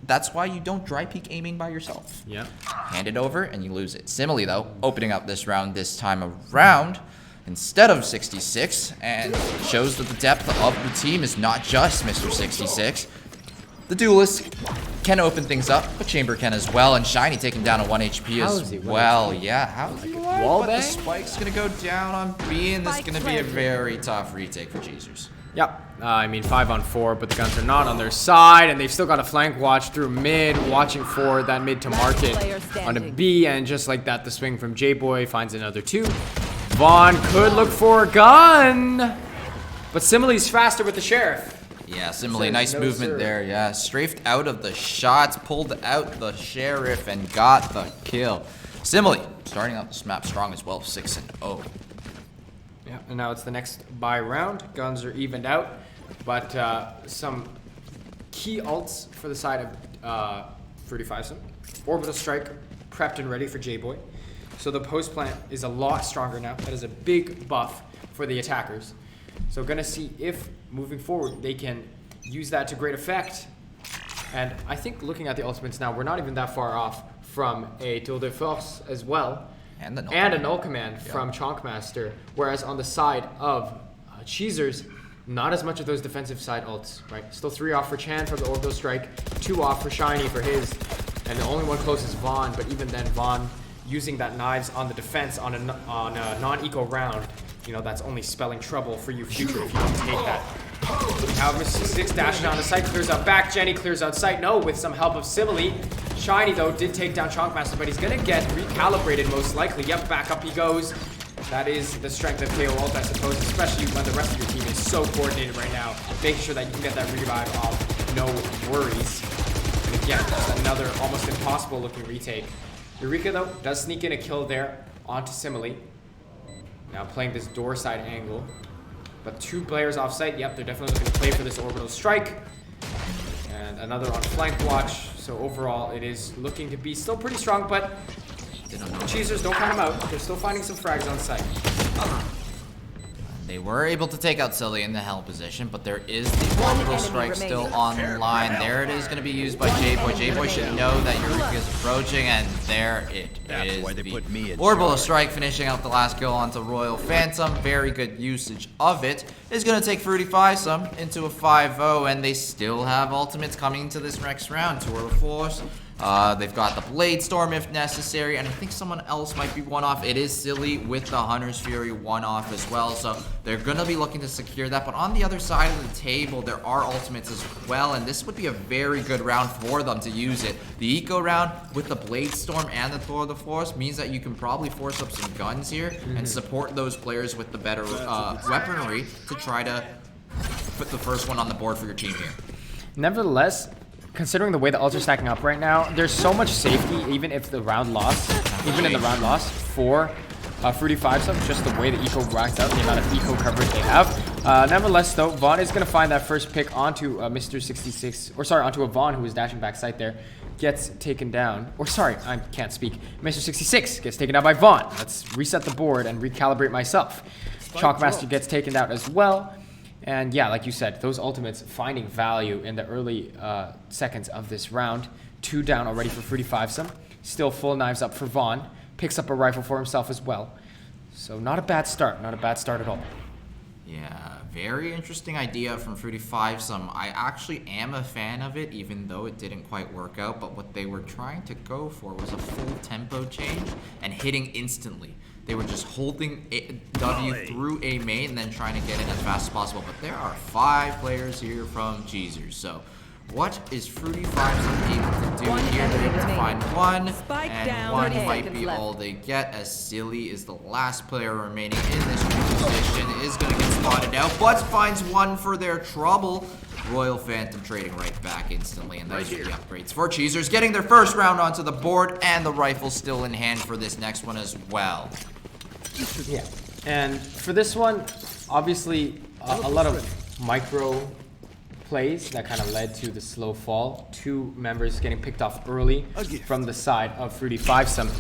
that's why you don't dry peek aiming by yourself. Yeah. Hand it over and you lose it. Similarly, though, opening up this round this time around instead of 66, and shows that the depth of the team is not just Mr. 66. The Duelist can open things up, but Chamber can as well, and Shiny taking down a 1 HP as well. Yeah, how is he alive? Wall But the bang? spike's going to go down on B, and this is going to be a very tough retake for Cheesers. Yep. I mean, 5-on-4, but the guns are not on their side, and they've still got a flank watch through mid, watching for that mid to market on a B, and just like that, the swing from J-Boy finds another 2. Vaughn could look for a gun, but Simile's faster with the Sheriff. Yeah, Simile, Says nice no, movement sir. there. Yeah, strafed out of the shots, pulled out the Sheriff, and got the kill. Simile starting out this map strong as well, 6-0. Yeah, and now it's the next buy round. Guns are evened out, but some key ults for the side of Fruity Fivesome. Orbital Strike prepped and ready for J-Boy. So the post plant is a lot stronger now. That is a big buff for the attackers. So gonna see if moving forward they can use that to great effect. And I think looking at the ultimates now, we're not even that far off from a Tour de Force as well. And a null command from Chonkmaster. Whereas on the side of Cheezers, not as much of those defensive side ults, right? Still 3 off for Chan from the Orbital Strike, 2 off for Shiny for his, and the only one close is Vaughn, but even then Vaughn using that knives on the defense on a non-eco round, you know, that's only spelling trouble for you future if you don't take that. Now Mr. 6 dashing on the site, clears out back, Jenny clears out sight, no, with some help of Simile. Shiny though did take down Chonkmaster, but he's gonna get recalibrated most likely. Yep, back up he goes. That is the strength of KO ult, I suppose, especially when the rest of your team is so coordinated right now, making sure that you can get that revive off, no worries. And again, just another almost impossible looking retake. Eureka though does sneak in a kill there onto Simile. Now playing this door side angle. But 2 players off site. Yep, they're definitely looking to play for this orbital strike. And another on flank watch. So overall, it is looking to be still pretty strong, but Cheezers, don't count them out. They're still finding some frags on site. They were able to take out Silly in the hell position, but there is the orbital strike still on the line. There it is going to be used by J-Boy. J-Boy should know that Eureka is approaching, and there it is. The orbital strike finishing out the last kill onto Royal Phantom. Very good usage of it. Is going to take Fruity Fisum into a 5-0, and they still have ultimates coming into this next round. Tour de Force. They've got the Blade Storm if necessary, and I think someone else might be one off. It is Silly with the Hunter's Fury one off as well, so they're going to be looking to secure that. But on the other side of the table, there are ultimates as well, and this would be a very good round for them to use it. The Eco round with the Blade Storm and the Tour de Force means that you can probably force up some guns here and support those players with the better weaponry to try to put the first one on the board for your team here. Nevertheless, considering the way the ults are stacking up right now, there's so much safety, even if the round lost, even in the round lost for Fruity Fisum, just the way the eco racks out, the amount of eco coverage they have. Nevertheless, though, Vaughn is going to find that first pick onto Mr. 66, or sorry, onto a Vaughn who is dashing back site there, gets taken down. Or sorry, I can't speak. Mr. 66 gets taken down by Vaughn. Let's reset the board and recalibrate myself. Chalkmaster gets taken out as well. And yeah, like you said, those ultimates finding value in the early seconds of this round. 2 down already for Fruity Fisum. Still full knives up for Vaughn. Picks up a rifle for himself as well. So not a bad start. Not a bad start at all. Yeah, very interesting idea from Fruity Fisum. I actually am a fan of it, even though it didn't quite work out. But what they were trying to go for was a full tempo change and hitting instantly. They were just holding W through a main and then trying to get in as fast as possible. But there are 5 players here from Cheezers. So what is Fruity Fisum able to do here? They're able to find one, and one might be all they get, as Silly is the last player remaining in this position. Is going to get spotted out, but finds one for their trouble. Royal Phantom trading right back instantly, and those are the upgrades for Cheezers, getting their first round onto the board, and the rifle still in hand for this next one as well. Yeah, and for this one, obviously a lot of micro plays that kind of led to the slow fall. 2 members getting picked off early from the side of Fruity Fisum.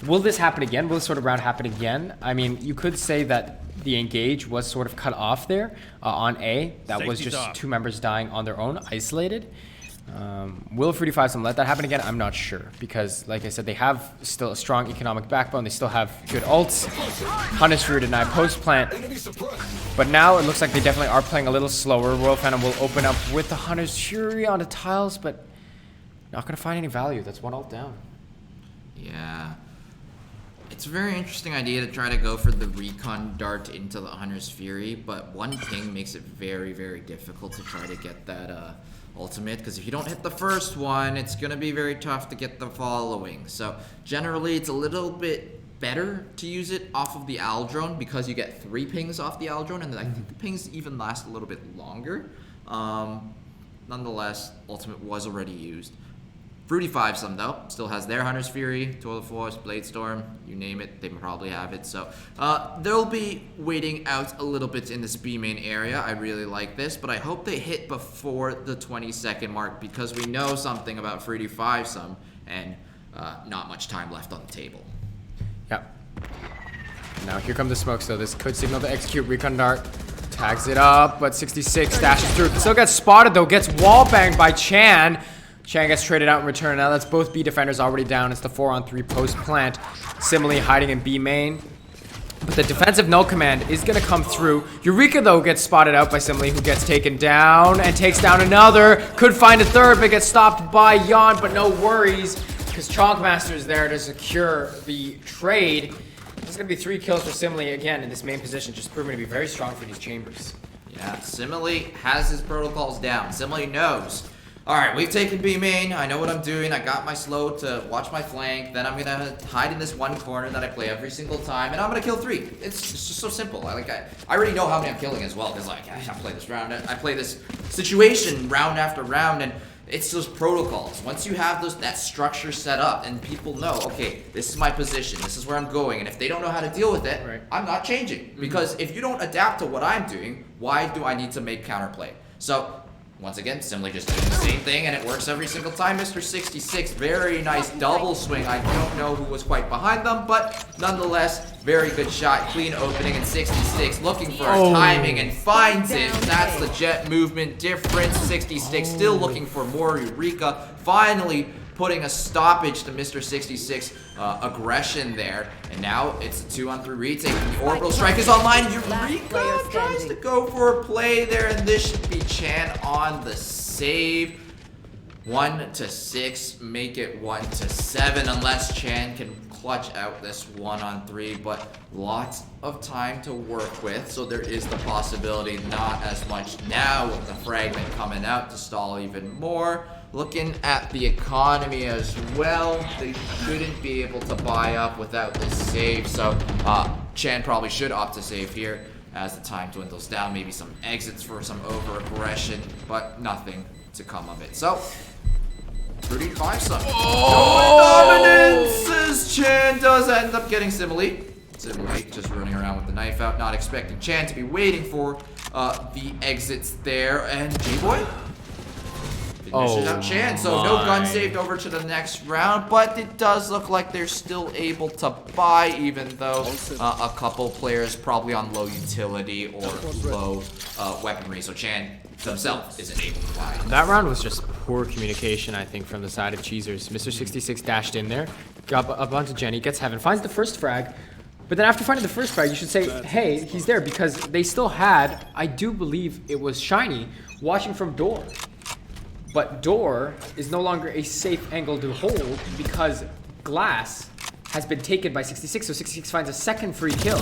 Will this happen again? Will this sort of round happen again? I mean, you could say that the engage was sort of cut off there on A. That was just 2 members dying on their own, isolated. Will Fruity Fisum let that happen again? I'm not sure, because like I said, they have still a strong economic backbone. They still have good ults. Hunter's Fury denied post plant, but now it looks like they definitely are playing a little slower. Royal Phantom will open up with the Hunter's Fury onto tiles, but not going to find any value. That's 1 ult down. Yeah. It's a very interesting idea to try to go for the recon dart into the Hunter's Fury, but one ping makes it very, very difficult to try to get that ultimate, because if you don't hit the first one, it's going to be very tough to get the following. So generally, it's a little bit better to use it off of the Aldrone, because you get 3 pings off the Aldrone, and I think the pings even last a little bit longer. Nonetheless, ultimate was already used. Fruity Fisum, though, still has their Hunter's Fury, Tour de Force, Blade Storm, you name it, they probably have it. So they'll be waiting out a little bit in this B main area. I really like this, but I hope they hit before the 20-second mark, because we know something about Fruity Fisum, and not much time left on the table. Yeah. Now here come the smokes, so this could signal to execute recon dart. Tags it up, but 66 dashes through. Still gets spotted, though, gets wall banged by Chan. Chan gets traded out in return. Now that's both B defenders already down. It's the 4-on-3 post plant. Simile hiding in B main. But the defensive null command is going to come through. Eureka, though, gets spotted out by Simile, who gets taken down and takes down another. Could find a third, but gets stopped by Yon. But no worries, because Chonkmaster is there to secure the trade. There's going to be 3 kills for Simile again in this main position, just proving to be very strong for these chambers. Yeah, Simile has his protocols down. Simile knows. All right, we've taken B main. I know what I'm doing. I got my slow to watch my flank. Then I'm gonna hide in this one corner that I play every single time, and I'm gonna kill 3. It's just so simple. I already know how many I'm killing as well, because like I play this round, I play this situation round after round, and it's those protocols. Once you have that structure set up, and people know, okay, this is my position, this is where I'm going, and if they don't know how to deal with it, right, I'm not changing. Because if you don't adapt to what I'm doing, why do I need to make counterplay? So. Once again, Simile just doing the same thing, and it works every single time. Mr. 66, very nice double swing. I don't know who was quite behind them, but nonetheless, very good shot. Clean opening, and 66 looking for timing and finds it. That's the jet movement difference. 66 still looking for more Eureka. Finally putting a stoppage to Mr. 66 aggression there. And now it's a 2-on-3 retake. The orbital strike is online. Eureka tries to go for a play there, and this should be Chan on the save. 1-6, make it 1-7, unless Chan can clutch out this 1-on-3, but lots of time to work with, so there is the possibility, not as much now with the fragment coming out to stall even more. Looking at the economy as well, they shouldn't be able to buy up without this save, so Chan probably should opt to save here as the time dwindles down. Maybe some exits for some over-aggression, but nothing to come of it. So, 35-some. Dominance as Chan does end up getting Simile. Simile just running around with the knife out, not expecting Chan to be waiting for the exits there, and J-Boy finishes out Chan, so no gun saved over to the next round, but it does look like they're still able to buy, even though a couple players probably on low utility or low weaponry, so Chan himself isn't able to buy. That round was just poor communication, I think, from the side of Cheezers. Mr. 66 dashed in there, got a bunch of Jenny, gets Heaven, finds the first frag, but then after finding the first frag, you should say, hey, he's there, because they still had, I do believe it was Shiny, watching from door. But door is no longer a safe angle to hold because glass has been taken by 66, so 66 finds a second free kill.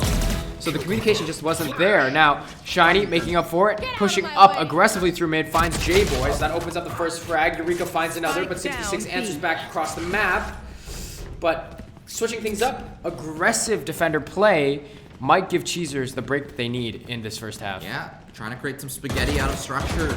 So the communication just wasn't there. Now, Shiny making up for it, pushing up aggressively through mid, finds J-Boy, so that opens up the first frag. Eureka finds another, but 66 answers back across the map. But switching things up, aggressive defender play might give Cheezers the break that they need in this first half. Yeah, trying to create some spaghetti out of structure.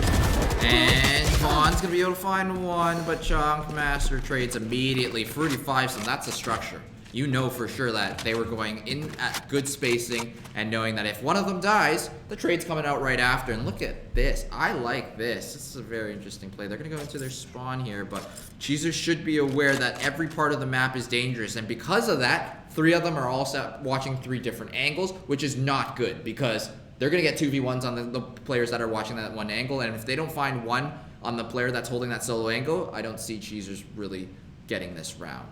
And Vaughn's gonna be able to find one, but Chonkmaster trades immediately. Fruity 5-some, that's a structure. You know for sure that they were going in at good spacing and knowing that if one of them dies, the trade's coming out right after. And look at this. I like this. This is a very interesting play. They're gonna go into their spawn here, but Cheezers should be aware that every part of the map is dangerous. And because of that, 3 of them are also watching 3 different angles, which is not good because they're going to get 2v1s on the players that are watching that one angle, and if they don't find one on the player that's holding that solo angle, I don't see Cheezers really getting this round.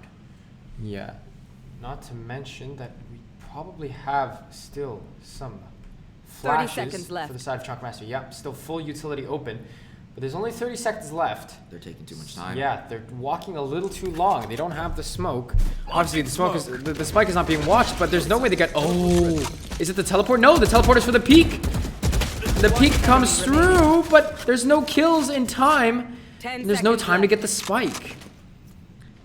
Yeah. Not to mention that we probably have still some flashes 30 seconds left for the side of Chonkmaster. Yep, still full utility open. But there's only 30 seconds left. They're taking too much time. Yeah, they're walking a little too long. They don't have the smoke. Obviously, the smoke is the spike is not being watched, but there's no way to get. Oh, is it the teleport? No, the teleport is for the peak. The peak comes through, but there's no kills in time. There's no time to get the spike.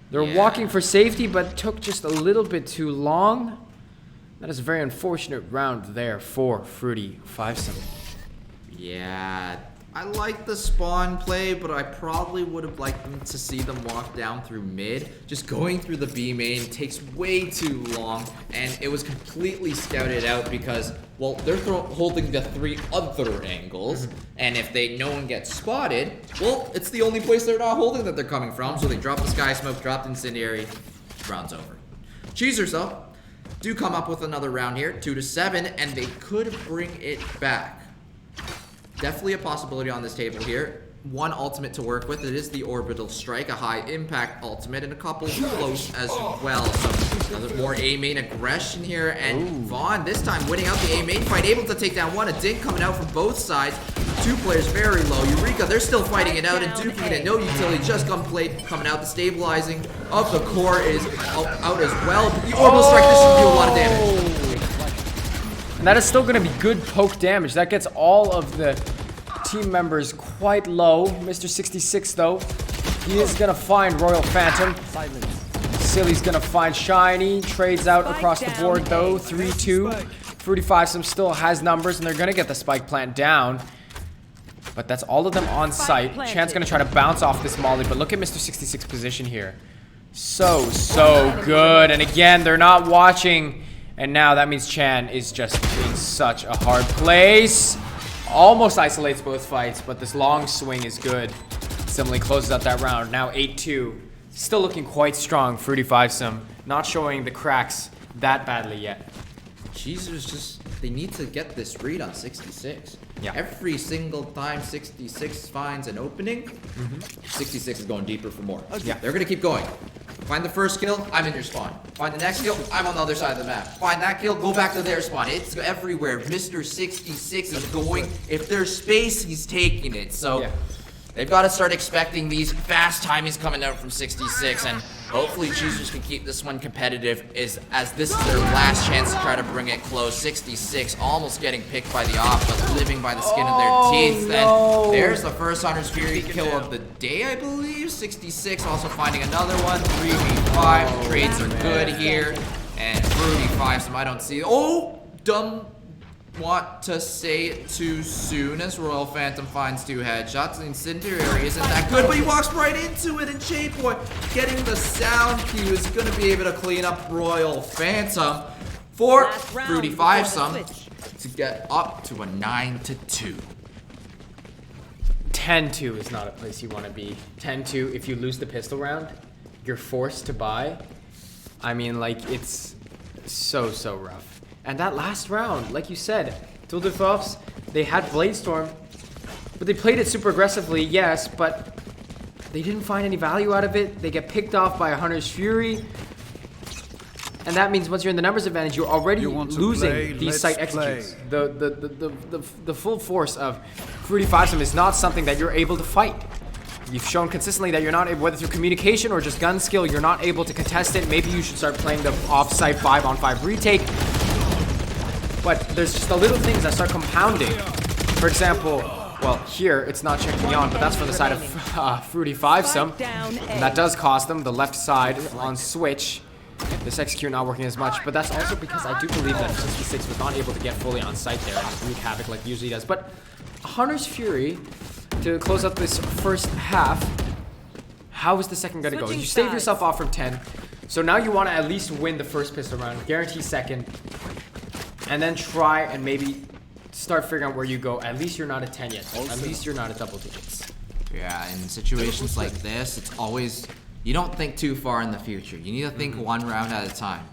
They're walking for safety, but took just a little bit too long. That is a very unfortunate round there for Fruity 5-some. Yeah. I like the spawn play, but I probably would have liked them to see them walk down through mid. Just going through the B main takes way too long, and it was completely scouted out because, well, they're holding the 3 other angles, and if no one gets spotted, well, it's the only place they're not holding that they're coming from, so they drop the Sky Smoke, dropped Incendiary, round's over. Cheezers, though, do come up with another round here, 2-7, and they could bring it back. Definitely a possibility on this table here. one ultimate to work with. It is the Orbital Strike, a high impact ultimate, and a couple close as well. So there's more A main aggression here, and Vaughn this time winning out the A main fight, able to take down one. A dink coming out from both sides. Two players very low. Eureka, they're still fighting it out, and duking it. No utility, just gunplay coming out. The stabilizing of the core is out as well. But the Orbital Strike, this should do a lot of damage. And that is still going to be good poke damage. That gets all of the team members quite low. Mr. 66 though, he is gonna find Royal Phantom. Silly's gonna find Shiny. Trades out across the board though. 3-2. Fruity Fivesome still has numbers, and they're gonna get the spike plant down. But that's all of them on site. Chan's gonna try to bounce off this molly, but look at Mr. 66 position here. So good. And again, they're not watching. And now that means Chan is just in such a hard place. Almost isolates both fights, but this long swing is good. Simile closes out that round. Now 8-2. Still looking quite strong. Fruity Fivesome not showing the cracks that badly yet. Jesus, just they need to get this read on 66. Yeah. Every single time 66 finds an opening, 66 is going deeper for more. Yeah. They're gonna keep going. Find the first kill, I'm in your spawn. Find the next kill, I'm on the other side of the map. Find that kill, go back to their spawn. It's everywhere. Mr. 66 is going. If there's space, he's taking it. So Yeah. they've got to start expecting these fast timings coming out from 66, and hopefully Choosers can keep this one competitive as this is their last chance to try to bring it close. 66 almost getting picked by the off, but living by the skin of their teeth. Then there's the first Hunter's Fury kill of the day, I believe. 66 also finding another one. 3v5. Trades are good here. And Fruity Fivesome, I don't see. Oh, dumb. Want to say it too soon as Royal Phantom finds two headshots. The incendiary isn't that good, but he walks right into it, and J-Boy getting the sound cue is going to be able to clean up Royal Phantom for Fruity Fivesome to get up to a 9-2. 10-2 is not a place you want to be. 10-2, if you lose the pistol round, you're forced to buy. I mean, like, it's so rough. And that last round, like you said, Tour de Force, they had Bladestorm, but they played it super aggressively, yes, but they didn't find any value out of it. They get picked off by a Hunter's Fury. And that means once you're in the numbers advantage, you're already losing these site executes. The full force of Fruity Fivesome is not something that you're able to fight. You've shown consistently that you're not able, whether through communication or just gun skill, you're not able to contest it. Maybe you should start playing the off-site 5-on-5 retake. But there's just the little things that start compounding. For example, well, here it's not checking on, but that's from the side of Fruity Fivesome. And that does cost them the left side on switch. This execute not working as much, but that's also because I do believe that 66 was not able to get fully on site there and wreak havoc like he usually does. But Hunter's Fury, to close up this first half, how is the second going to go? You stave yourself off from 10, so now you want to at least win the first pistol round, guarantee second, and then try and maybe start figuring out where you go. At least you're not at 10 yet. At least you're not at double digits. Yeah, in situations like this, it's always, you don't think too far in the future. You need to think one round at a time.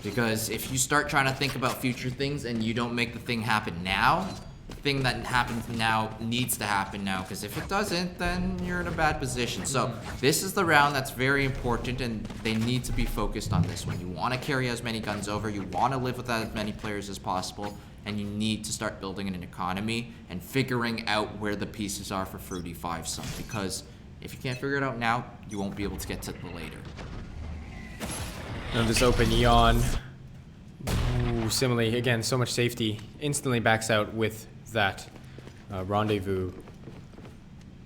Because if you start trying to think about future things and you don't make the thing happen now, the thing that happens now needs to happen now. Because if it doesn't, then you're in a bad position. So this is the round that's very important, and they need to be focused on this one. You want to carry as many guns over, you want to live with as many players as possible, and you need to start building an economy and figuring out where the pieces are for Fruity Fivesome. Because if you can't figure it out now, you won't be able to get to it later. Now this open yawn. Ooh, Simile, again, so much safety. Instantly backs out with that rendezvous.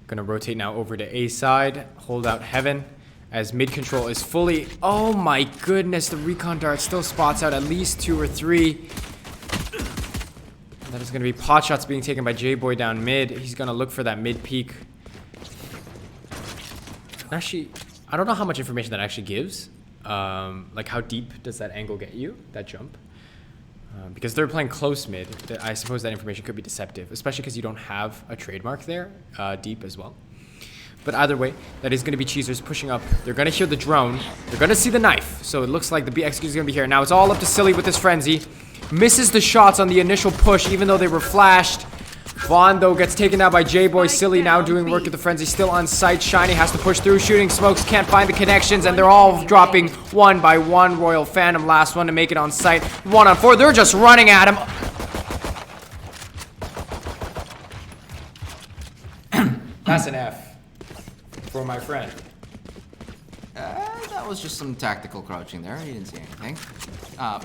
Gonna rotate now over to A side. Hold out Heaven as mid control is fully... Oh my goodness, the recon dart still spots out at least 2 or 3. That is gonna be pot shots being taken by J-Boy down mid. He's gonna look for that mid peak. Actually, I don't know how much information that actually gives. Like how deep does that angle get you, that jump? Because they're playing close mid, I suppose that information could be deceptive, especially because you don't have a trademark there, deep as well. But either way, that is going to be Cheezers pushing up. They're going to hear the drone. They're going to see the knife. So it looks like the BX is going to be here. Now it's all up to Silly with this frenzy. Misses the shots on the initial push, even though they were flashed. Vaughn, though, gets taken down by J-Boy. Silly now doing work at the frenzy. Still on site. Shiny has to push through. Shooting smokes. Can't find the connections. And they're all dropping one by one. Royal Phantom, last one to make it on site. 1-on-4. They're just running at him. That's an F for my friend. That was just some tactical crouching there. You didn't see anything.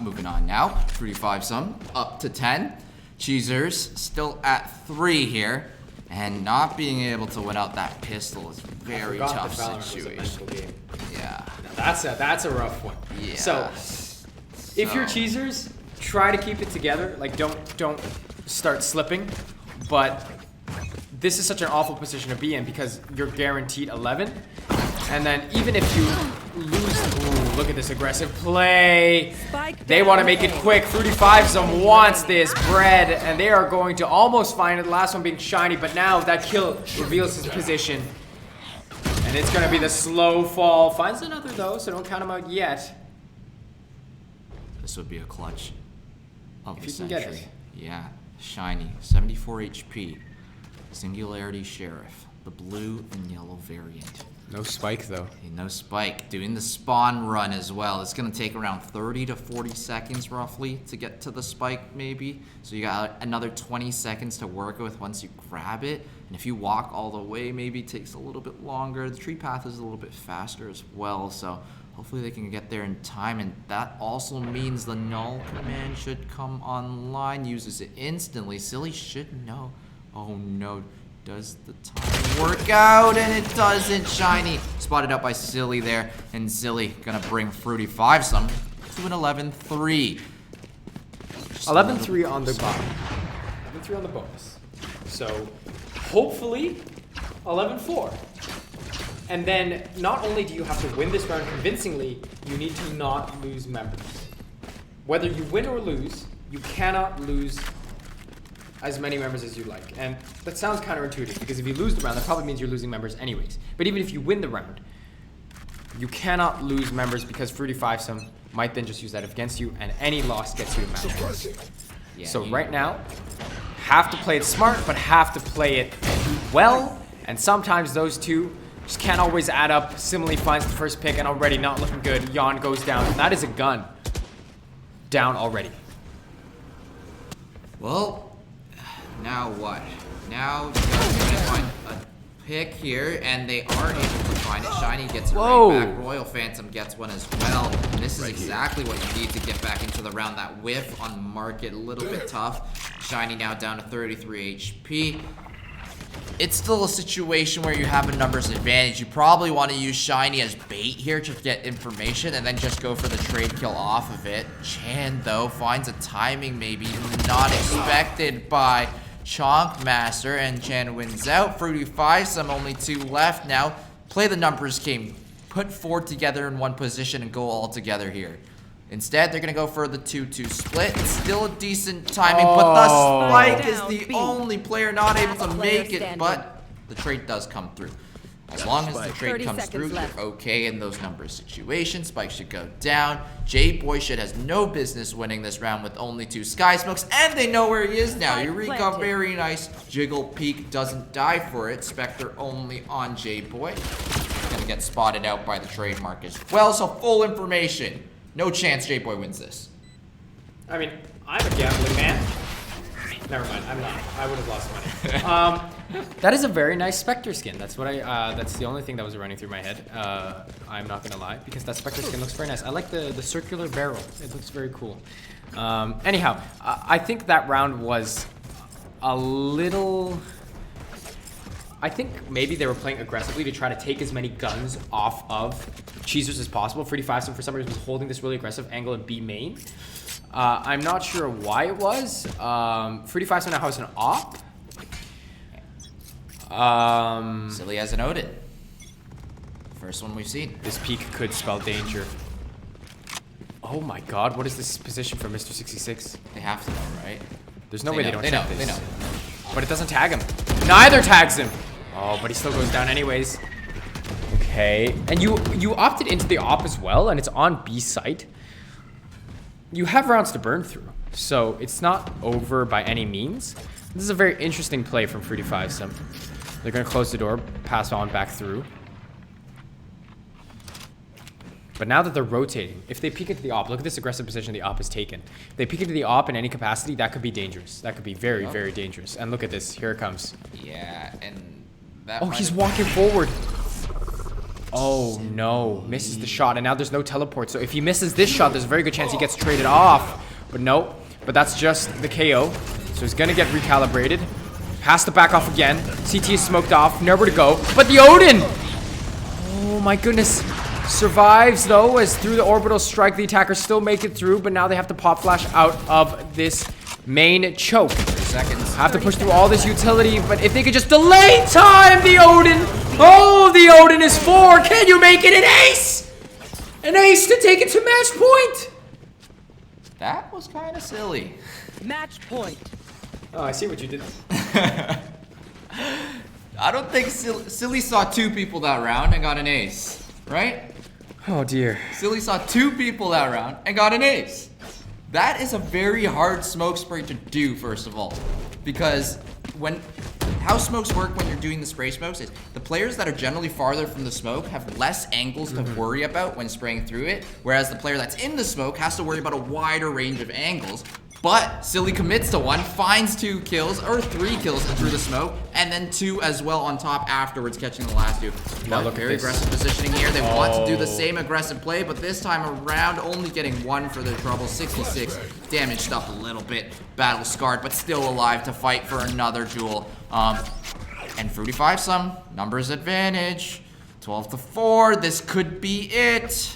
Moving on now. 3-5 some. Up to 10. Cheesers still at 3 here. And not being able to win out that pistol is a very tough situation. Yeah. That's a rough one. Yeah. So if you're Cheesers, try to keep it together. Like don't start slipping. But this is such an awful position to be in because you're guaranteed 11. And then even if you lose, ooh, look at this aggressive play. They want to make it quick. Fruity Fivesome wants this bread, and they are going to almost find it. The last one being Shiny, but now that kill reveals his position. And it's going to be the slow fall. Finds another though, so don't count him out yet. This would be a clutch of If the you can get century. it. Yeah. Shiny. 74 HP. Singularity Sheriff. The blue and yellow variant. No spike though. Okay, no spike. Doing the spawn run as well. It's going to take around 30 to 40 seconds roughly to get to the spike maybe. So you got another 20 seconds to work with once you grab it. And if you walk all the way, maybe it takes a little bit longer. The tree path is a little bit faster as well. So hopefully they can get there in time. And that also means the null command should come online. Uses it instantly. Silly should know. Oh no. Does the time work out? And it doesn't. Shiny spotted out by Silly there, and Silly gonna bring Fruity Fivesome to an 11-3. 11-3 on the bottom. 11-3 on the bonus. So hopefully 11-4. And then not only do you have to win this round convincingly, you need to not lose members. Whether you win or lose, you cannot lose as many members as you like. And that sounds counterintuitive because if you lose the round, that probably means you're losing members anyways. But even if you win the round, you cannot lose members because Fruity Fivesome might then just use that against you, and any loss gets you a match. Yeah, So right now, have to play it smart, but have to play it well. And sometimes those two just can't always add up. Simile finds the first pick and already not looking good. Yawn goes down. And that is a gun. Down already. Well, now what? Now they're gonna find a pick here, and they are able to find it. Shiny gets it right back. Royal Phantom gets one as well. And this is exactly what you need to get back into the round. That whiff on market, a little bit tough. Shiny now down to 33 HP. It's still a situation where you have a numbers advantage. You probably want to use Shiny as bait here to get information and then just go for the trade kill off of it. Chan, though, finds a timing maybe not expected by Chonk Master, and Chan wins out. Fruity Fivesome, only 2 left now. Play the numbers game. Put 4 together in one position and go all together here. Instead, they're going to go for the 2-2 split. It's still a decent timing, but the spike is the only player not able to make it, but the trade does come through. As long as the trade comes through, you're okay in those numbers situations. Spike should go down. J-Boy should has no business winning this round with only 2 Sky Smokes, and they know where he is now. Eureka, very nice. Jiggle Peek doesn't die for it. Spectre only on J-Boy. Gonna get spotted out by the trademark as well, so full information. No chance J-Boy wins this. I mean, I'm a gambling man. Never mind, I'm not. I would have lost money. That is a very nice Spectre skin. That's what that's the only thing that was running through my head. I'm not gonna lie, because that Spectre skin looks very nice. I like the circular barrel. It looks very cool. Anyhow, I think that round was a little... I think maybe they were playing aggressively to try to take as many guns off of Cheezers as possible. Fruity Fivesome, for some reason, was holding this really aggressive angle in B main. I'm not sure why it was. Fruity Fivesome now has an op. Silly has an Odin. First one we've seen. This peak could spell danger. Oh my god, what is this position for Mr. 66? They have to know, right? There's no way they don't know. check this. They know. But it doesn't tag him. Neither tags him. Oh, but he still goes down anyways. Okay. And you opted into the op as well, and it's on B site. You have rounds to burn through, so it's not over by any means. This is a very interesting play from Fruity Five Some. They're going to close the door, pass on back through. But now that they're rotating, if they peek into the op, look at this aggressive position the op is taken. If they peek into the op in any capacity, that could be dangerous. That could be very, very dangerous. And look at this. Here it comes. Yeah, and that. Oh, he's walking forward. Oh, no. Misses the shot. And now there's no teleport. So if he misses this shot, there's a very good chance he gets traded off. But no. But that's just the KO. So he's going to get recalibrated. Has to back off again. CT is smoked off. Nowhere to go. But the Odin! Oh, my goodness. Survives though, as through the orbital strike, the attackers still make it through, but now they have to pop flash out of this main choke. 3 seconds. Have to push through all this utility, but if they could just delay time, the Odin. Oh, the Odin is 4. Can you make it an ace? An ace to take it to match point. That was kind of silly. Match point. Oh, I see what you did. I don't think Silly saw 2 people that round and got an ace, right? Oh dear. Silly saw 2 people that round and got an ace. That is a very hard smoke spray to do, first of all. Because how smokes work when you're doing the spray smokes is the players that are generally farther from the smoke have less angles to worry about when spraying through it, whereas the player that's in the smoke has to worry about a wider range of angles. But Silly commits to 1, finds 2 kills, or 3 kills through the smoke, and then 2 as well on top afterwards, catching the last 2. Now look at very this. aggressive positioning here. They want to do the same aggressive play, but this time around, only getting 1 for their trouble. 66, damaged up a little bit, battle scarred, but still alive to fight for another duel. And Fruity Five Some, numbers advantage, 12-4. This could be it.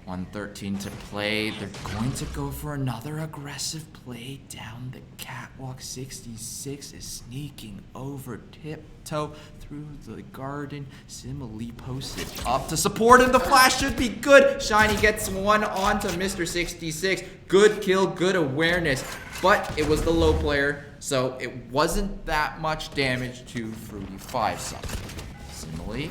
1:13 to play. They're going to go for another aggressive play down the catwalk. 66 is sneaking over tiptoe through the garden. Simile posted up to support him. The flash should be good. Shiny gets 1 onto Mr. 66. Good kill, good awareness. But it was the low player, so it wasn't that much damage to Fruity Five Some. Simile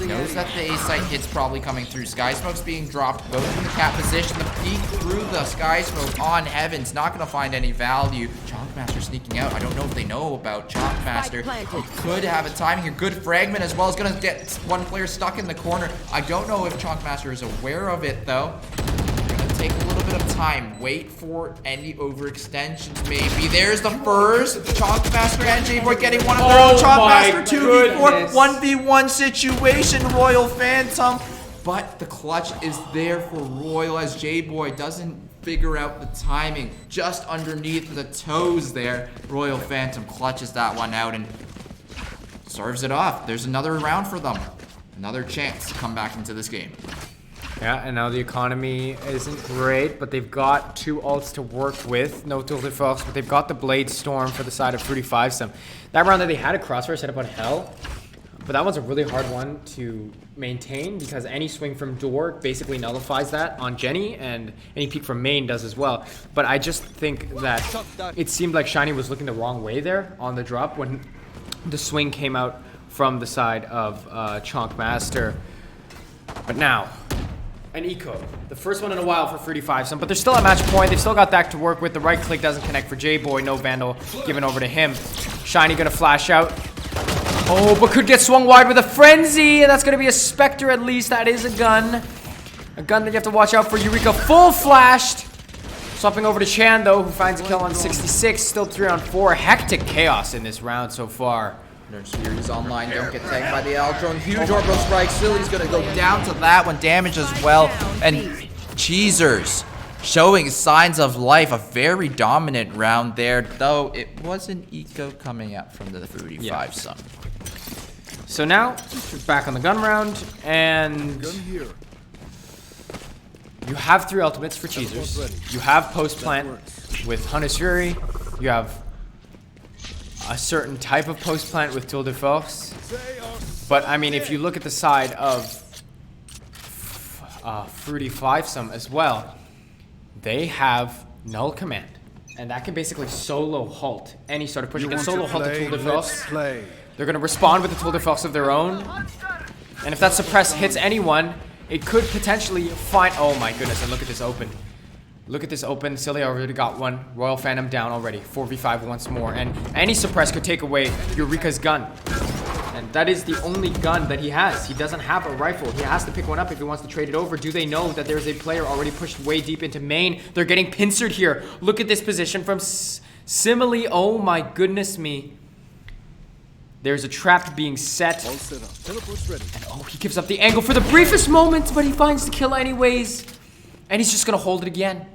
knows that the A-site hit's probably coming through. Sky Smoke's being dropped both in the cap position. The peek through the Sky Smoke on Heaven's not going to find any value. Chonkmaster sneaking out. I don't know if they know about Chonkmaster. He could have a timing here. Good fragment as well. Is going to get 1 player stuck in the corner. I don't know if Chonkmaster is aware of it though. Take a little bit of time. Wait for any overextensions, maybe. There's the first. Chonkmaster and J-Boy getting one of their own. Chonkmaster 2v4, 1v1 situation. Royal Phantom. But the clutch is there for Royal as J-Boy doesn't figure out the timing. Just underneath the toes there. Royal Phantom clutches that one out and serves it off. There's another round for them. Another chance to come back into this game. Yeah, and now the economy isn't great, but they've got 2 ults to work with. No Tour de Force, but they've got the Blade Storm for the side of Fruity Five Some. That round that they had a crossfire set up on Hell, but that one's a really hard one to maintain because any swing from door basically nullifies that on Jenny, and any peek from main does as well. But I just think that it seemed like Shiny was looking the wrong way there on the drop when the swing came out from the side of Chonkmaster. But now, an eco. The first one in a while for Fruity Five Some, but they're still at match point. They've still got that to work with. The right click doesn't connect for J-Boy. No Vandal given over to him. Shiny gonna flash out. Oh, but could get swung wide with a Frenzy, and that's gonna be a Spectre at least. That is a gun. A gun that you have to watch out for. Eureka full flashed. Swapping over to Chan though, who finds a kill on 66. Still 3-on-4. Hectic chaos in this round so far. Nerd Series online, don't get tagged by the Aldrone. Huge orbital strike. Silly's gonna go down to that one. Damage as well. And Cheezers showing signs of life. A very dominant round there, though it was an eco coming out from the Fruity Five Some. So now, back on the gun round, and you have 3 ultimates for Cheezers. You have post plant with Hunter's Fury. You have a certain type of post plant with Tour de Force. But I mean, if you look at the side of Fruity Five Some as well, they have null command, and that can basically solo halt any sort of push. You can solo halt the Tour de Force. They're going to respond with the Tour de Force of their own, and if that suppress hits anyone, it could potentially find. Oh my goodness! And look at this open. Look at this open. Silly already got one. Royal Phantom down already. 4v5 once more. And any suppress could take away Eureka's gun. And that is the only gun that he has. He doesn't have a rifle. He has to pick one up if he wants to trade it over. Do they know that there's a player already pushed way deep into main? They're getting pincered here. Look at this position from Simile. Oh my goodness me. There's a trap being set. All set up. Teleport's ready. And oh, he gives up the angle for the briefest moment, but he finds the kill anyways. And he's just gonna hold it again.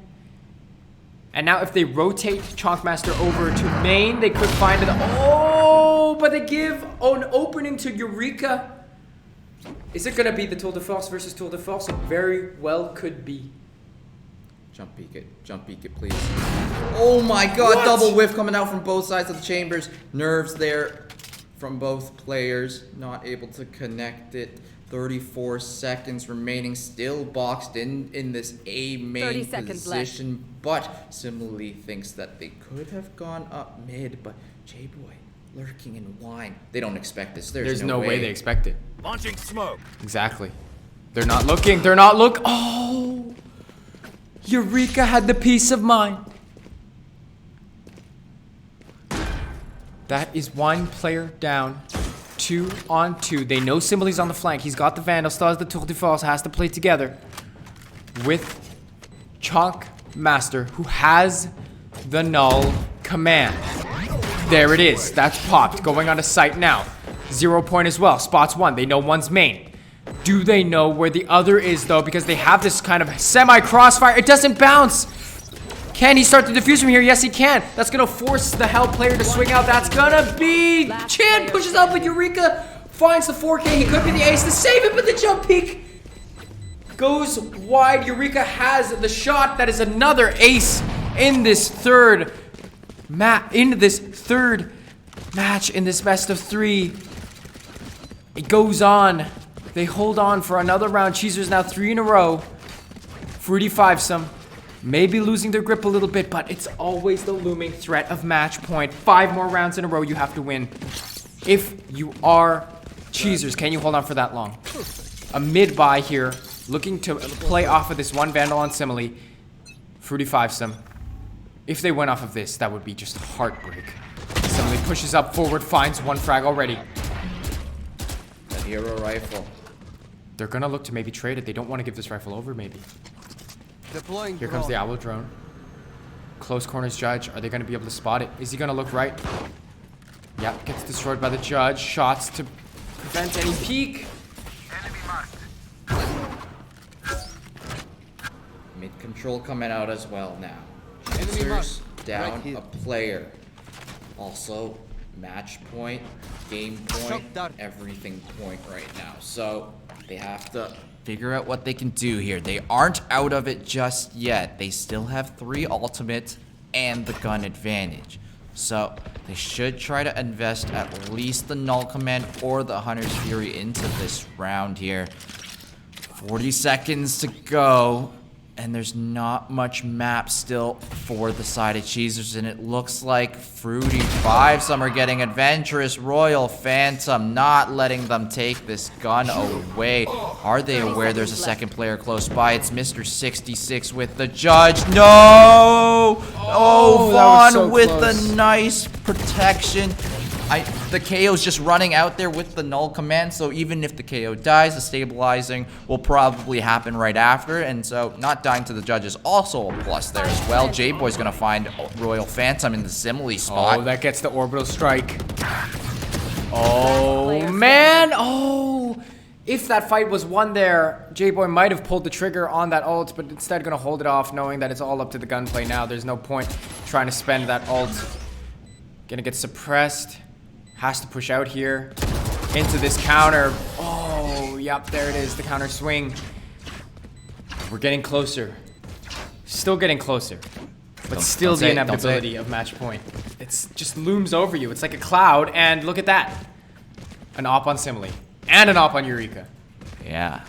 And now if they rotate Chonkmaster over to main, they could find it. Oh, but they give an opening to Eureka. Is it gonna be the Tour de Force versus Tour de Force? It very well could be. Jump peek it, please. Oh my god, What? double whiff coming out from both sides of the chambers. Nerves there from both players. Not able to connect it. 34 seconds remaining, still boxed in this A 30 main seconds position, but similarly thinks that they could have gone up mid, but J-Boy lurking in wine. They don't expect this. There's no way they expect it. Launching smoke. Exactly. They're not looking. They're not look. Oh! Eureka had the peace of mind. That is one player down. 2 on 2. They know Simile's on the flank. He's got the Vandal. Still has the Tour de Force. Has to play together with Chonkmaster, who has the null command. There it is. That's popped. Going on to site now. 0 point as well. Spots one. They know one's main. Do they know where the other is, though? Because they have this kind of semi-crossfire. It doesn't bounce. Can he start the defuse from here? Yes, he can. That's going to force the Hell player to swing out. That's going to be... Chan pushes up, but Eureka finds the 4K. He could be the ace to save it, but the jump peek goes wide. Eureka has the shot. That is another ace in this third match, in this best of 3. It goes on. They hold on for another round. Cheezer's now 3 in a row. Fruity fivesome. Maybe losing their grip a little bit, but it's always the looming threat of match point. 5 more rounds in a row you have to win. If you are Cheezers, can you hold on for that long? A mid buy here, looking to play off of this one Vandal on Simile. Fruity fivesome. If they went off of this, that would be just heartbreak. Simile pushes up forward, finds one frag already. The hero rifle. They're gonna look to maybe trade it. They don't want to give this rifle over, maybe. Deploying Here comes the Owl drone. Close corners judge. Are they going to be able to spot it? Is he going to look right? Yep, gets destroyed by the judge. Shots to prevent any peek. Mid control coming out as well now. Cheezers down Right a player. Also, match point, game point, everything point right now. So they have to figure out what they can do here. They aren't out of it just yet. They still have 3 ultimates and the gun advantage. So they should try to invest at least the null command or the Hunter's Fury into this round here. 40 seconds to go. And there's not much map still for the side of Cheezers, and it looks like Fruity fivesome are getting adventurous. Royal Phantom not letting them take this gun away. Are they aware there's a second player close by? It's Mr. 66 with the judge. No! Oh, Vaughn so with close. the nice protection. The KO's just running out there with the null command, so even if the KO dies, the stabilizing will probably happen right after, and so not dying to the judge is also a plus there as well. J-Boy's gonna find Royal Phantom in the Simile spot. Oh, that gets the orbital strike. Oh, man. Oh, if that fight was won there, J-Boy might have pulled the trigger on that ult, but instead gonna hold it off, knowing that it's all up to the gunplay now. There's no point trying to spend that ult. Gonna get suppressed. Has to push out here into this counter. Oh, yep, there it is, the counter swing. We're getting closer. Still getting closer. But still the inevitability of match point. It's just looms over you. It's like a cloud, and look at that. An op on Simile. And an op on Eureka. Yeah.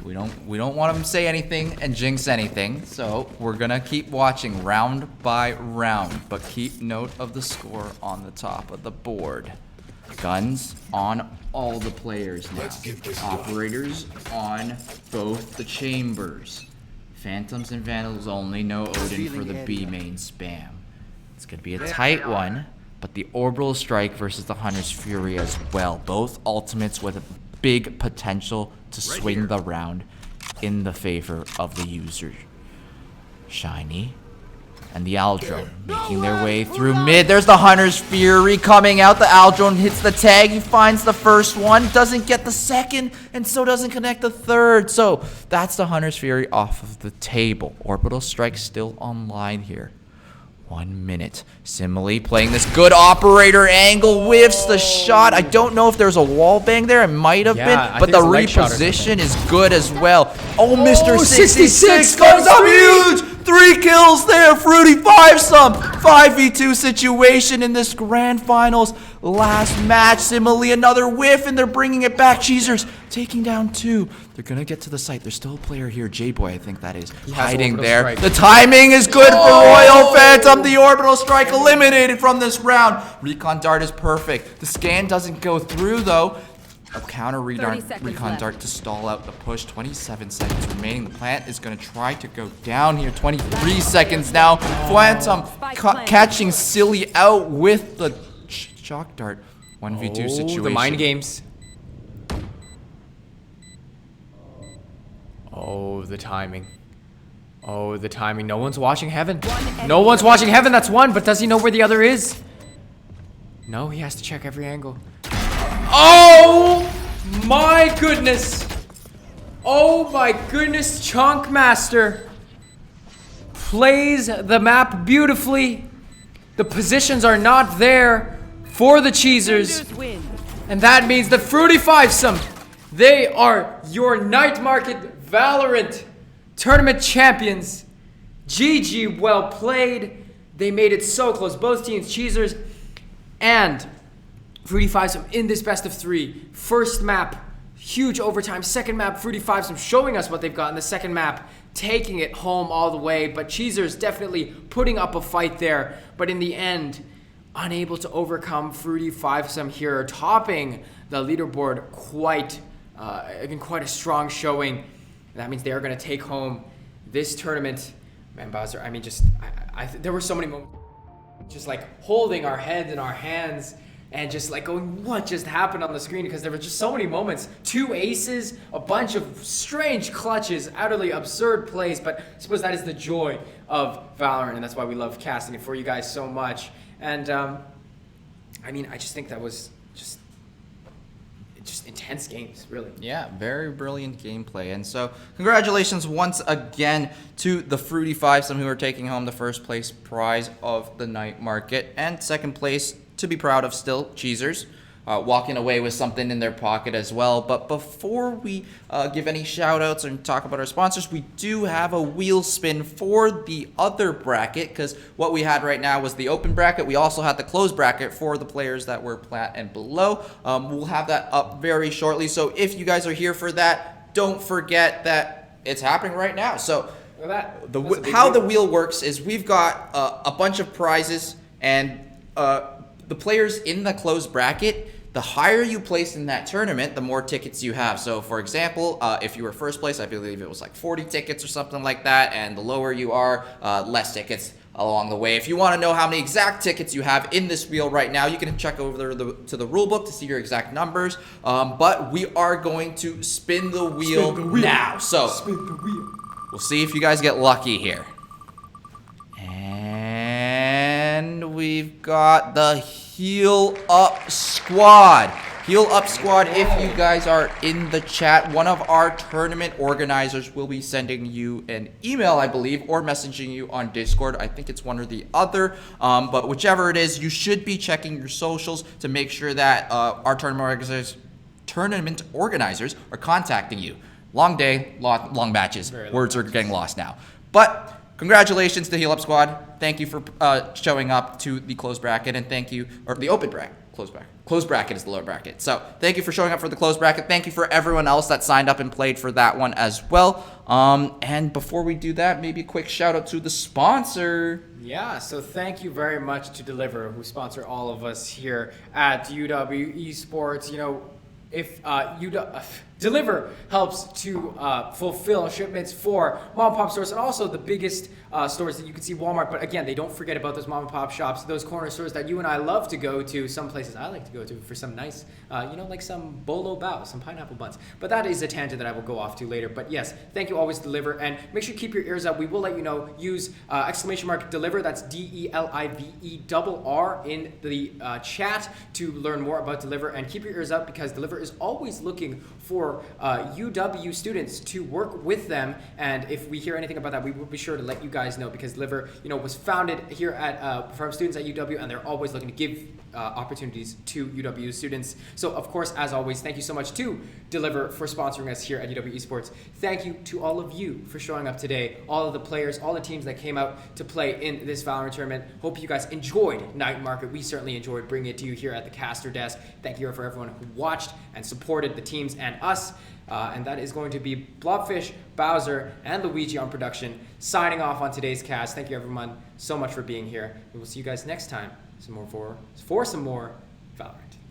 We don't want him to say anything and jinx anything, so we're gonna keep watching round by round, but keep note of the score on the top of the board. Guns on all the players now. Operators on both the chambers. Phantoms and Vandals only. No Odin for the B main spam. It's going to be a tight one, but the Orbital Strike versus the Hunter's Fury as well. Both ultimates with big potential to swing the round in the favor of the user. Shiny and the Aldrone making their way through mid. There's the Hunter's Fury coming out. The Aldrone hits the tag. He finds the first one, doesn't get the second, and so doesn't connect the third. So that's the Hunter's Fury off of the table. Orbital Strike still online here. 1 minute. Simile playing this good operator angle, whiffs the shot. I don't know if there's a wall bang there. It might have been, but the reposition is good as well. Oh, Mr. 66 comes up huge. 3 kills there. Fruity 5-some. 5v2 situation in this grand finals. Last match. Simile another whiff, and they're bringing it back. Cheezers taking down 2. They're going to get to the site. There's still a player here. J-Boy, I think that is, hiding there. Strike. The timing is good for Royal Phantom. The Orbital Strike eliminated from this round. Recon Dart is perfect. The scan doesn't go through, though. A counter recon dart to stall out the push. 27 seconds remaining. The plant is going to try to go down here. 23 seconds now. Phantom catching Silly out with the shock dart. 1v2 situation. The mind games. Oh, the timing. Oh, the timing. No one's watching heaven. No one's watching heaven. That's one, but does he know where the other is? No, he has to check every angle. Oh my goodness. Oh my goodness. Chunk Master plays the map beautifully. The positions are not there for the Cheezers. And that means the Fruity 5-some. They are your night market Valorant tournament champions. GG, well played. They made it so close. Both teams, Cheezers and Fruity 5-some in this best of 3. First map, huge overtime. Second map, Fruity 5-some showing us what they've got in the second map, taking it home all the way. But Cheezers definitely putting up a fight there. But in the end, unable to overcome Fruity 5-some here, topping the leaderboard quite a strong showing. And that means they are going to take home this tournament. Man, Bowser, I mean, there were so many moments just like holding our heads in our hands and just like going, what just happened on the screen? Because there were just so many moments. 2 aces, a bunch of strange clutches, utterly absurd plays. But I suppose that is the joy of Valorant, and that's why we love casting it for you guys so much. And I mean, I just think that was just intense games, really. Yeah, very brilliant gameplay. And so congratulations once again to the Fruity 5-some, who are taking home the first place prize of the night market. And second place, to be proud of still, Cheezers, walking away with something in their pocket as well. But before we give any shout outs and talk about our sponsors, we do have a wheel spin for the other bracket, because what we had right now was the open bracket. We also had the closed bracket for the players that were plat and below. We'll have that up very shortly. So if you guys are here for that, don't forget that it's happening right now. So how the wheel works is we've got a bunch of prizes, and the players in the closed bracket, the higher you place in that tournament, the more tickets you have. So for example, if you were first place, I believe it was like 40 tickets or something like that, and the lower you are, less tickets along the way. If you want to know how many exact tickets you have in this wheel right now, you can check over to the rule book to see your exact numbers. But we are going to spin the wheel now. So spin the wheel. We'll see if you guys get lucky here. And we've got the Heal Up Squad. Heal Up Squad, if you guys are in the chat, one of our tournament organizers will be sending you an email, I believe, or messaging you on Discord. I think it's one or the other. But whichever it is, you should be checking your socials to make sure that our tournament organizers are contacting you. Long day, long matches. Words are getting lost now. But congratulations to Heal Up Squad. Thank you for showing up to the closed bracket, and thank you, or the open bracket, closed bracket. Closed bracket is the lower bracket. So thank you for showing up for the closed bracket. Thank you for everyone else that signed up and played for that one as well. And before we do that, maybe a quick shout out to the sponsor. Yeah, so thank you very much to Deliver, who sponsor all of us here at UW Esports. You know, if Deliver helps to fulfill shipments for mom and pop stores and also the biggest stores that you can see, Walmart. But again, they don't forget about those mom and pop shops, those corner stores that you and I love to go to. Some places I like to go to for some nice, like some bolo bao, some pineapple buns. But that is a tangent that I will go off to later. But yes, thank you, always Deliver. And make sure you keep your ears up. We will let you know. Use !Deliver, that's DELIVERR in the chat to learn more about Deliver. And keep your ears up because Deliver is always looking for UW students to work with them, and if we hear anything about that, we will be sure to let you guys know because Deliver, was founded here at from students at UW, and they're always looking to give opportunities to UW students. So of course, as always, thank you so much to Deliver for sponsoring us here at UW Esports. Thank you to all of you for showing up today, all of the players, all the teams that came out to play in this Valorant tournament. Hope you guys enjoyed Night Market. We certainly enjoyed bringing it to you here at the caster desk. Thank you for everyone who watched and supported the teams and us. And that is going to be Blobfish, Bowser, and Luigi on production, signing off on today's cast. Thank you everyone so much for being here. We will see you guys next time for some more Valorant.